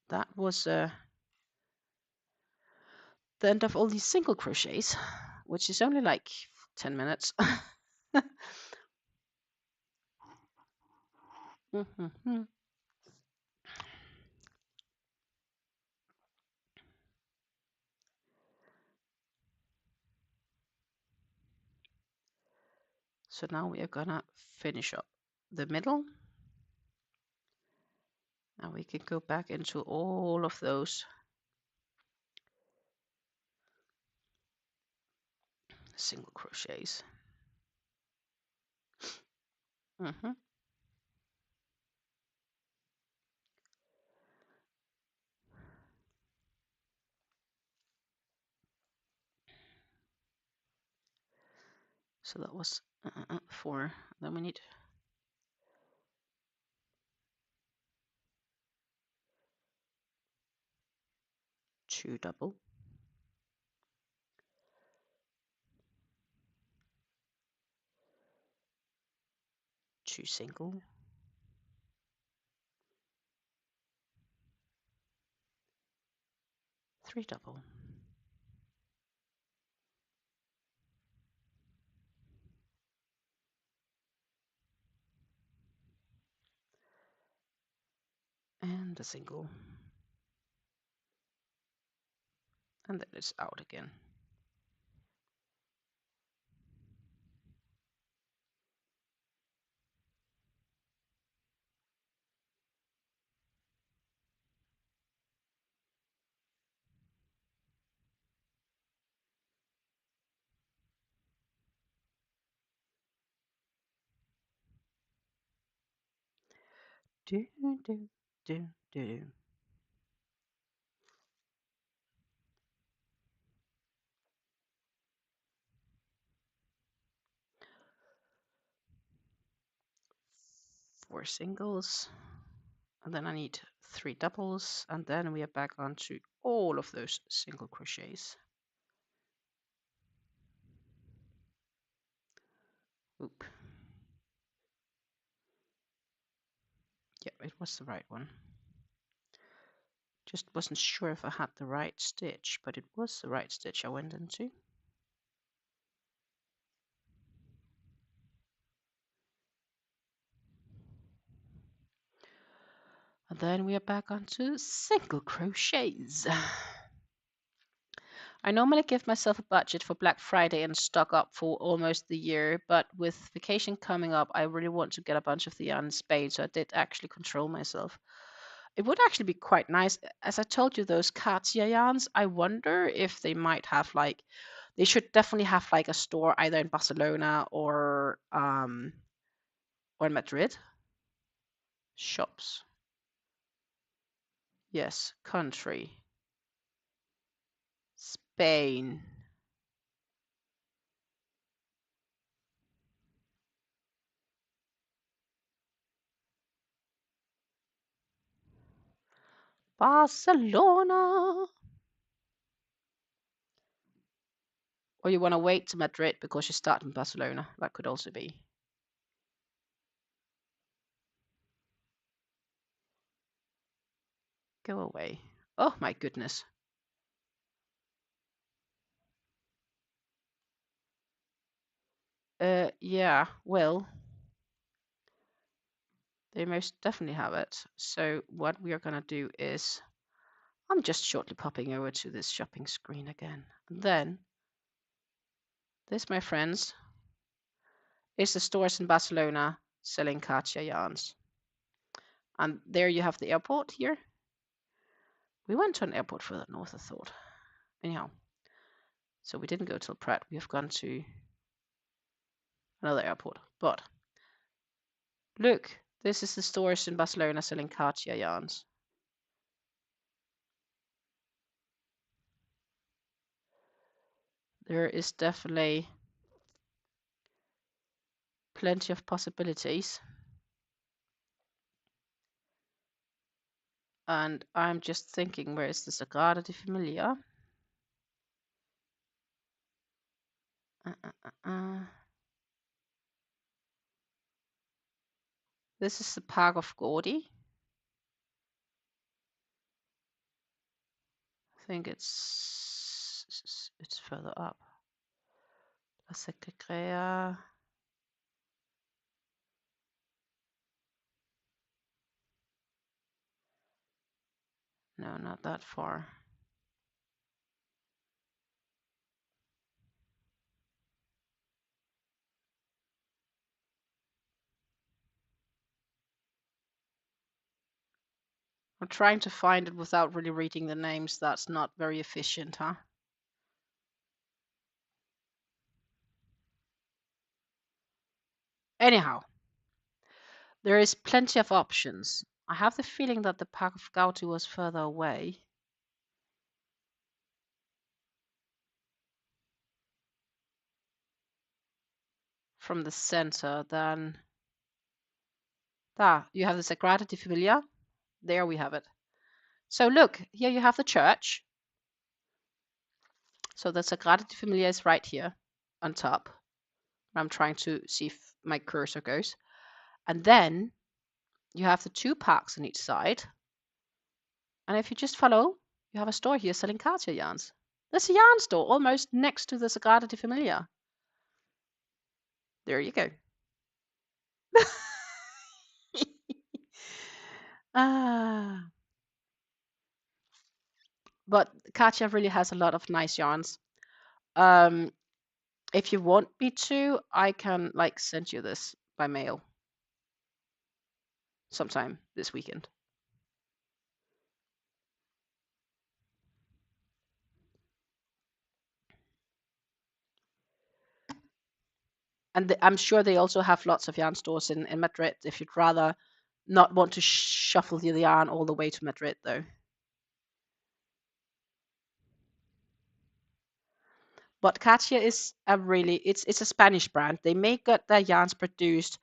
That was the end of all these single crochets, which is only like 10 minutes. So now we are gonna finish up the middle. And we can go back into all of those single crochets. So that was 4. Then we need 2 double, 2 single, 3 double, 'and a single, and then it's out again. Do, do, do, do. 4 singles, and then I need 3 doubles, and then we are back onto all of those single crochets. Oop. Yep, it was the right one. Just wasn't sure if I had the right stitch, but it was the right stitch I went into. And then we are back onto single crochets. I normally give myself a budget for Black Friday and stock up for almost the year, but with vacation coming up, I really want to get a bunch of the yarn in Spain, so I did actually control myself. It would actually be quite nice. As I told you, those Katia yarns, I wonder if they might have like, they should definitely have like a store either in Barcelona or in Madrid. Shops. Yes, country. Spain. Barcelona. Or you want to wait to Madrid because you start in Barcelona. That could also be. Go away. Oh my goodness. Yeah, well, they most definitely have it. So what we are going to do is, I'm just shortly popping over to this shopping screen again. And then, this, my friends, is the stores in Barcelona selling Katia yarns. And there you have the airport here. We went to an airport further north, I thought. Anyhow, so we didn't go till Prat. We have gone to another airport. But look, this is the stores in Barcelona selling Katia yarns. There is definitely plenty of possibilities. And I'm just thinking, where is the Sagrada de Familia? This is the Park of Gordy. I think it's further up. La Secretaria. No, not that far. I'm trying to find it without really reading the names. That's not very efficient, huh? Anyhow, there is plenty of options. I have the feeling that the Park of Gauti was further away from the center than... Ah, you have the Sagrada de Familia. There we have it. So look, here you have the church. So the Sagrada de Familia is right here on top. I'm trying to see if my cursor goes. And then you have the two parks on each side. And if you just follow, you have a store here selling Katia yarns. There's a yarn store almost next to the Sagrada de Familia. There you go. But Katja really has a lot of nice yarns. If you want me to, I can like send you this by mail sometime this weekend. And I'm sure they also have lots of yarn stores in Madrid if you'd rather not want to shuffle the yarn all the way to Madrid, though. But Katia is it's a Spanish brand. They may get their yarns produced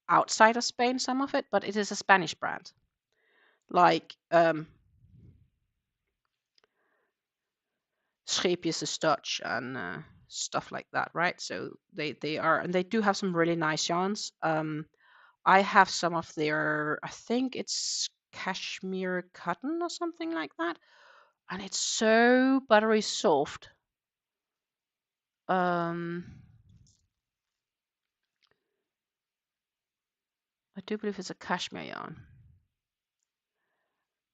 outside of Spain, some of it, but it is a Spanish brand. Like Scheepjes is Dutch and stuff like that, right? So they are, and they do have some really nice yarns. I have some of their, I think it's cashmere cotton or something like that, and it's so buttery soft. I do believe it's a cashmere yarn,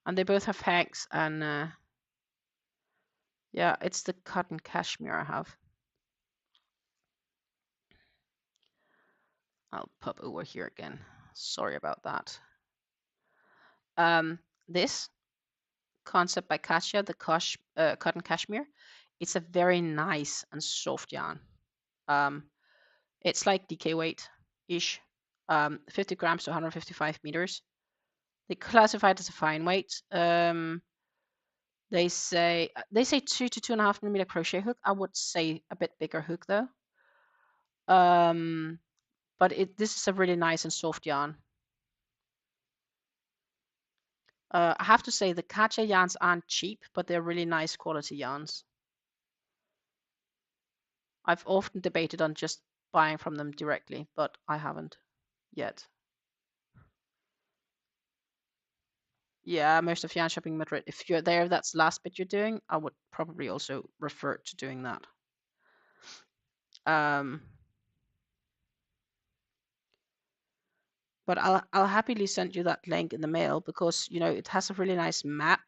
and they both have hanks and Yeah, it's the cotton cashmere I have. I'll pop over here again. Sorry about that. This concept by Kasia, the cotton cashmere, it's a very nice and soft yarn. It's like DK weight ish, 50 grams to 155 meters. They classify it as a fine weight. They say 2 to 2.5 millimeter crochet hook. I would say a bit bigger hook though. But this is a really nice and soft yarn. I have to say the Kasia yarns aren't cheap, but they're really nice quality yarns. I've often debated on just buying from them directly, but I haven't yet. Yeah, most of Yarn Shopping Madrid. If you're there, that's the last bit you're doing, I would probably also refer to doing that. But I'll happily send you that link in the mail because it has a really nice map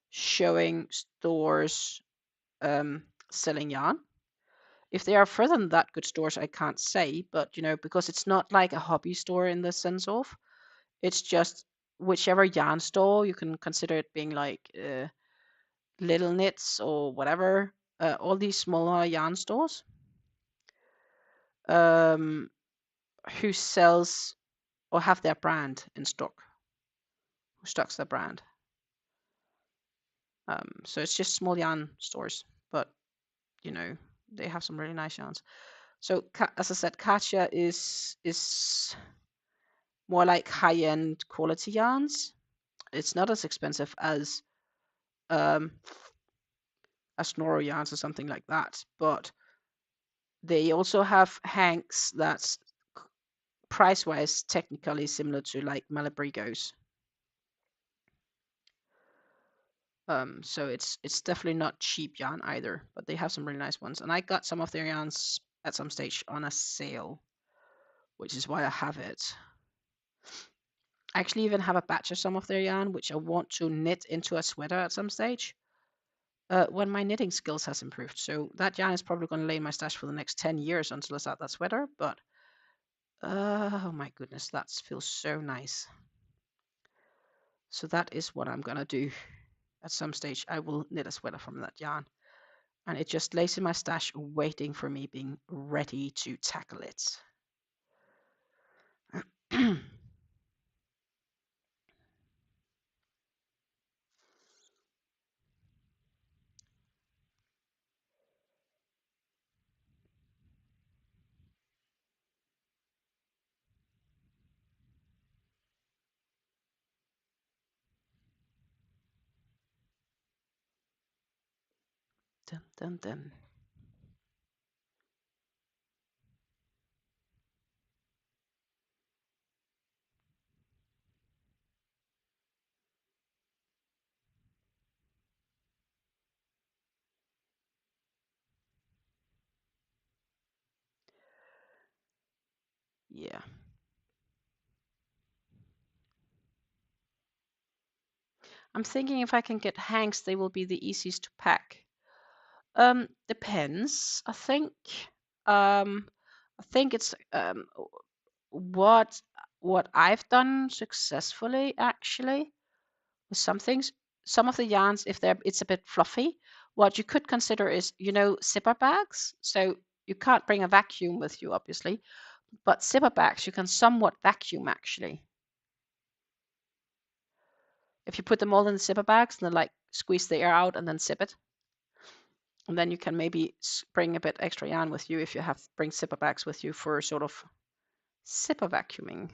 showing stores selling yarn. If they are further than that good stores, I can't say, but because it's not like a hobby store in the sense of, it's just whichever yarn store you can consider it being like Little Knits or whatever, all these smaller yarn stores who sells or have their brand in stock, who stocks their brand. So it's just small yarn stores, but they have some really nice yarns. So as I said, Kasia is more like high-end quality yarns. It's not as expensive as Noro yarns or something like that, but they also have hanks that's price-wise technically similar to like Malabrigos. So it's definitely not cheap yarn either, but they have some really nice ones. And I got some of their yarns at some stage on a sale, which is why I have it. I actually even have a batch of some of their yarn, which I want to knit into a sweater at some stage when my knitting skills has improved. So that yarn is probably going to lay in my stash for the next 10 years until I start that sweater. But oh my goodness, that feels so nice. So that is what I'm going to do. At some stage, I will knit a sweater from that yarn. And it just lays in my stash waiting for me being ready to tackle it. Dun, dun, dun. Yeah. I'm thinking if I can get hanks, they will be the easiest to pack. Depends. I think it's what I've done successfully actually with some things. Some of the yarns, if it's a bit fluffy, what you could consider is zipper bags. So you can't bring a vacuum with you, obviously, but zipper bags you can somewhat vacuum actually. If you put them all in the zipper bags and then like squeeze the air out and then zip it. And then you can maybe bring a bit extra yarn with you if you bring zipper bags with you for sort of zipper vacuuming,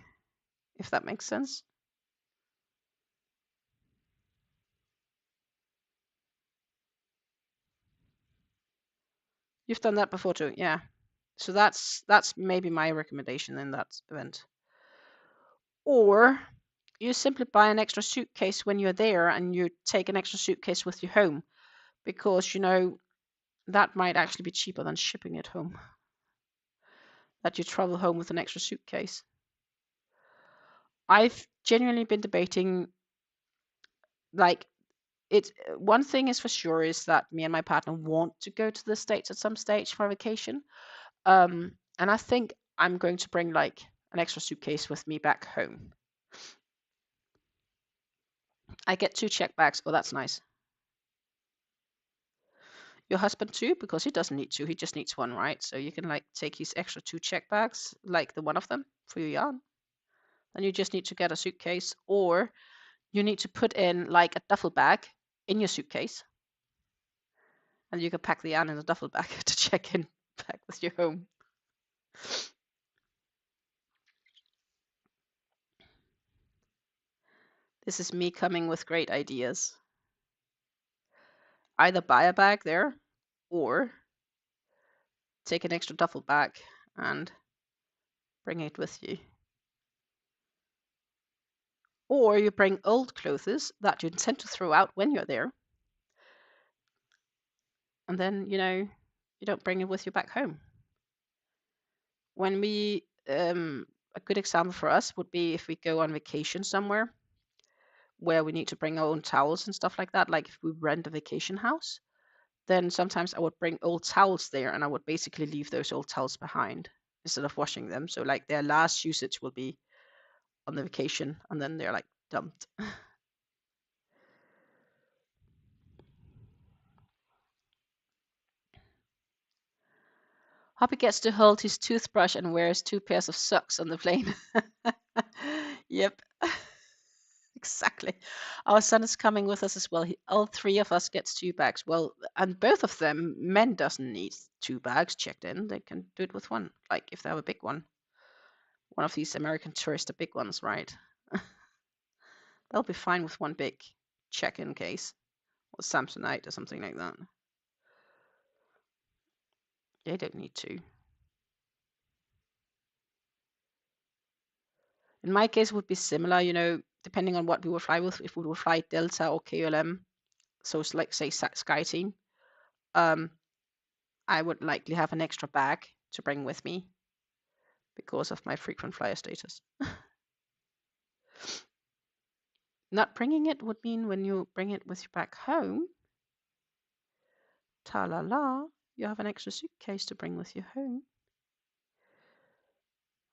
if that makes sense. You've done that before too, yeah. So that's maybe my recommendation in that event. Or you simply buy an extra suitcase when you're there and you take an extra suitcase with you home because that might actually be cheaper than shipping it home. That you travel home with an extra suitcase. I've genuinely been debating like one thing is for sure is that me and my partner want to go to the States at some stage for vacation. And I think I'm going to bring like an extra suitcase with me back home. I get 2 check bags. Oh, that's nice. Your husband too, because he doesn't need 2, he just needs 1, right? So you can like take his extra 2 check bags, like the one of them for your yarn. Then you just need to get a suitcase, or you need to put in like a duffel bag in your suitcase, and you can pack the yarn in a duffel bag to check in back with your home. This is me coming with great ideas. Either buy a bag there, or take an extra duffel bag and bring it with you. Or you bring old clothes that you intend to throw out when you're there, and then you don't bring it with you back home. When we a good example for us would be if we go on vacation somewhere where we need to bring our own towels and stuff like that. Like if we rent a vacation house, then sometimes I would bring old towels there, and I would basically leave those old towels behind instead of washing them. So like their last usage will be on the vacation, and then they're like dumped. Hoppy gets to hold his toothbrush and wears 2 pairs of socks on the plane. Yep. Exactly. Our son is coming with us as well. All 3 of us gets 2 bags. Well, and both of them, men doesn't need 2 bags checked in. They can do it with 1. Like if they have a big one. One of these American Tourister big ones, right? They'll be fine with 1 big check-in case. Or Samsonite or something like that. They don't need 2. In my case, it would be similar, depending on what we would fly with. If we would fly Delta or KLM, so it's like, say, SkyTeam, I would likely have an extra bag to bring with me because of my frequent flyer status. Not bringing it would mean when you bring it with you back home, ta-la-la, you have an extra suitcase to bring with you home.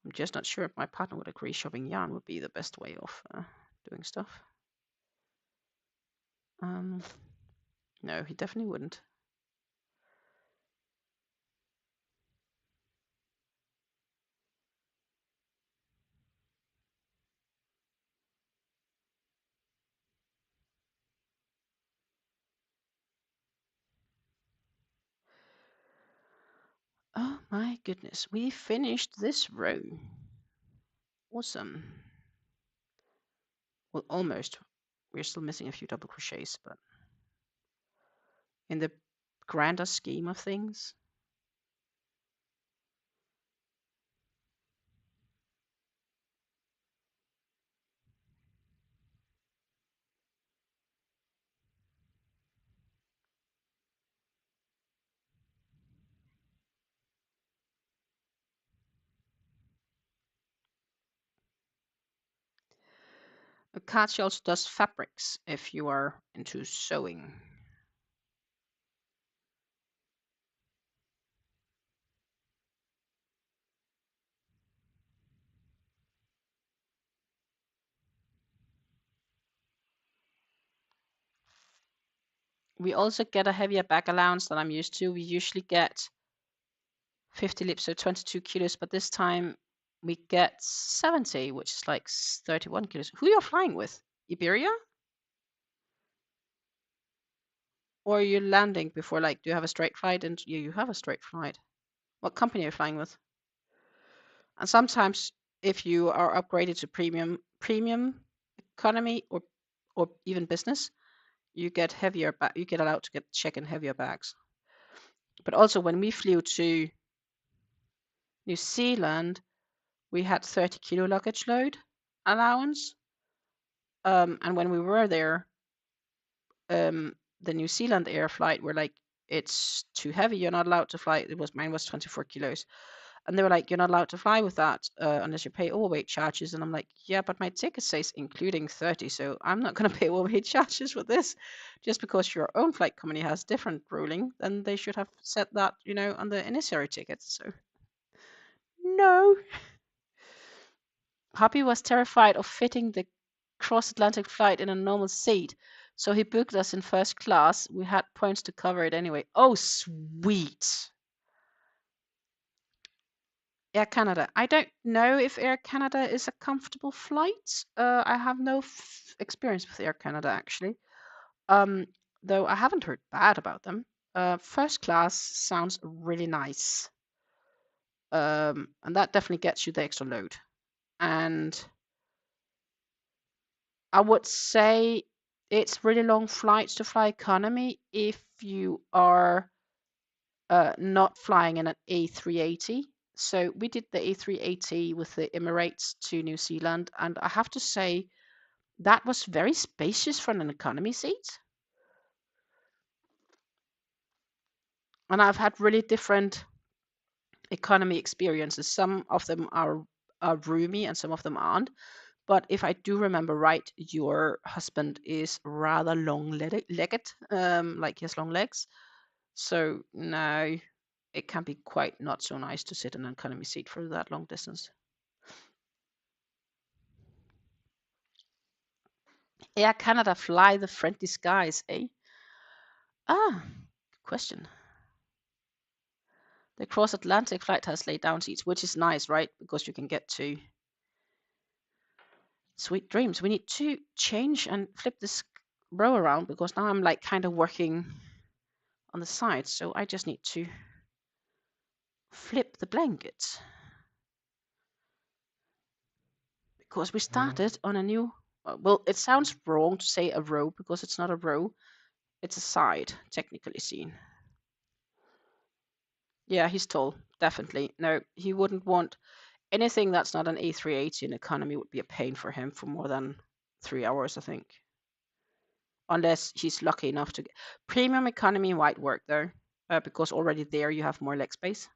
I'm just not sure if my partner would agree shopping yarn would be the best way of doing stuff. No, he definitely wouldn't. Oh my goodness, we finished this row. Awesome. Well, almost. We're still missing a few double crochets, but in the grander scheme of things. Katja also does fabrics if you are into sewing. We also get a heavier bag allowance than I'm used to. We usually get 50 lips, so 22 kilos, but this time we get 70, which is like 31 kilos. Who you're flying with? Iberia? Or are you landing before, like, do you have a straight flight? And you have a straight flight. What company are you flying with? And sometimes if you are upgraded to premium economy or even business, you get heavier you get allowed to check in heavier bags. But also when we flew to New Zealand, we had 30 kilo luggage load allowance. And when we were there, the New Zealand air flight were like, it's too heavy, you're not allowed to fly. Mine was 24 kilos. And they were like, you're not allowed to fly with that unless you pay overweight charges. And I'm like, yeah, but my ticket says including 30, so I'm not going to pay overweight charges for this. Just because your own flight company has different ruling, then they should have said that, on the initiatory ticket. So no. Happy was terrified of fitting the cross-Atlantic flight in a normal seat, so he booked us in first class. We had points to cover it anyway. Oh, sweet. Air Canada. I don't know if Air Canada is a comfortable flight. I have no experience with Air Canada, actually. Though I haven't heard bad about them. First class sounds really nice. And that definitely gets you the extra load. And I would say it's really long flights to fly economy if you are not flying in an A380. So we did the A380 with the Emirates to New Zealand, and I have to say that was very spacious for an economy seat. And I've had really different economy experiences. Some of them are roomy and some of them aren't. But if I do remember right, your husband is rather long-legged, like he has long legs. So no, it can be quite not so nice to sit in an economy seat for that long distance. Air Canada fly the friendly skies, eh? Ah, good question. The cross-Atlantic flight has laid down seats, which is nice, right? Because you can get to sweet dreams. We need to change and flip this row around because now I'm like kind of working on the side. So I just need to flip the blanket because we started on a new, well, it sounds wrong to say a row because it's not a row. It's a side, technically seen. Yeah, he's tall, definitely. No, he wouldn't want anything that's not an A380 in economy would be a pain for him for more than 3 hours, I think. Unless he's lucky enough to get premium economy might work though, because already there you have more leg space.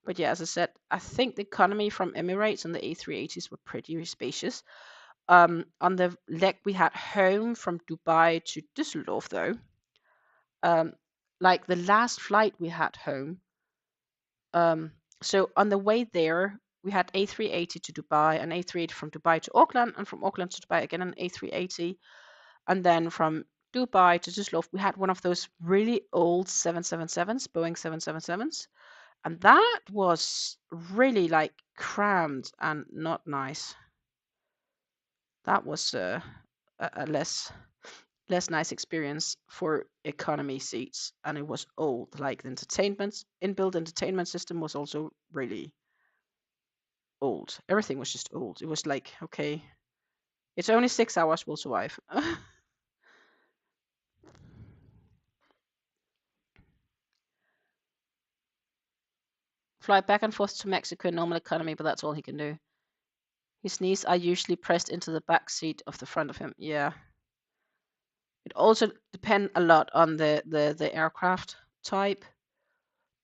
But yeah, as I said, I think the economy from Emirates and the A380s were pretty spacious. On the leg we had home from Dubai to Düsseldorf though, like the last flight we had home, so on the way there, we had A380 to Dubai, an A380 from Dubai to Auckland, and from Auckland to Dubai again an A380, and then from Dubai to Düsseldorf, we had one of those really old 777s, Boeing 777s, and that was really like crammed and not nice. That was a less nice experience for economy seats, and it was old. Like the inbuilt entertainment system was also really old. Everything was just old. It was like, okay, it's only 6 hours, we'll survive. Fly back and forth to Mexico in normal economy, but that's all he can do. His knees are usually pressed into the back seat of the front of him. Yeah. It also depends a lot on the aircraft type.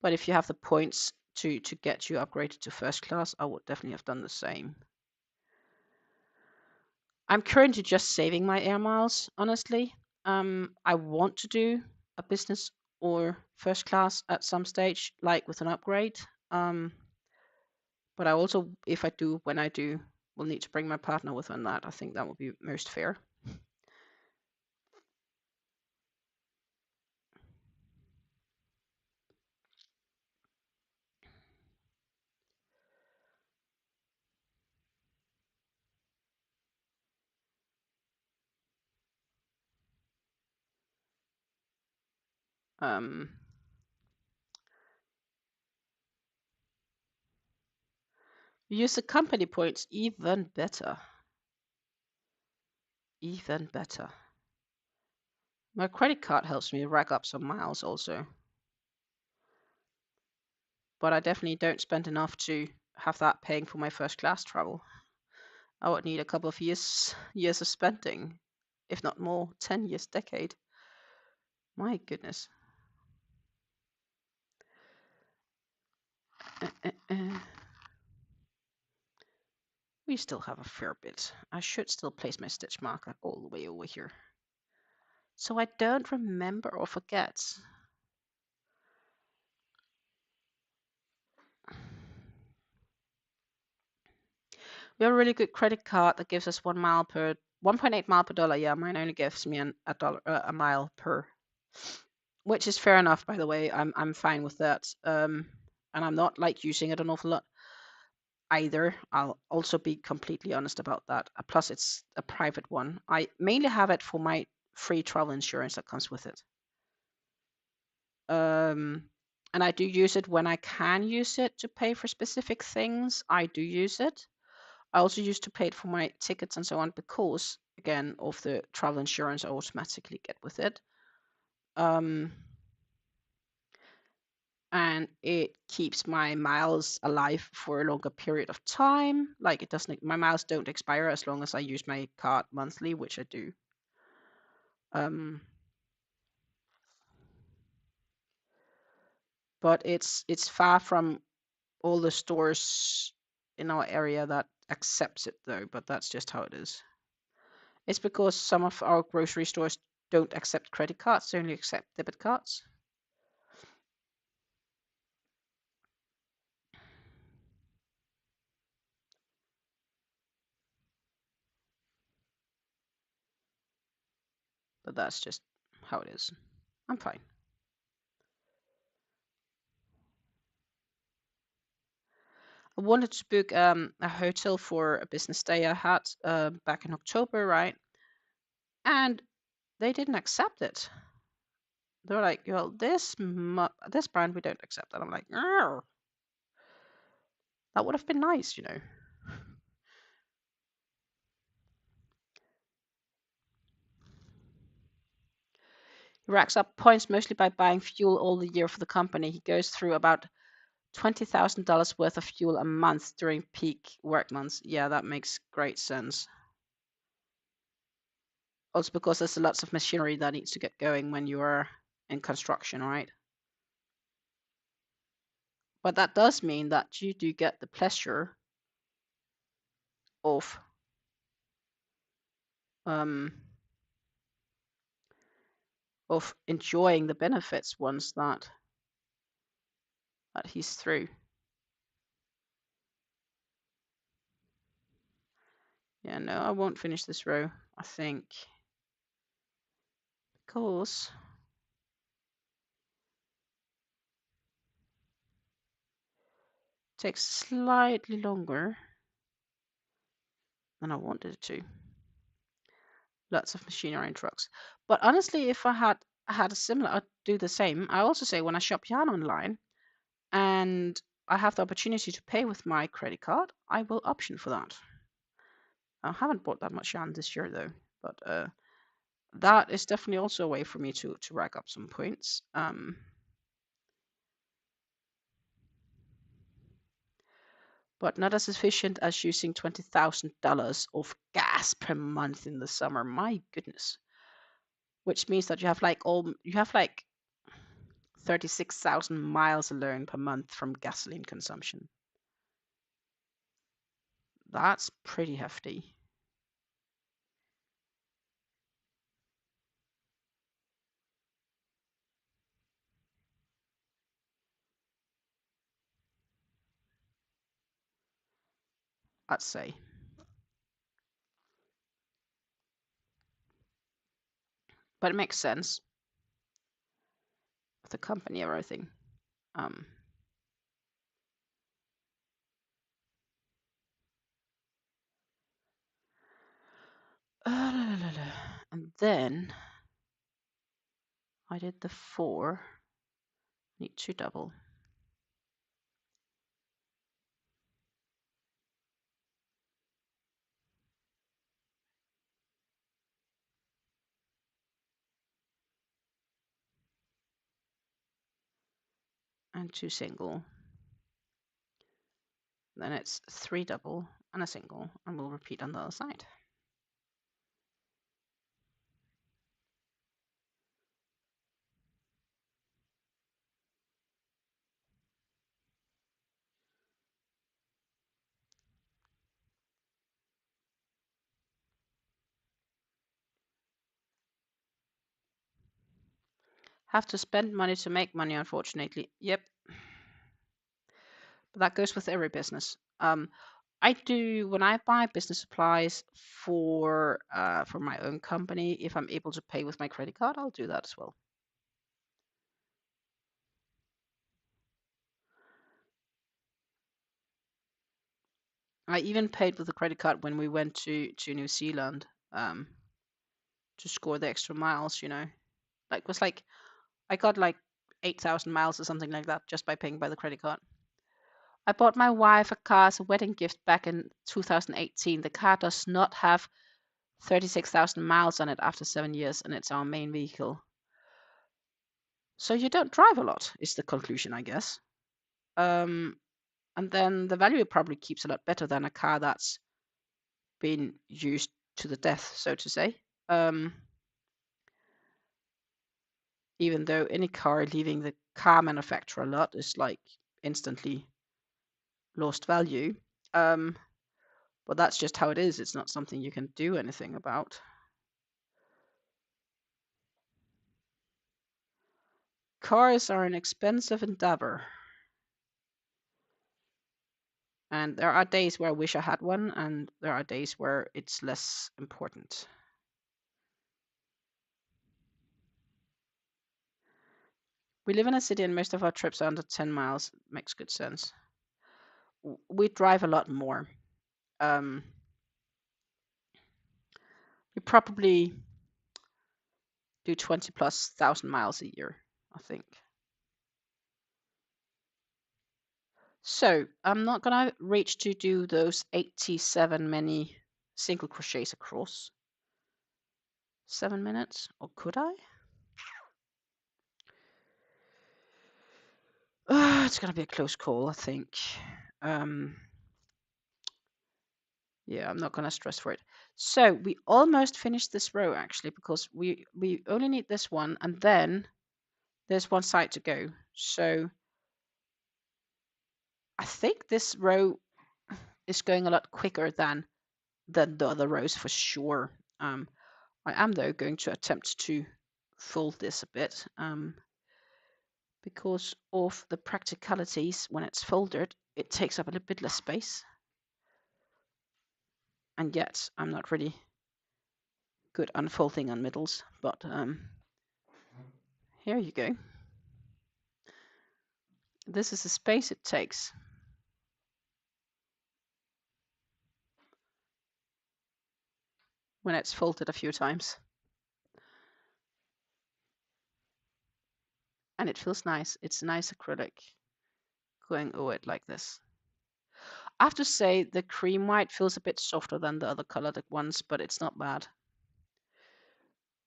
But if you have the points to get you upgraded to first class, I would definitely have done the same. I'm currently just saving my air miles, honestly. I want to do a business or first class at some stage, like with an upgrade. But I also, if I do, when I do, will need to bring my partner with on that. I think that would be most fair. Use the company points, even better. Even better. My credit card helps me rack up some miles also. But I definitely don't spend enough to have that paying for my first class travel. I would need a couple of years of spending, if not more, 10 years, decade. My goodness. We still have a fair bit. I should still place my stitch marker all the way over here, so I don't remember or forget. We have a really good credit card that gives us 1.8 mile per dollar. Yeah, mine only gives me a mile per, which is fair enough, by the way. I'm fine with that. And I'm not like using it an awful lot either. I'll also be completely honest about that. Plus, it's a private one. I mainly have it for my free travel insurance that comes with it. And I do use it when I can use it to pay for specific things. I do use it. I also used to pay it for my tickets and so on because, again, of the travel insurance I automatically get with it. And it keeps my miles alive for a longer period of time. Like it doesn't, my miles don't expire as long as I use my card monthly, which I do. But it's far from all the stores in our area that accepts it though, but that's just how it is. It's because some of our grocery stores don't accept credit cards, they only accept debit cards. But that's just how it is. I'm fine. I wanted to book a hotel for a business day I had back in October, right? And they didn't accept it. They were like, "Well, this brand we don't accept." And I'm like, "Arr." That would have been nice, you know. He racks up points mostly by buying fuel all the year for the company. He goes through about $20,000 worth of fuel a month during peak work months. Yeah, that makes great sense. Also because there's lots of machinery that needs to get going when you are in construction, right? But that does mean that you do get the pleasure of enjoying the benefits once that he's through. Yeah, no, I won't finish this row, I think, because it takes slightly longer than I wanted it to. Lots of machinery and trucks. But honestly, if I had a similar, I'd do the same. I also say when I shop yarn online and I have the opportunity to pay with my credit card, I will option for that. I haven't bought that much yarn this year though, but that is definitely also a way for me to rack up some points. But not as efficient as using $20,000 of gas per month in the summer. My goodness. Which means that you have like 36,000 miles alone per month from gasoline consumption. That's pretty hefty. I'd say. But it makes sense with the company and everything. And then I did the 4. Need 2 double. And 2 single. Then it's 3 double and a single, and we'll repeat on the other side. Have to spend money to make money, unfortunately. Yep. But that goes with every business. I do when I buy business supplies for my own company. If I'm able to pay with my credit card, I'll do that as well. I even paid with a credit card when we went to New Zealand to score the extra miles. You know, like was like I got like 8,000 miles or something like that just by paying by the credit card. I bought my wife a car as a wedding gift back in 2018. The car does not have 36,000 miles on it after 7 years, and it's our main vehicle. So you don't drive a lot, is the conclusion, I guess. And then the value probably keeps a lot better than a car that's been used to the death, so to say. Even though any car leaving the car manufacturer lot is like instantly lost value. But that's just how it is. It's not something you can do anything about. Cars are an expensive endeavor. And there are days where I wish I had one, and there are days where it's less important. We live in a city and most of our trips are under 10 miles. Makes good sense. We drive a lot more. We probably do 20 plus thousand miles a year, I think. So I'm not gonna reach to do those 87 many single crochets across 7 minutes, or could I? It's gonna be a close call, I think. Yeah, I'm not gonna stress for it. So we almost finished this row actually, because we only need this one, and then there's one side to go. So I think this row is going a lot quicker than the other rows for sure. I am though going to attempt to fold this a bit because of the practicalities. When it's folded, it takes up a little bit less space, and yet I'm not really good unfolding on middles, but here you go. This is the space it takes. When it's folded a few times. And it feels nice. It's nice acrylic going over it like this. I have to say the cream white feels a bit softer than the other colored ones, but it's not bad.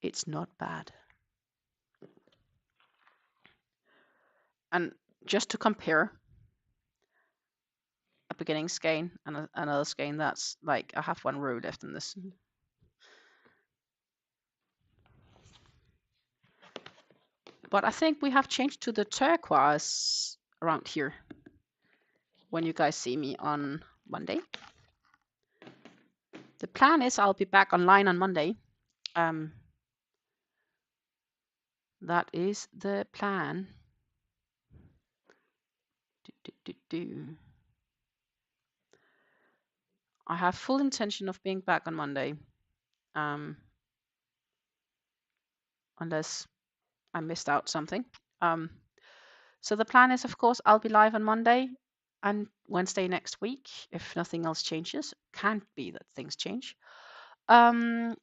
It's not bad. And just to compare, a beginning skein and another skein, that's like I have one row left in this. But I think we have changed to the turquoise around here when you guys see me on Monday. The plan is I'll be back online on Monday. That is the plan. I have full intention of being back on Monday, unless I missed out something. So the plan is, of course, I'll be live on Monday and Wednesday next week, if nothing else changes. Can't be that things change. And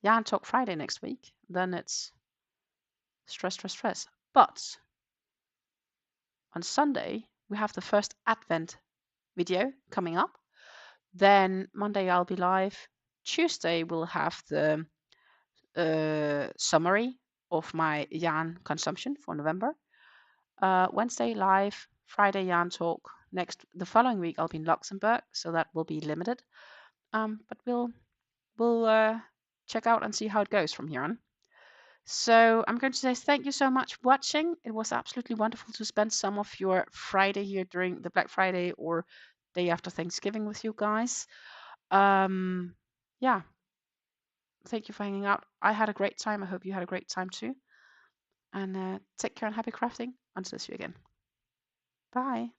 Yarn Talk Friday next week. Then it's stress. But on Sunday, we have the first Advent video coming up. Then Monday, I'll be live. Tuesday, we'll have the summary of my yarn consumption for November. Wednesday, live. Friday, Yarn Talk. The following week I'll be in Luxembourg, so that will be limited. But we'll check out and see how it goes from here on. So I'm going to say thank you so much for watching. It was absolutely wonderful to spend some of your Friday here during the Black Friday or day after Thanksgiving with you guys. Yeah, thank you for hanging out. I had a great time. I hope you had a great time too. And take care and happy crafting. Until I see you again. Bye.